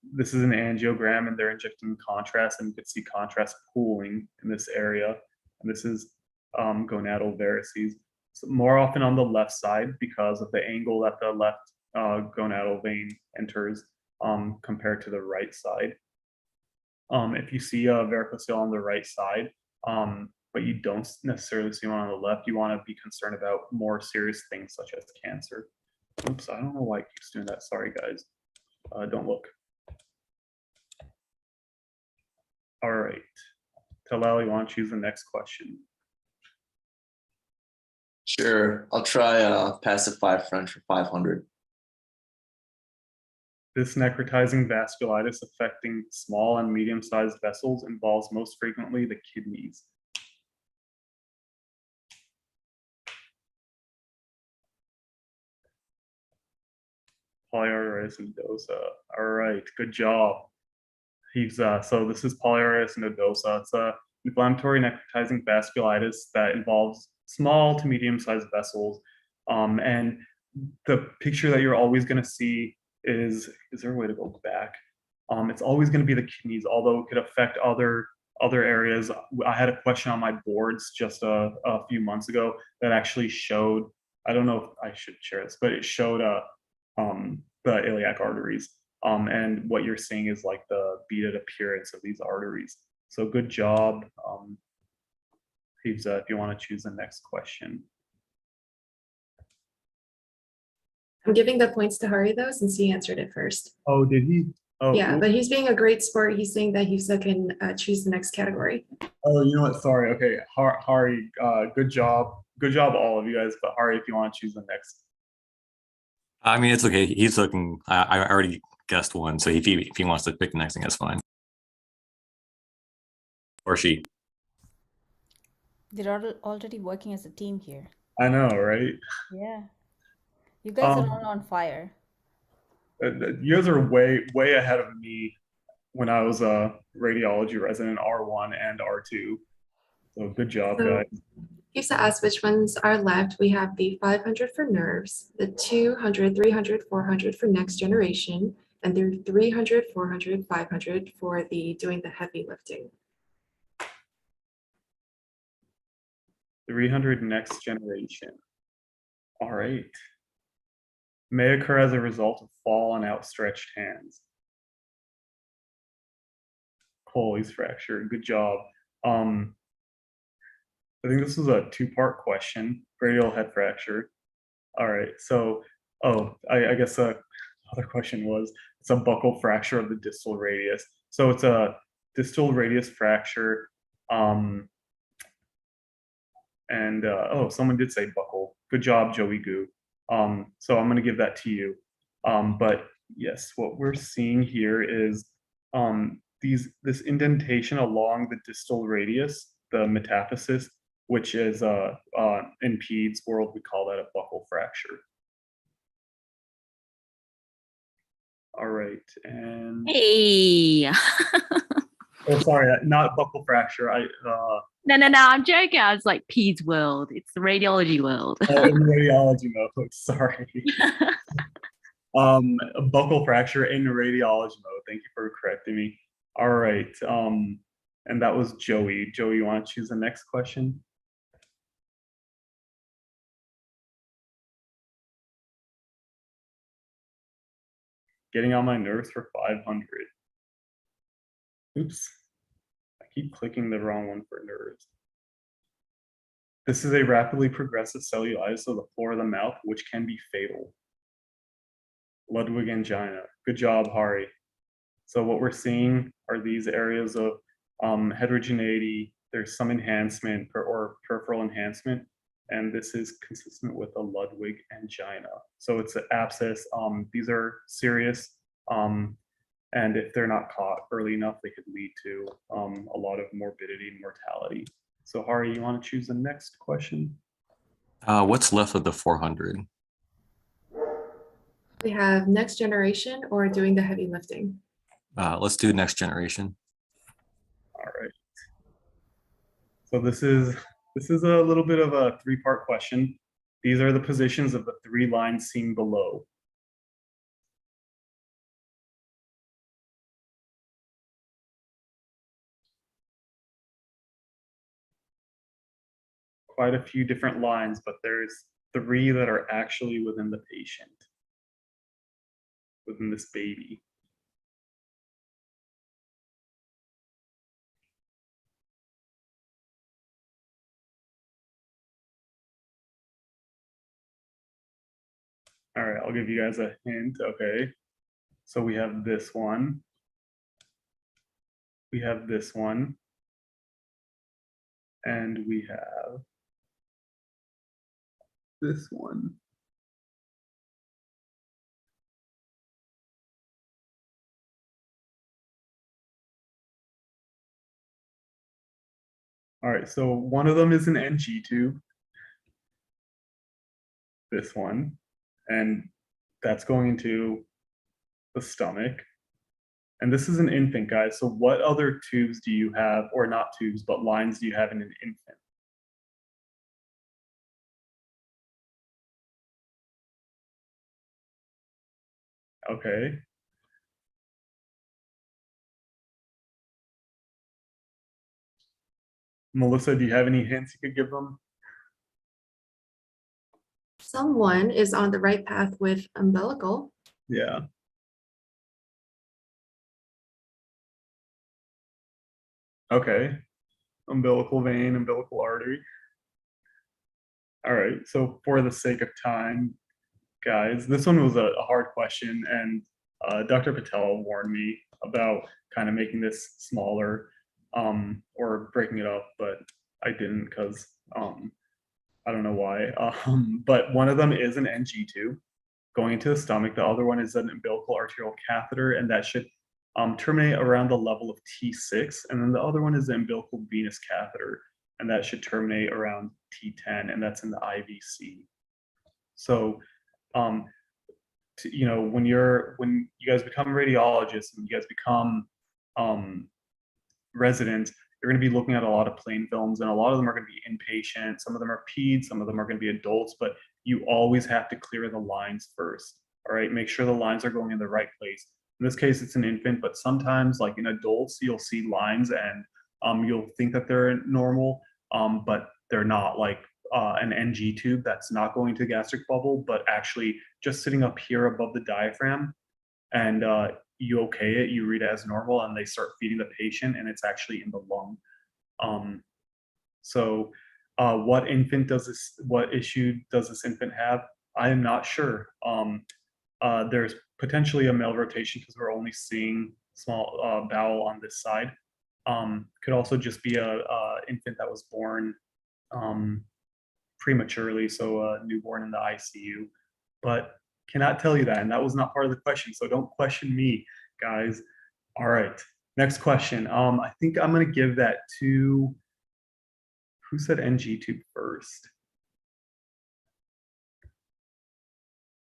This is an angiogram, and they're injecting contrast, and you can see contrast pooling in this area. And this is gonadal varices. So more often on the left side because of the angle that the left gonadal vein enters compared to the right side. If you see a varicocele on the right side, but you don't necessarily see one on the left, you want to be concerned about more serious things such as cancer. Oops, I don't know why it keeps doing that. Sorry, guys. Don't look. All right. Talal, you want to choose the next question? Sure, I'll try passive 5 French for 500. This necrotizing vasculitis affecting small and medium-sized vessels involves most frequently the kidneys. Polyarteritis nodosa. All right, good job. So this is polyarteritis nodosa. It's a inflammatory necrotizing vasculitis that involves small to medium-sized vessels. And the picture that you're always going to see is there a way to go back? It's always going to be the kidneys, although it could affect other areas. I had a question on my boards just a few months ago that actually showed, I don't know if I should share this, but it showed the iliac arteries. And what you're seeing is like the beaded appearance of these arteries. So good job. If you want to choose the next question. I'm giving the points to Hari though, since he answered it first. Oh, did he? Oh, Yeah, but he's being a great sport. He's saying that Husa can choose the next category. Oh, you know what? Sorry. Okay, Hari, good job. Good job, all of you guys. But Hari, if you want to choose the next. I mean, it's okay. He's looking. I already guessed one, so if he wants to pick the next thing, that's fine. Or she. They're already working as a team here. I know, right? Yeah. You guys are all on fire. You guys are way ahead of me when I was a radiology resident R1 and R2. So good job, guys. Husa asked which ones are left. We have the 500 for nerves, the 200, 300, 400 for next generation, and the 300, 400, 500 for the doing the heavy lifting. 300 next generation. All right. May occur as a result of fall on outstretched hands. Colles fracture. Good job. I think this was a two-part question. Radial head fracture. All right. So, I guess the other question was, it's a buccal fracture of the distal radius. So it's a distal radius fracture. Someone did say buccal. Good job, Joey Goo. So I'm going to give that to you. But yes, what we're seeing here is this indentation along the distal radius, the metaphysis, which is in peds world, we call that a buccal fracture. All right, and Hey. oh, sorry, not buccal fracture. No, I'm joking. I was like, Peds world. It's the radiology world. Oh, in radiology mode. Sorry. A buccal fracture in radiology mode. Thank you for correcting me. All right. And that was Joey. Joey, you want to choose the next question? Getting on my nerves for 500. Oops. I keep clicking the wrong one for nerves. This is a rapidly progressive cellulitis of the floor of the mouth, which can be fatal. Ludwig angina. Good job, Hari. So what we're seeing are these areas of heterogeneity. There's some enhancement or peripheral enhancement, and this is consistent with a Ludwig angina. So it's an abscess. These are serious, and if they're not caught early enough, they could lead to a lot of morbidity and mortality. So Hari, you want to choose the next question? What's left of the 400? We have next generation or doing the heavy lifting. Let's do next generation. All right. So this is a little bit of a three-part question. These are the positions of the 3 lines seen below. quite a few different lines, but there's 3 that are actually within the patient, within this baby. All right, I'll give you guys a hint. Okay, so we have this one. We have this one. And we have this one. All right, so one of them is an NG tube. This one, and that's going into the stomach. And this is an infant, guys. So what other tubes do you have, or not tubes, but lines do you have in an infant? Okay. Melissa, do you have any hints you could give them? Someone is on the right path with umbilical. Yeah. Okay. Umbilical vein, umbilical artery. All right, so for the sake of time, guys, this one was a hard question, and Dr. Patel warned me about kind of making this smaller or breaking it up, but I didn't because I don't know why. But one of them is an NG tube going into the stomach. The other one is an umbilical arterial catheter, and that should terminate around the level of T6. And then the other one is the umbilical venous catheter, and that should terminate around T10, and that's in the IVC. So, you know, when you guys become radiologists and you guys become residents, you're going to be looking at a lot of plain films, and a lot of them are going to be inpatient. Some of them are peds, some of them are going to be adults, but you always have to clear the lines first. All right, make sure the lines are going in the right place. In this case, it's an infant, but sometimes, like in adults, you'll see lines and you'll think that they're normal, but they're not. Like an NG tube that's not going to gastric bubble, but actually just sitting up here above the diaphragm, and you okay it, you read it as normal, and they start feeding the patient, and it's actually in the lung. So what issue does this infant have? I am not sure. There's potentially a malrotation because we're only seeing small bowel on this side. Could also just be a infant that was born prematurely, so a newborn in the ICU, but cannot tell you that, and that was not part of the question, so don't question me, guys. All right, next question. I think I'm gonna give that to, who said NG tube first?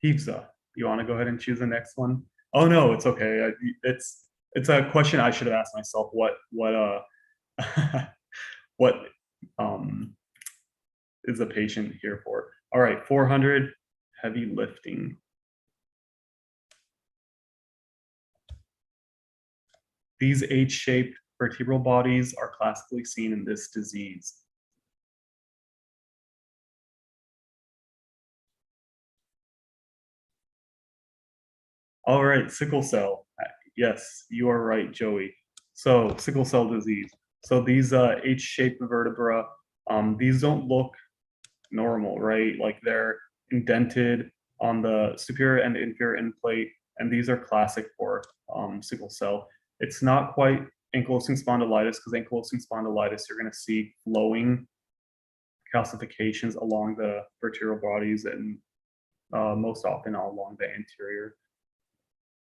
Hifza, you want to go ahead and choose the next one? Oh no, it's okay. It's a question I should have asked myself. What what is the patient here for? All right, 400 heavy lifting. These H-shaped vertebral bodies are classically seen in this disease. All right, sickle cell. Yes, you are right, Joey. So sickle cell disease. So these H-shaped vertebra, these don't look normal, right? Like they're indented on the superior and inferior end plate, and these are classic for sickle cell. It's not quite ankylosing spondylitis, because ankylosing spondylitis, you're going to see flowing calcifications along the vertebral bodies, and most often along the anterior.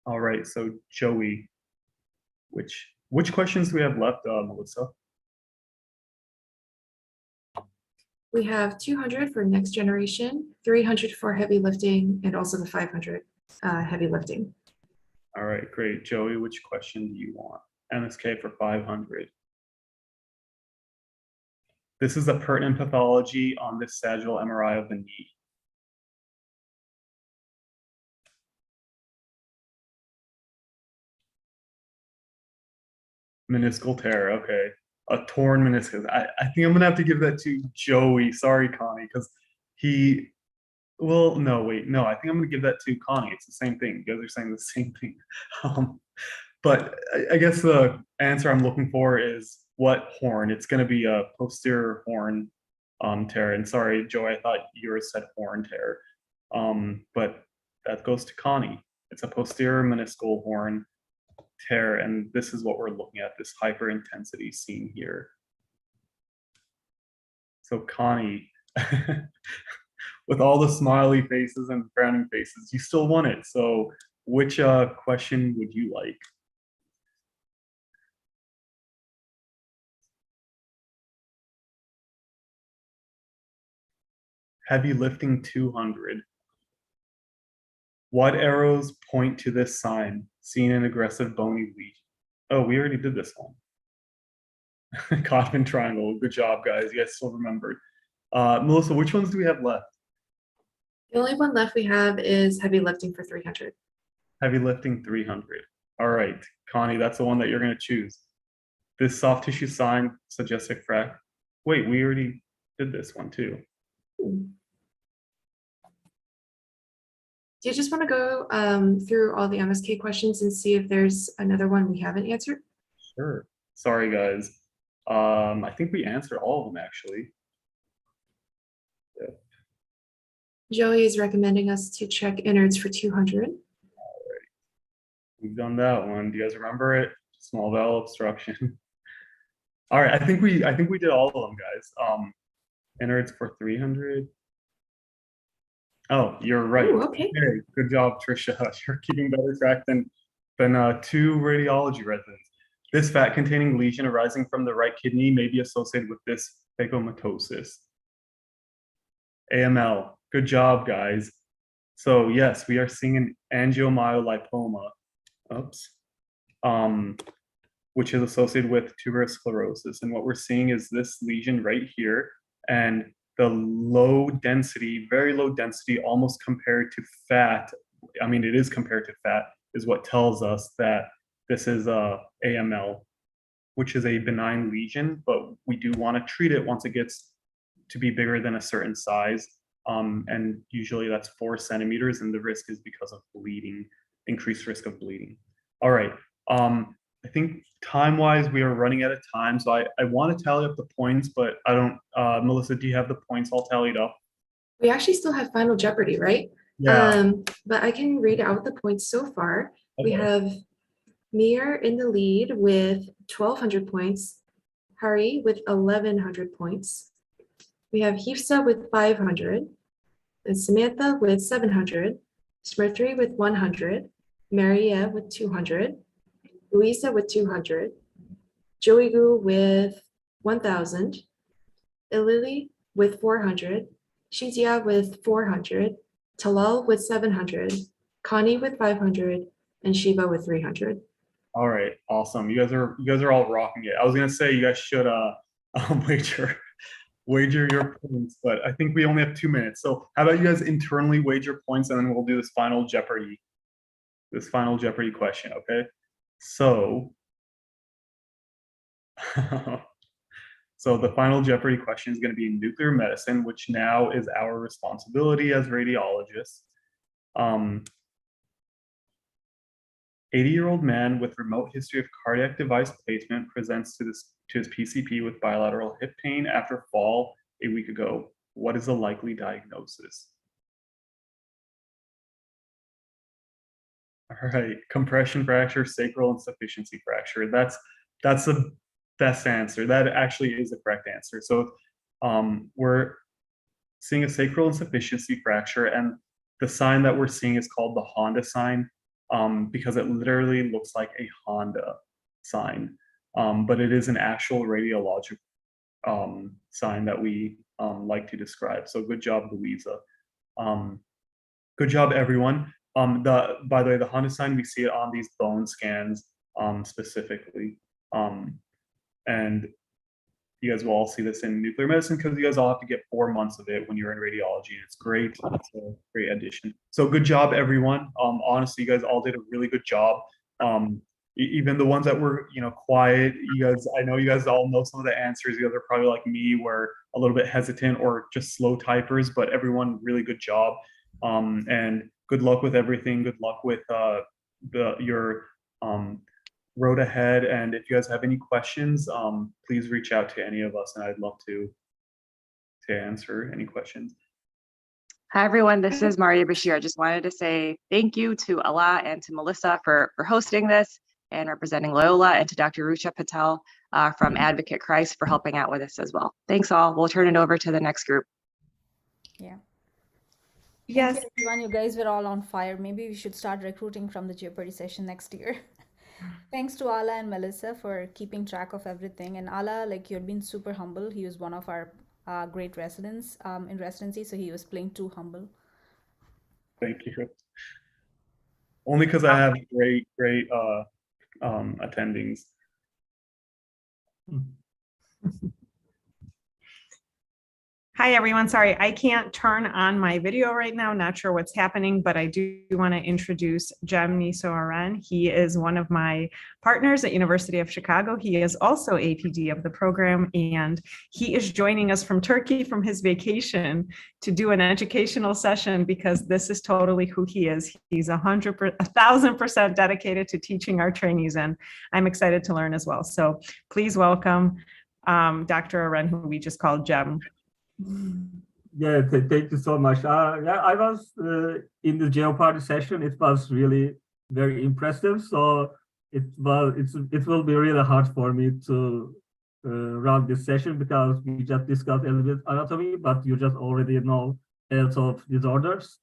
All right, so Joey, which questions do we have left, Melissa? We have 200 for next generation, 300 for heavy lifting, and also the 500 heavy lifting. All right, great. Joey, which question do you want? MSK for 500. This is a pertinent pathology on this sagittal MRI of the knee. Meniscal tear, okay. a torn meniscus. I think I'm gonna have to give that to Joey. Sorry, Connie, because he. Well, no, wait, no. I think I'm gonna give that to Connie. It's the same thing. You guys are saying the same thing. But I guess the answer I'm looking for is what horn? It's gonna be a posterior horn tear. And sorry, Joey, I thought yours said horn tear. But that goes to Connie. It's a posterior meniscal horn tear, and this is what we're looking at, this hyperintensity seen here. So Connie, with all the smiley faces and frowning faces, you still won it. So which question would you like? Heavy lifting 200. What arrows point to this sign? Seen in aggressive bony lesion. Oh, we already did this one. Kaufman triangle. Good job, guys. You guys still remembered. Melissa, which ones do we have left? The only one left we have is heavy lifting for 300. Heavy lifting 300. All right, Connie, that's the one that you're going to choose. This soft tissue sign suggests a crack. Wait, we already did this one too. Do you just want to go through all the MSK questions and see if there's another one we haven't answered? Sure. Sorry, guys. I think we answered all of them actually. Yeah. Joey is recommending us to check innards for 200. We've done that one. Do you guys remember it? Small bowel obstruction. All right, I think we did all of them, guys. Innards for 300. Oh, you're right. Ooh, okay. Good job, Trisha. You're keeping better track than two radiology residents. This fat-containing lesion arising from the right kidney may be associated with this phagocytosis. AML. Good job, guys. So yes, we are seeing an angiomyolipoma. Oops. Which is associated with tuberous sclerosis. And what we're seeing is this lesion right here, and the low density, very low density, almost compared to fat. I mean, it is compared to fat, is what tells us that this is AML, which is a benign lesion, but we do want to treat it once it gets to be bigger than a certain size. And usually that's 4 centimeters, and the risk is because of bleeding, increased risk of bleeding. All right. I think time-wise, we are running out of time, so I want to tally up the points, but I don't, Melissa, do you have the points all tallied up? We actually still have Final Jeopardy, right? Yeah. But I can read out the points so far. Okay. We have Mir in the lead with 1,200 points, Hari with 1,100 points. We have Hifsa with 500, and Samantha with 700, Smriti with 100, Maria with 200, Louisa with 200, Joigu with 1,000, Ilili with 400, Shizia with 400, Talal with 700, Connie with 500, and Shiva with 300. All right, awesome. You guys are all rocking it. I was gonna say you guys should wager your points, but I think we only have 2 minutes. So how about you guys internally wager points, and then we'll do this final Jeopardy question, okay? So, so the final Jeopardy question is going to be in nuclear medicine, which now is our responsibility as radiologists. 80-year-old man with remote history of cardiac device placement presents to his PCP with bilateral hip pain after fall a week ago. What is the likely diagnosis? All right, compression fracture, sacral insufficiency fracture. That's the best answer. That actually is the correct answer. So we're seeing a sacral insufficiency fracture, and the sign that we're seeing is called the Honda sign because it literally looks like a Honda sign, but it is an actual radiologic sign that we like to describe. So good job, Louisa. Good job, everyone. By the way, the Honda sign, we see it on these bone scans specifically. And you guys will all see this in nuclear medicine because you guys all have to get 4 months of it when you're in radiology. And it's great. It's a great addition. So good job, everyone. Honestly, you guys all did a really good job. even the ones that were, quiet, you guys, I know you guys all know some of the answers. You guys are probably like me, were a little bit hesitant or just slow typers, but everyone really good job. And good luck with everything. Good luck with your road ahead. And if you guys have any questions, please reach out to any of us, and I'd love to answer any questions. Hi, everyone. This is Maria Bashir. I just wanted to say thank you to Allah and to Melissa for hosting this and representing Loyola, and to Dr. Rucha Patel from Advocate Christ for helping out with this as well. Thanks all. We'll turn it over to the next group. Yeah. Yes. Thank you, everyone. You guys were all on fire. Maybe we should start recruiting from the Jeopardy session next year. Thanks to Ala and Melissa for keeping track of everything. And Ala, like, you had been super humble. He was one of our great residents in residency, so he was playing too humble. Thank you. Only because I have great attendings. Hi, everyone. Sorry, I can't turn on my video right now. Not sure what's happening, but I do want to introduce Jem Nisoaren. He is one of my partners at University of Chicago. He is also APD of the program, and he is joining us from Turkey from his vacation to do an educational session, because this is totally who he is. He's 1,000% dedicated to teaching our trainees, and I'm excited to learn as well. So please welcome Dr. Aren, who we just called Jem. Yeah, thank you so much. Yeah, I was in the Jeopardy session. It was really very impressive. So it will be really hard for me to run this session, because we just discussed a little bit anatomy, but you just already know a lot of disorders.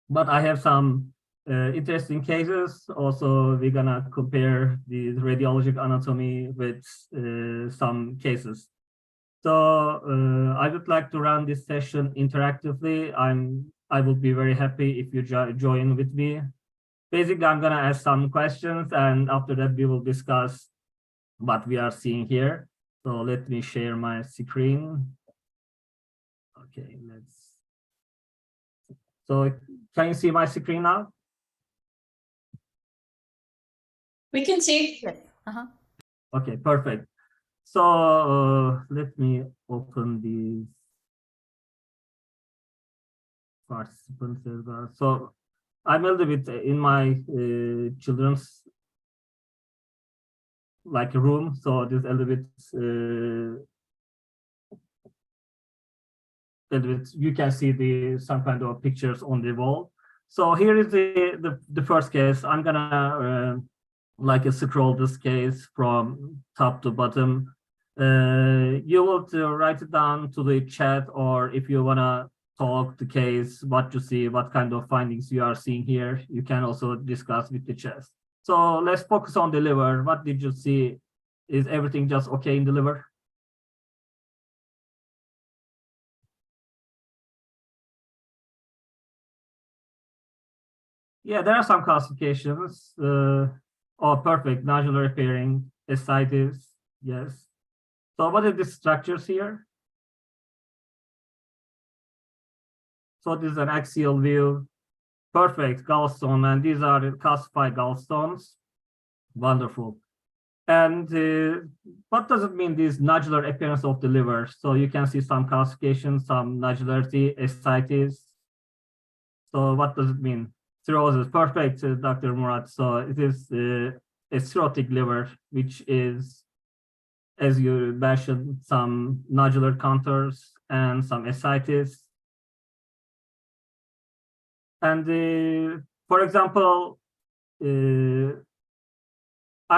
But I have some interesting cases. Also, we're gonna compare the radiologic anatomy with some cases. So I would like to run this session interactively. I will be very happy if you join with me. Basically, I'm gonna ask some questions, and after that we will discuss what we are seeing here. So let me share my screen. Okay, so can you see my screen now? We can see. Yes. Okay, perfect. So let me open these participants as well. So I'm a little bit in my children's like room. So this a little bit, you can see some kind of pictures on the wall. So here is the first case. I'm gonna like scroll this case from top to bottom. You will write it down to the chat, or if you wanna talk the case, what you see, what kind of findings you are seeing here, you can also discuss with the chat. So let's focus on the liver. What did you see? Is everything just okay in the liver? Yeah, there are some classifications. Oh, perfect. Nodular appearing, ascites, yes. So what are the structures here? So this is an axial view. Perfect, gallstone, and these are the calcified gallstones. Wonderful. And what does it mean, this nodular appearance of the liver? So you can see some calcification, some nodularity, ascites. So what does it mean? Cirrhosis, perfect, Dr. Murat. So it is a cirrhotic liver, which is, as you mentioned, some nodular contours and some ascites. And for example, I'm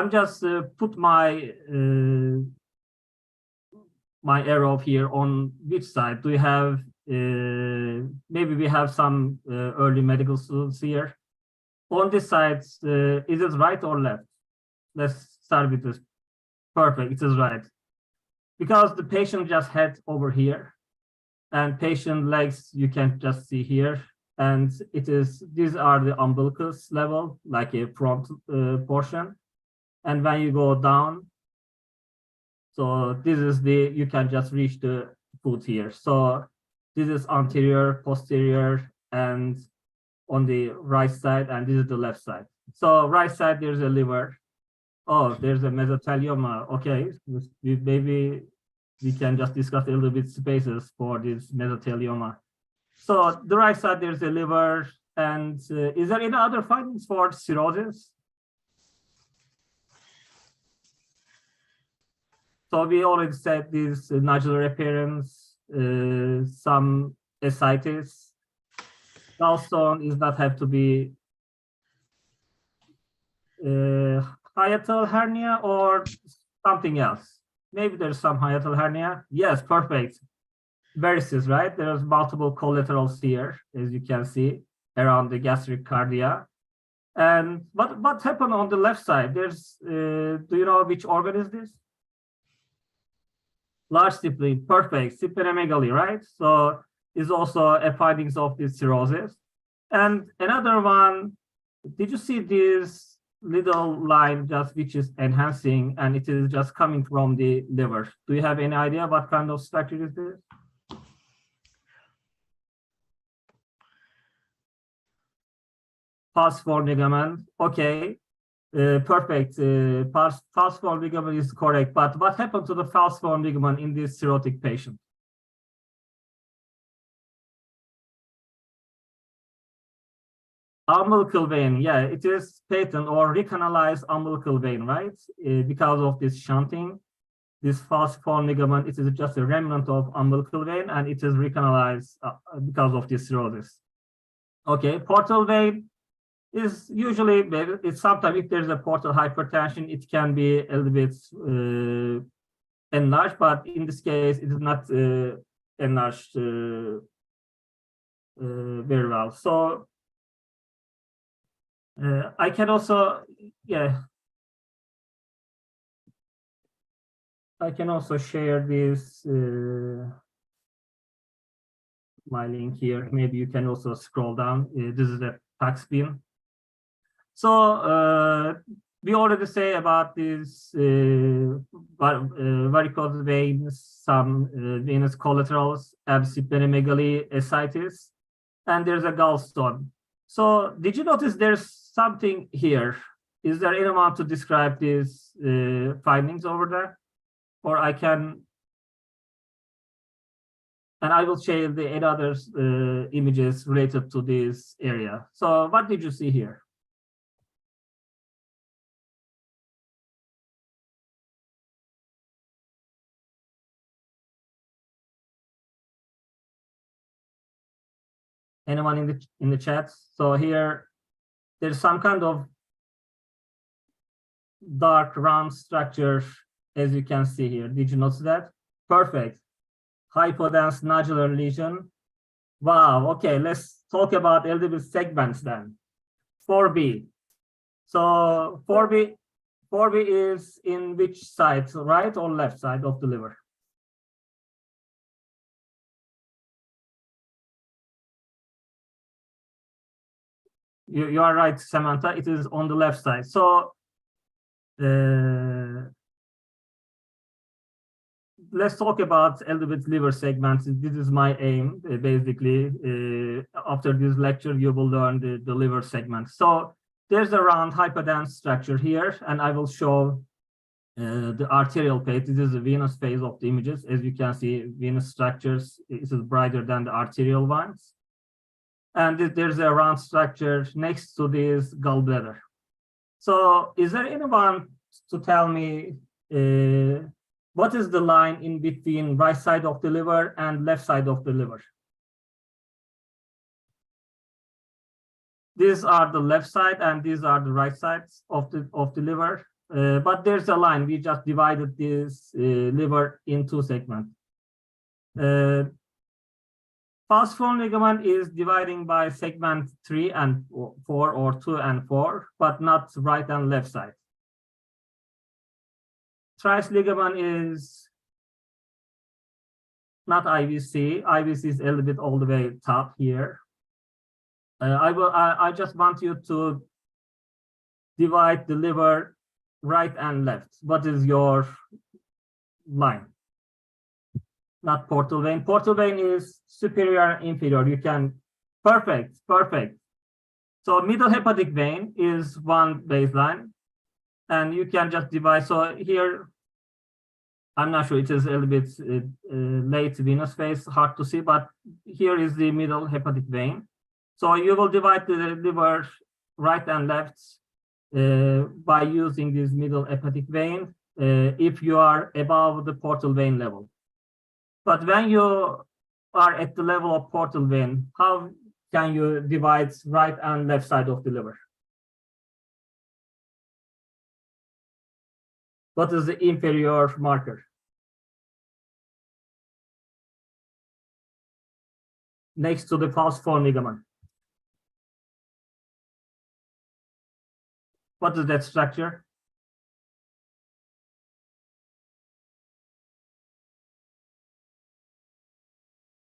just put my my arrow here on which side. Do you have, maybe we have some early medical students here. On this side, is it right or left? Let's start with this. Perfect, it is right. Because the patient just head over here, and patient legs you can just see here, and it is, these are the umbilicus level, like a front portion. And when you go down, so this is you can just reach the foot here. So this is anterior, posterior, and on the right side, and this is the left side. So right side, there's a liver. Oh, there's a mesothelioma. Okay, maybe we can just discuss a little bit spaces for this mesothelioma. So the right side, there's a liver. And is there any other findings for cirrhosis? So we already said this nodular appearance, some ascites. Gallstone is not have to be hiatal hernia or something else. Maybe there's some hiatal hernia. Yes, perfect. Varices, right? There's multiple collaterals here, as you can see, around the gastric cardia. And what happened on the left side? There's, do you know which organ is this? Large spleen, perfect, splenomegaly, right? So is also a findings of this cirrhosis. And another one, did you see this little line just which is enhancing and it is just coming from the liver? Do you have any idea what kind of structure is this? Falciform ligament, okay, perfect. Falciform ligament is correct, but what happened to the falciform ligament in this cirrhotic patient? Umbilical vein, yeah, it is patent or recanalized umbilical vein, right? Because of this shunting, this falciform ligament, it is just a remnant of umbilical vein and it is recanalized because of this cirrhosis. Okay, portal vein is usually, it's sometimes if there's a portal hypertension, it can be a little bit enlarged, but in this case, it is not enlarged very well. So I can also, yeah, I can also share this, my link here. Maybe you can also scroll down. This is the PAX beam. So we already say about these varicose veins, some venous collaterals, splenomegaly, ascites, and there's a gallstone. So did you notice there's something here? Is there anyone to describe these findings over there? Or I can, and I will share the other images related to this area. So what did you see here? Anyone in the chat? So here, there's some kind of dark round structure, as you can see here. Did you notice that? Perfect. Hypodense nodular lesion. Wow. Okay, let's talk about a little bit segments then. 4B. So 4B is in which side, right or left side of the liver? You are right, Samantha. It is on the left side. So let's talk about a little bit liver segments. This is my aim, basically. After this lecture, you will learn the liver segment. So there's a round hypodense structure here, and I will show the arterial phase. This is the venous phase of the images. As you can see, venous structures is brighter than the arterial ones. And there's a round structure next to this gallbladder. So is there anyone to tell me what is the line in between right side of the liver and left side of the liver? These are the left side and these are the right sides of the liver. But there's a line. We just divided this liver in two segments. Falciform ligament is dividing by segment 3 and 4 or 2 and 4, but not right and left side. Trice ligament is not IVC. IVC is a little bit all the way top here. I just want you to divide the liver right and left. What is your line? Not portal vein. Portal vein is superior and inferior. You can, perfect. So middle hepatic vein is one baseline. and you can just divide. So here, I'm not sure, it is a little bit late venous phase, hard to see, but here is the middle hepatic vein. So you will divide the liver right and left by using this middle hepatic vein if you are above the portal vein level. But when you are at the level of portal vein, how can you divide right and left side of the liver? What is the inferior marker? Next to the falciform ligament. What is that structure?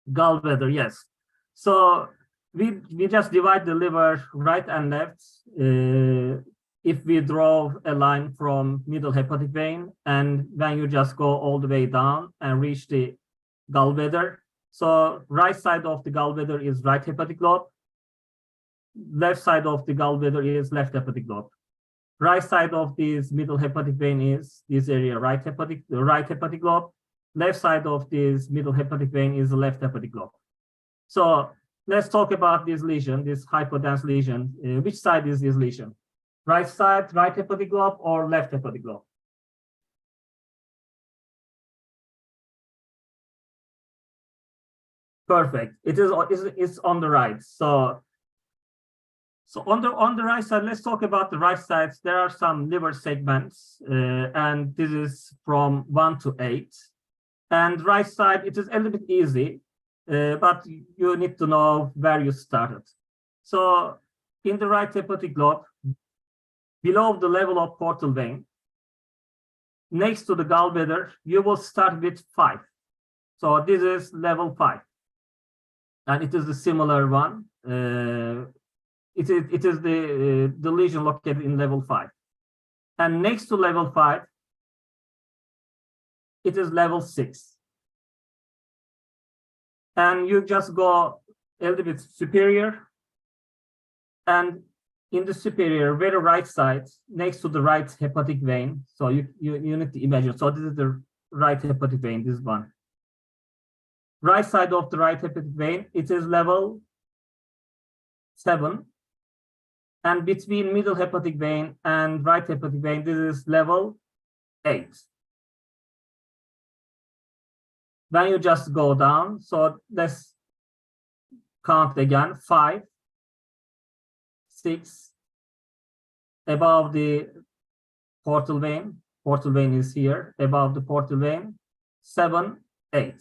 Gallbladder, yes. So we just divide the liver right and left if we draw a line from middle hepatic vein, and then you just go all the way down and reach the gallbladder. So right side of the gallbladder is right hepatic lobe. Left side of the gallbladder is left hepatic lobe. Right side of this middle hepatic vein is this area, right hepatic lobe. Left side of this middle hepatic vein is the left hepatic lobe. So let's talk about this lesion, this hypodense lesion. Which side is this lesion? Right side, right hepatic lobe, or left hepatic lobe? Perfect. It's on the right. So on the right side, let's talk about the right side. There are some liver segments, and this is from 1 to 8. And right side, it is a little bit easy, but you need to know where you started. So in the right hepatic lobe, below the level of portal vein, next to the gallbladder, you will start with 5. So this is level 5. And it is a similar one. It is the lesion located in level 5. And next to level 5, it is level 6. And you just go a little bit superior. And in the superior, very right side, next to the right hepatic vein. So you need to imagine. So this is the right hepatic vein, this one. Right side of the right hepatic vein, it is level 7. And between middle hepatic vein and right hepatic vein, this is level 8. Then you just go down. So let's count again. 5, 6, above the portal vein. Portal vein is here, above the portal vein. 7, 8.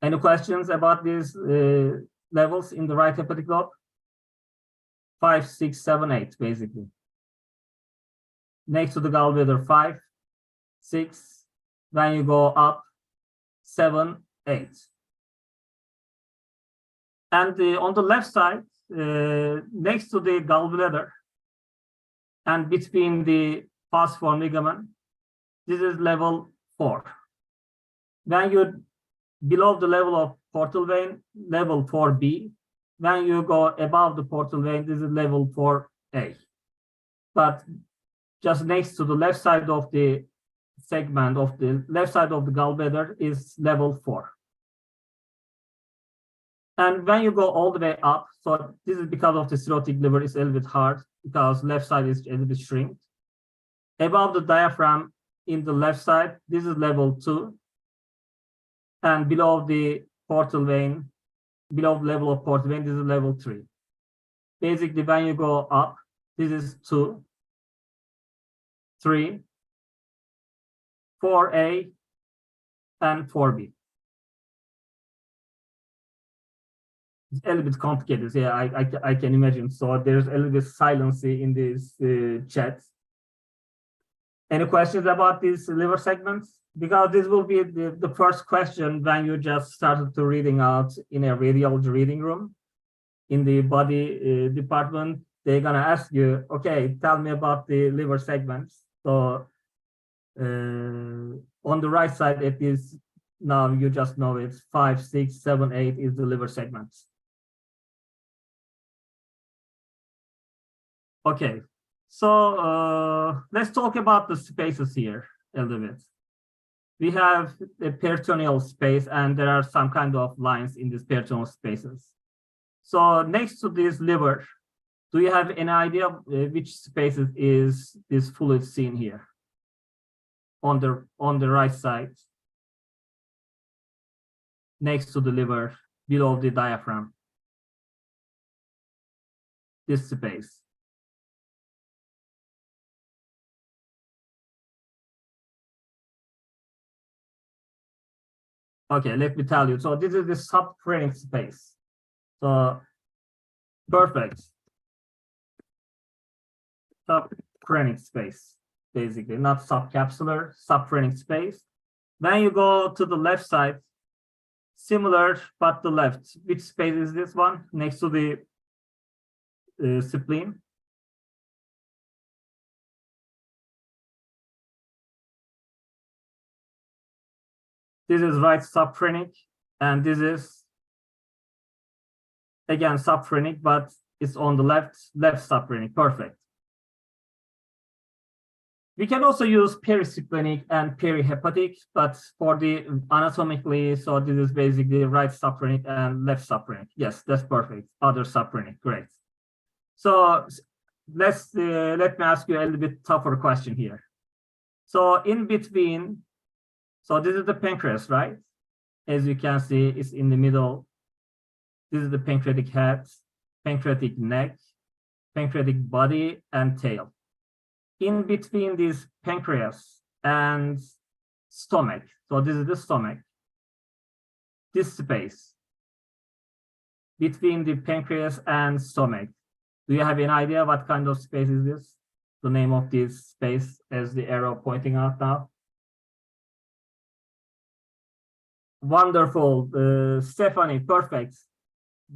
Any questions about these levels in the right hepatic lobe? 5, 6, 7, 8, basically. Next to the gallbladder, 5, 6. Then you go up, 7, 8. And on the left side, next to the gallbladder and between the falciform ligament, this is level 4. When you below the level of portal vein, level 4B. When you go above the portal vein, this is level 4A. But just next to the left side of the segment of the left side of the gallbladder is level 4. And when you go all the way up, so this is because of the cirrhotic liver, it's a little bit hard because left side is a little bit shrinked. Above the diaphragm in the left side, this is level 2. And below the portal vein, below the level of portal vein, this is level 3. Basically, when you go up, this is 2, 3, 4A, and 4B. It's a little bit complicated. Yeah, I can imagine. So there's a little bit silence in this chat. Any questions about these liver segments? Because this will be the first question when you just started to reading out in a radiology reading room. In the body department, they're gonna ask you, okay, tell me about the liver segments. So on the right side, it is now you just know it's 5, 6, 7, 8 is the liver segments. Okay, So let's talk about the spaces here a little bit. We have a peritoneal space, and there are some kind of lines in these peritoneal spaces. So next to this liver, do you have any idea which spaces is this fluid seen here on the right side, next to the liver, below the diaphragm? This space. Okay, let me tell you. So this is the subphrenic space. So perfect. Subphrenic space, basically, not subcapsular, subphrenic space. When you go to the left side, similar, but the left. Which space is this one? Next to the spleen. This is right subphrenic, and this is again subphrenic, but it's on the left subphrenic. Perfect. We can also use perisplenic and perihepatic, but for the anatomically, so this is basically right subphrenic and left subphrenic. Yes, that's perfect. Other subphrenic, great. So let me ask you a little bit tougher question here. So in between, so this is the pancreas, right? As you can see, it's in the middle. This is the pancreatic head, pancreatic neck, pancreatic body, and tail. In between this pancreas and stomach, so this is the stomach, this space between the pancreas and stomach, do you have any idea what kind of space is this? The name of this space as the arrow pointing out now. Wonderful, Stephanie, perfect.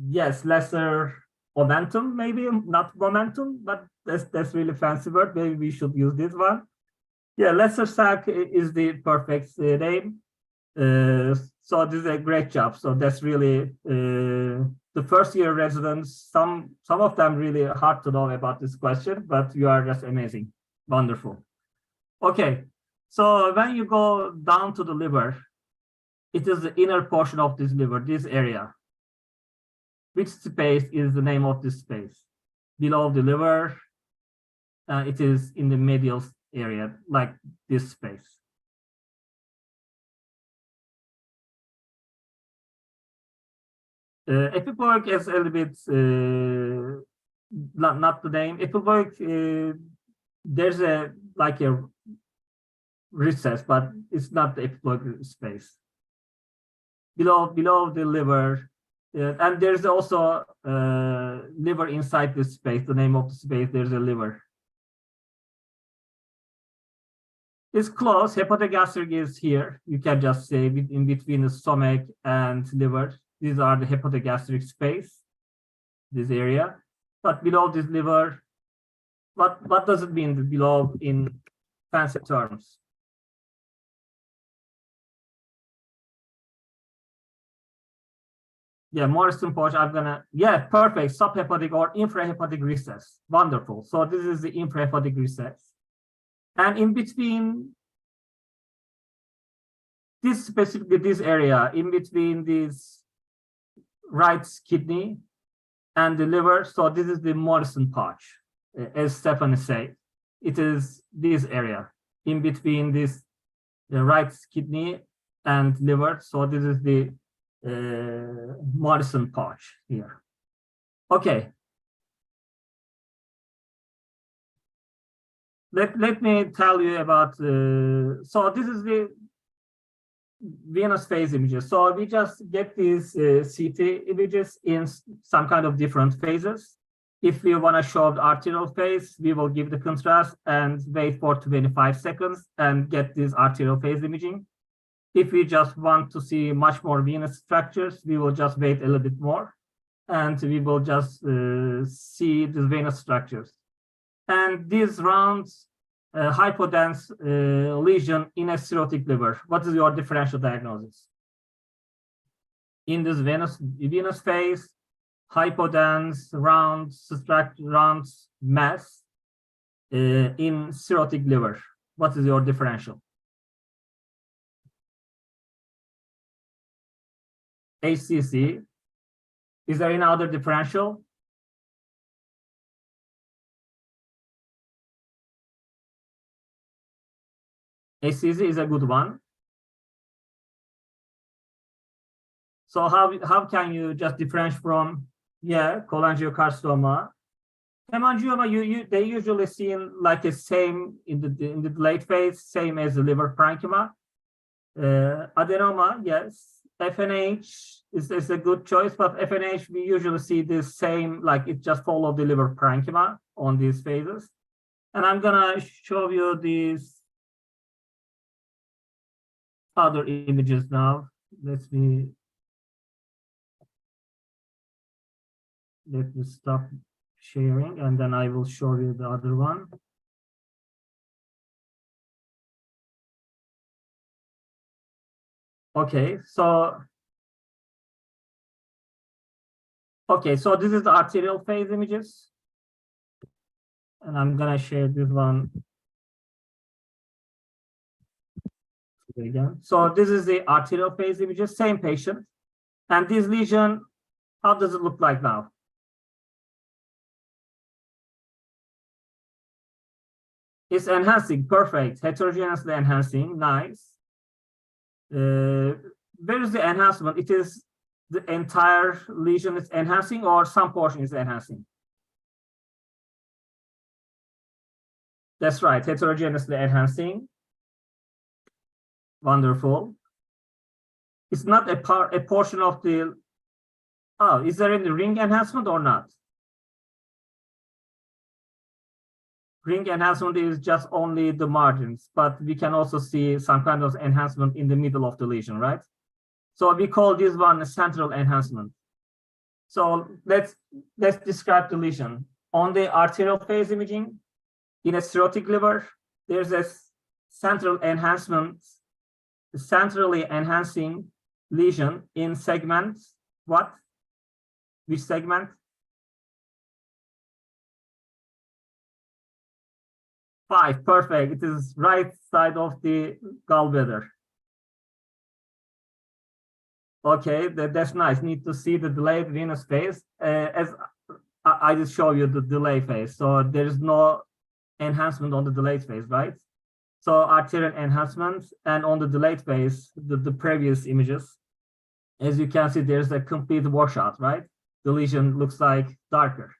Yes, lesser momentum, maybe not momentum, but that's really fancy word. Maybe we should use this one. Yeah, lesser sac is the perfect name. So this is a great job. So that's really the first year residents. Some of them really hard to know about this question, but you are just amazing, wonderful. Okay, so when you go down to the liver, it is the inner portion of this liver, this area. Which space is the name of this space? Below the liver, it is in the medial area, like this space. Epipoic is a little bit, not the name. Epipoic, there's like a recess, but it's not the epipoic space. Below the liver, and there's also liver inside this space. The name of the space, there's a liver. It's close. Hepatogastric is here. You can just say in between the stomach and liver. These are the hepatogastric space, this area. But below this liver, what does it mean below in fancy terms? Yeah, Morrison porch, yeah, perfect, subhepatic or infrahepatic recess. Wonderful. So this is the infrahepatic recess. And in between this specifically, this area, in between this right kidney and the liver, so this is the Morrison pouch, as Stephanie said. It is this area, in between this the right kidney and liver. So this is the Morrison pouch here. Okay. Let me tell you about, so this is the venous phase images. So we just get these CT images in some kind of different phases. If we want to show the arterial phase, we will give the contrast and wait for 25 seconds and get this arterial phase imaging. If we just want to see much more venous structures, we will just wait a little bit more, and we will just see the venous structures. And these rounds, hypodense lesion in a cirrhotic liver. What is your differential diagnosis? In this venous phase, hypodense round mass in cirrhotic liver? What is your differential? HCC. Is there any other differential? HCC is a good one. So how can you just differentiate from, yeah, cholangiocarcinoma? Hemangioma, they usually seen like the same in the late phase, same as the liver parenchyma. Adenoma, yes. FNH is a good choice, but FNH we usually see the same, like it just follow the liver parenchyma on these phases. And I'm gonna show you these other images now. Let me stop sharing, and then I will show you the other one. Okay, so this is the arterial phase images, and I'm gonna share this one again. So this is the arterial phase images, same patient, and this lesion, how does it look like now? It's enhancing, perfect, heterogeneously enhancing, nice. Where is the enhancement? It is the entire lesion is enhancing, or some portion is enhancing? That's right, heterogeneously enhancing. Wonderful. It's not a portion of the, oh, is there any ring enhancement or not? Ring enhancement is just only the margins, but we can also see some kind of enhancement in the middle of the lesion, right? So we call this one a central enhancement. So let's describe the lesion. On the arterial phase imaging, in a cirrhotic liver, there's a central enhancement, centrally enhancing lesion in segments. What? Which segment? 5, perfect. It is right side of the gallbladder. Okay, that's nice. Need to see the delayed venous phase. As I just show you the delay phase. So there is no enhancement on the delayed phase, right? So arterial enhancement, and on the delayed phase, the previous images, as you can see, there's a complete washout, right? The lesion looks like darker.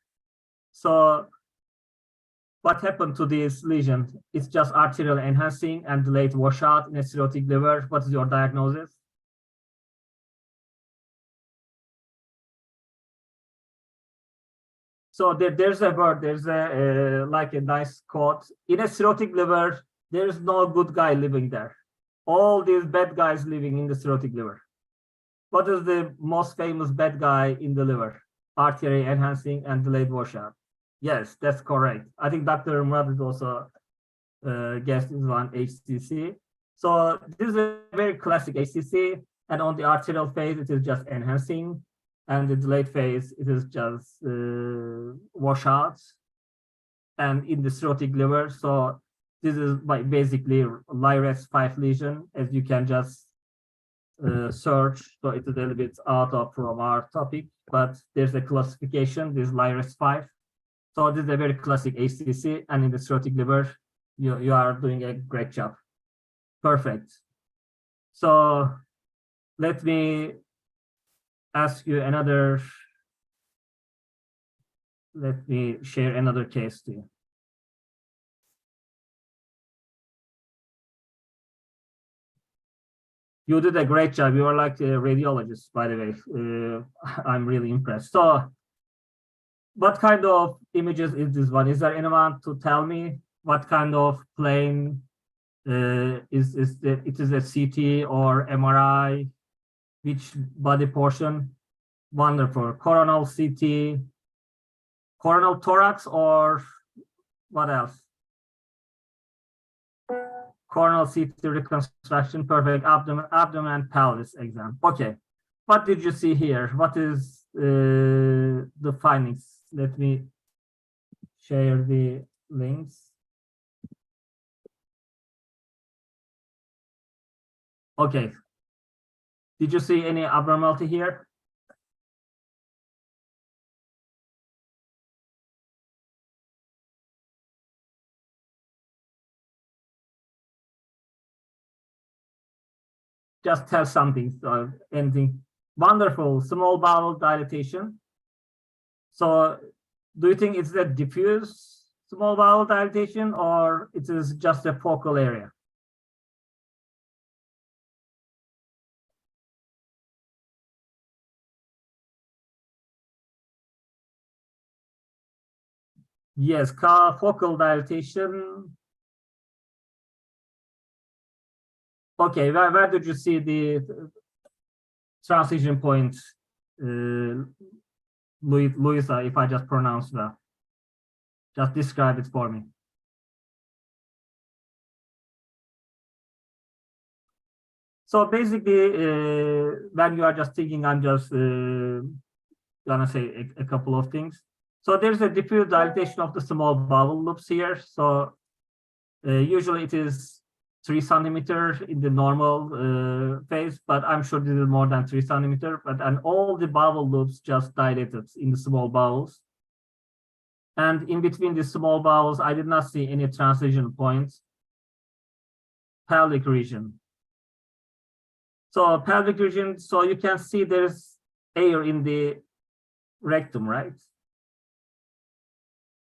So what happened to this lesion? It's just arterial enhancing and delayed washout in a cirrhotic liver. What is your diagnosis? So there's a word, there's like a nice quote. In a cirrhotic liver, there is no good guy living there. All these bad guys living in the cirrhotic liver. What is the most famous bad guy in the liver? Artery enhancing and delayed washout. Yes, that's correct. I think Dr. Murad is also guessed this one, HCC. So this is a very classic HCC, and on the arterial phase, it is just enhancing, and the delayed phase, it is just washouts, and in the cirrhotic liver. So this is basically LIRES 5 lesion, as you can just search. So it's a little bit out of from our topic, but there's a classification, this LIRES 5. So this is a very classic HCC, and in the cirrhotic liver, you are doing a great job. Perfect. So let me ask you another, let me share another case to you. You did a great job. You are like a radiologist, by the way. I'm really impressed. So what kind of images is this one? Is there anyone to tell me what kind of plane is it? It is a CT or MRI? Which body portion? Wonderful. Coronal CT, coronal thorax, or what else? Coronal CT reconstruction, perfect. Abdomen and pelvis exam. Okay. What did you see here? What is the findings? Let me share the links. Okay. Did you see any abnormality here? Just tell something, anything. Wonderful, small bowel dilatation. So do you think it's a diffuse small bowel dilatation or it is just a focal area? Yes, focal dilatation. Okay, where did you see the transition point, Luisa, if I just pronounce that? Just describe it for me. So basically, when you are just thinking, I'm just gonna say a couple of things. So there's a diffuse dilatation of the small bowel loops here. So usually it is 3 centimeters in the normal phase, but I'm sure this is more than 3 centimeters. And all the bowel loops just dilated in the small bowels. And in between the small bowels, I did not see any transition points. Pelvic region. So pelvic region, so you can see there's air in the rectum, right?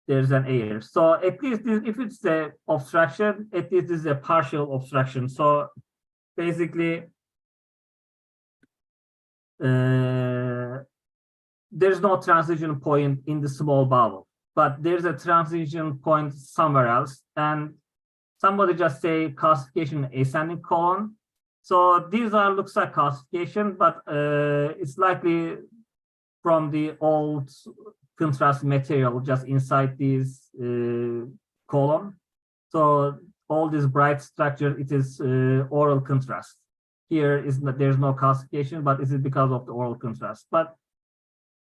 There's an air. So at least if it's a obstruction, at least it's a partial obstruction. So basically, there's no transition point in the small bowel, but there's a transition point somewhere else. And somebody just say calcification ascending colon. So these are looks like calcification, but it's likely from the old contrast material just inside this column. So all this bright structure, it is oral contrast. Here is that there's no calcification, but is it because of the oral contrast? But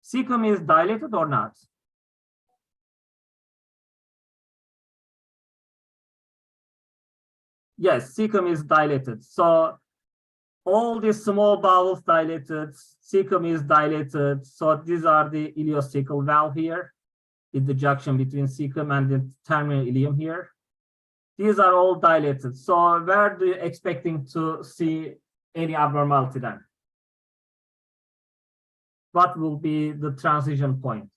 cecum is dilated or not? Yes, cecum is dilated. So all the small bowels dilated, cecum is dilated. So these are the ileocecal valve here, in the junction between cecum and the terminal ileum here. These are all dilated. So where do you expecting to see any abnormality then? What will be the transition point?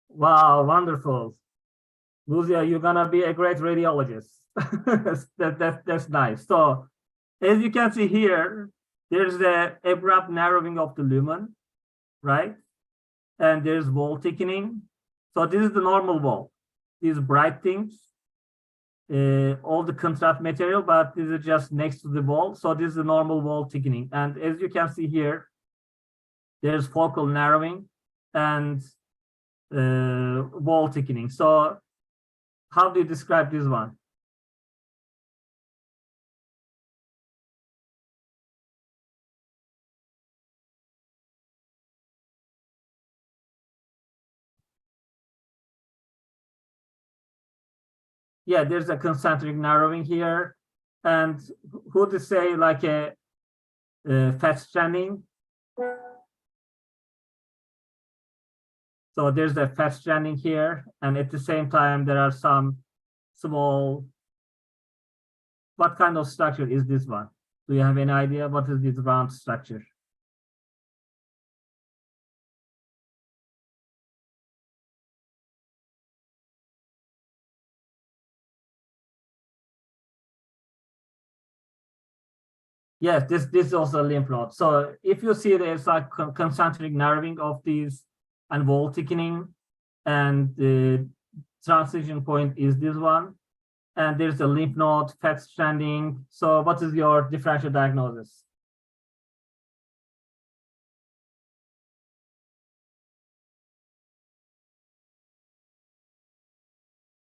Wow, wonderful. Lucia, you're gonna be a great radiologist. That's nice. So as you can see here, there's the abrupt narrowing of the lumen, right? And there's wall thickening. So this is the normal wall. These bright things, all the contrast material, but this is just next to the wall. So this is the normal wall thickening. And as you can see here, there's focal narrowing and wall thickening. So how do you describe this one? Yeah, there's a concentric narrowing here. And who to say like a fat stranding? So there's a fat stranding here. And at the same time, there are some small, what kind of structure is this one? Do you have any idea what is this round structure? Yes, this is also a lymph node. So if you see there's like concentric narrowing of these and wall thickening, and the transition point is this one, and there's a lymph node, fat stranding. So what is your differential diagnosis?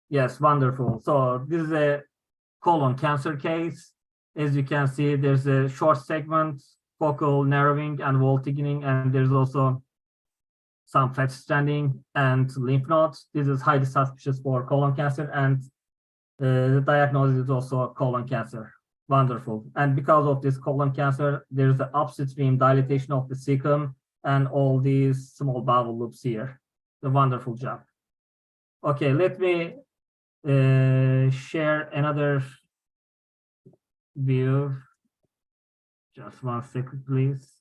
Yes, wonderful. So this is a colon cancer case. As you can see, there's a short segment, focal narrowing and wall thickening, and there's also some fat stranding and lymph nodes. This is highly suspicious for colon cancer, and the diagnosis is also colon cancer. Wonderful. And because of this colon cancer, there's the upstream dilatation of the cecum and all these small bowel loops here. A wonderful job. Okay, let me share another view. Just 1 second, please.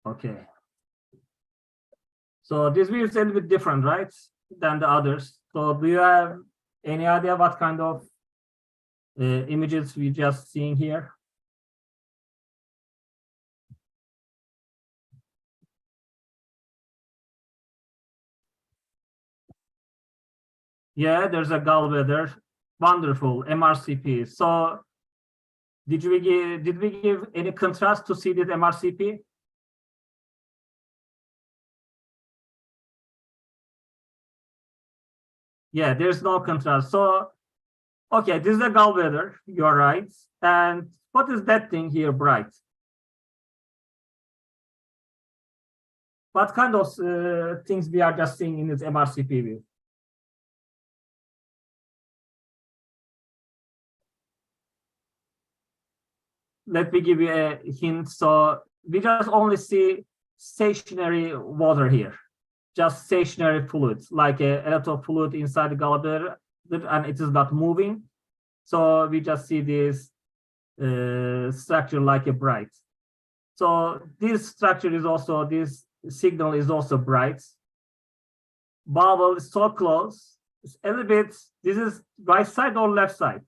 Okay. So this view is a little bit different, right, than the others. So do you have any idea what kind of images we just seeing here? Yeah, there's a gallbladder. Wonderful, MRCP. So did we give any contrast to see this MRCP? Yeah, there's no contrast. So, okay, this is a gallbladder, you're right. And what is that thing here bright? What kind of things we are just seeing in this MRCP view? Let me give you a hint. So we just only see stationary water here, just stationary fluids, like a lot of fluid inside the gallbladder, and it is not moving. So we just see this structure like a bright. So this structure is also, this signal is also bright. Bubble is so close. It's a little bit, this is right side or left side?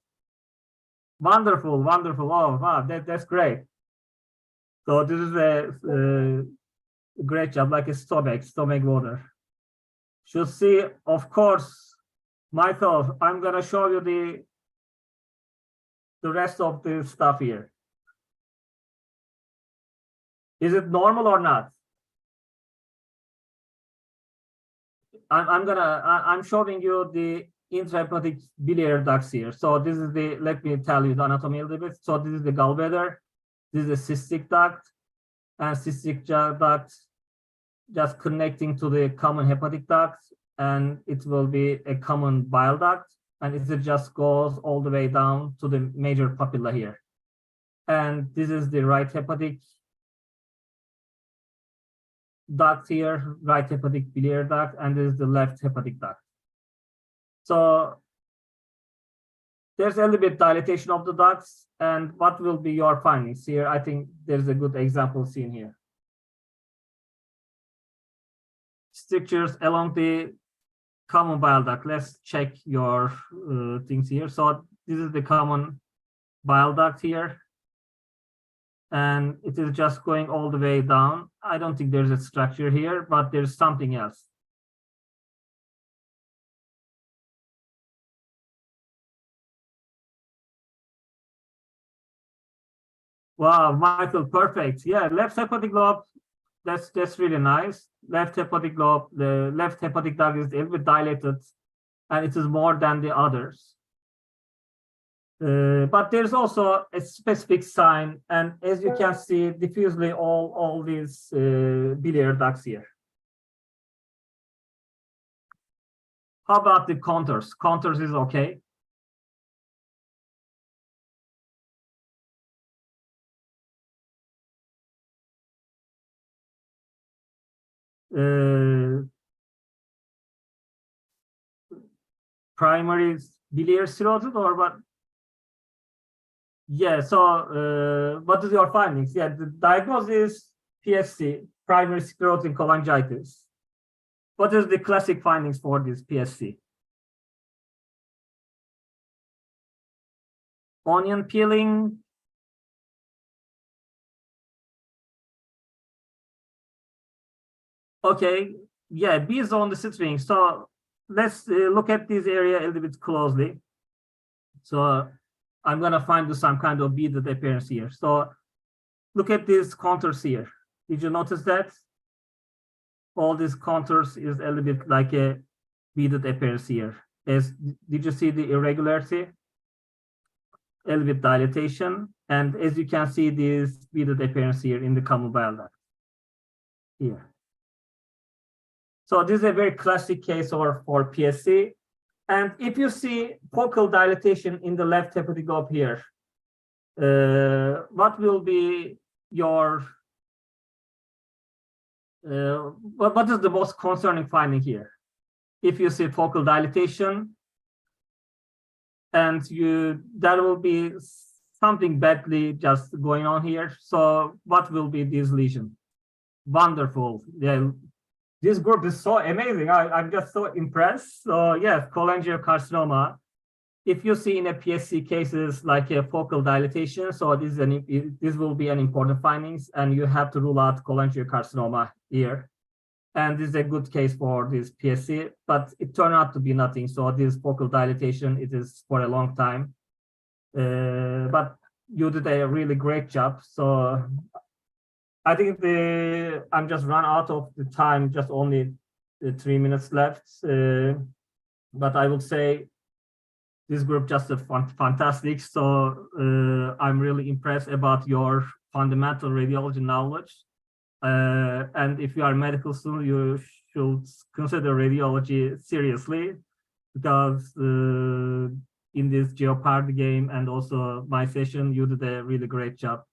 Wonderful, wonderful. Oh, wow, that's great. So this is a great job, like a stomach water. Should see, of course, Michael, I'm gonna show you the rest of the stuff here. Is it normal or not? I'm showing you the intrahepatic biliary ducts here. So this is the, let me tell you the anatomy a little bit. So this is the gallbladder, this is a cystic duct, and cystic duct just connecting to the common hepatic duct, and it will be a common bile duct, and it just goes all the way down to the major papilla here. And this is the right hepatic duct here, right hepatic biliary duct, and this is the left hepatic duct. So there's a little bit dilatation of the ducts, and what will be your findings here? I think there's a good example seen here. Strictures along the common bile duct. Let's check your things here. So this is the common bile duct here, and it is just going all the way down. I don't think there's a structure here, but there's something else. Wow, Michael, perfect. Yeah, left hepatic lobe, that's really nice. Left hepatic lobe, the left hepatic duct is a little bit dilated, and it is more than the others. But there's also a specific sign, and as you can see, diffusely all these biliary ducts here. How about the contours? Contours is okay. Primary biliary cirrhosis or what? Yeah, so what is your findings? Yeah, the diagnosis is PSC, primary sclerosing cholangitis. What is the classic findings for this PSC? Onion peeling. Okay, yeah, bees on the string. So let's look at this area a little bit closely. So I'm gonna find some kind of beaded appearance here. So look at these contours here. Did you notice that? All these contours is a little bit like a beaded appearance here. Did you see the irregularity? A little bit dilatation. And as you can see, this beaded appearance here in the common bile duct here. So this is a very classic case for PSC. And if you see focal dilatation in the left hepatic lobe here, what will be your, what is the most concerning finding here? If you see focal dilatation and there will be something badly just going on here. So what will be this lesion? Wonderful. Yeah. This group is so amazing. I'm just so impressed. So yes, cholangiocarcinoma. If you see in a PSC cases like a focal dilatation, so this will be an important findings, and you have to rule out cholangiocarcinoma here. And this is a good case for this PSC, but it turned out to be nothing. So this focal dilatation, it is for a long time. But you did a really great job. So I think I'm just run out of the time, just only 3 minutes left. But I would say this group just a fantastic. So I'm really impressed about your fundamental radiology knowledge. And if you are a medical student, you should consider radiology seriously, because in this Jeopardy game and also my session, you did a really great job.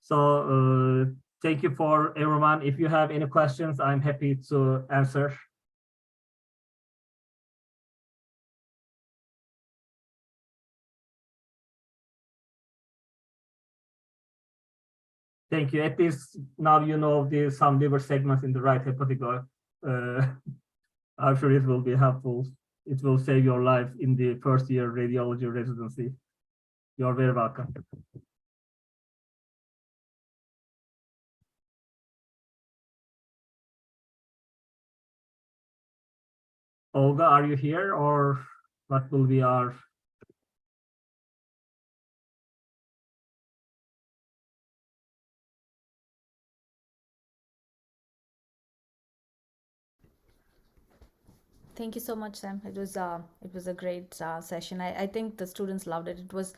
So thank you for everyone. If you have any questions, I'm happy to answer. Thank you. At least now you know there's some liver segments in the right hepatic lobe. I'm sure it will be helpful. It will save your life in the first year radiology residency. You're very welcome. Olga, are you here, or what will be our? Thank you so much, Sam. It was a great session. I think the students loved it. It was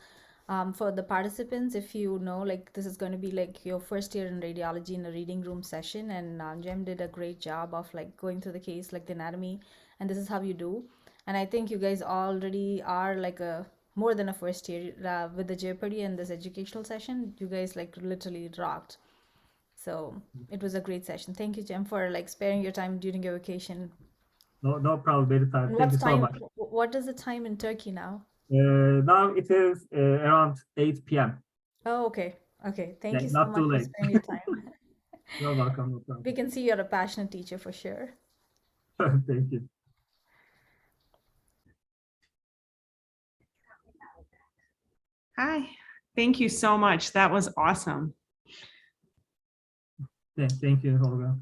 for the participants, if you know, like this is going to be like your first year in radiology in a reading room session, and Jem did a great job of like going through the case, like the anatomy, and this is how you do. And I think you guys already are like more than a first year with the Jeopardy and this educational session. You guys like literally rocked. So it was a great session. Thank you, Jem, for like sparing your time during your vacation. No problem. Anytime. Thank you so much. What is the time in Turkey now? Now it is around 8 p.m. Oh, okay. Thank you so not much too for late. spending your time. You're welcome. No problem. We can see you're a passionate teacher for sure. Thank you. Hi, thank you so much. That was awesome. Thank you, Olga.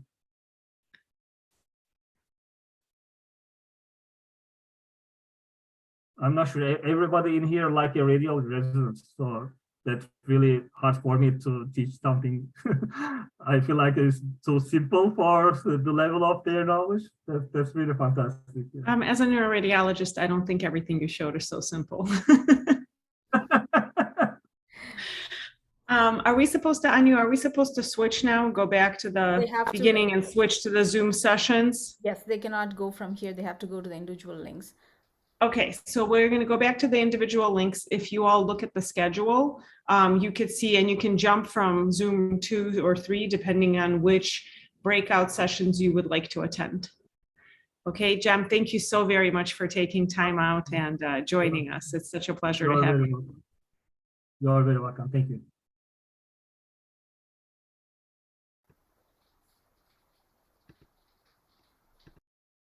I'm not sure everybody in here like a radiology resident, so that's really hard for me to teach something. I feel like it's so simple for the level of their knowledge. That's really fantastic. Yeah. As a neuroradiologist, I don't think everything you showed is so simple. Are we supposed to, Anu, are we supposed to switch now, go back to the beginning and switch to the Zoom sessions? Yes, they cannot go from here. They have to go to the individual links. Okay, so we're going to go back to the individual links. If you all look at the schedule, you could see, and you can jump from Zoom 2 or 3, depending on which breakout sessions you would like to attend. Okay, Jem, thank you so very much for taking time out and joining us. It's such a pleasure to have you. You're very welcome. Thank you.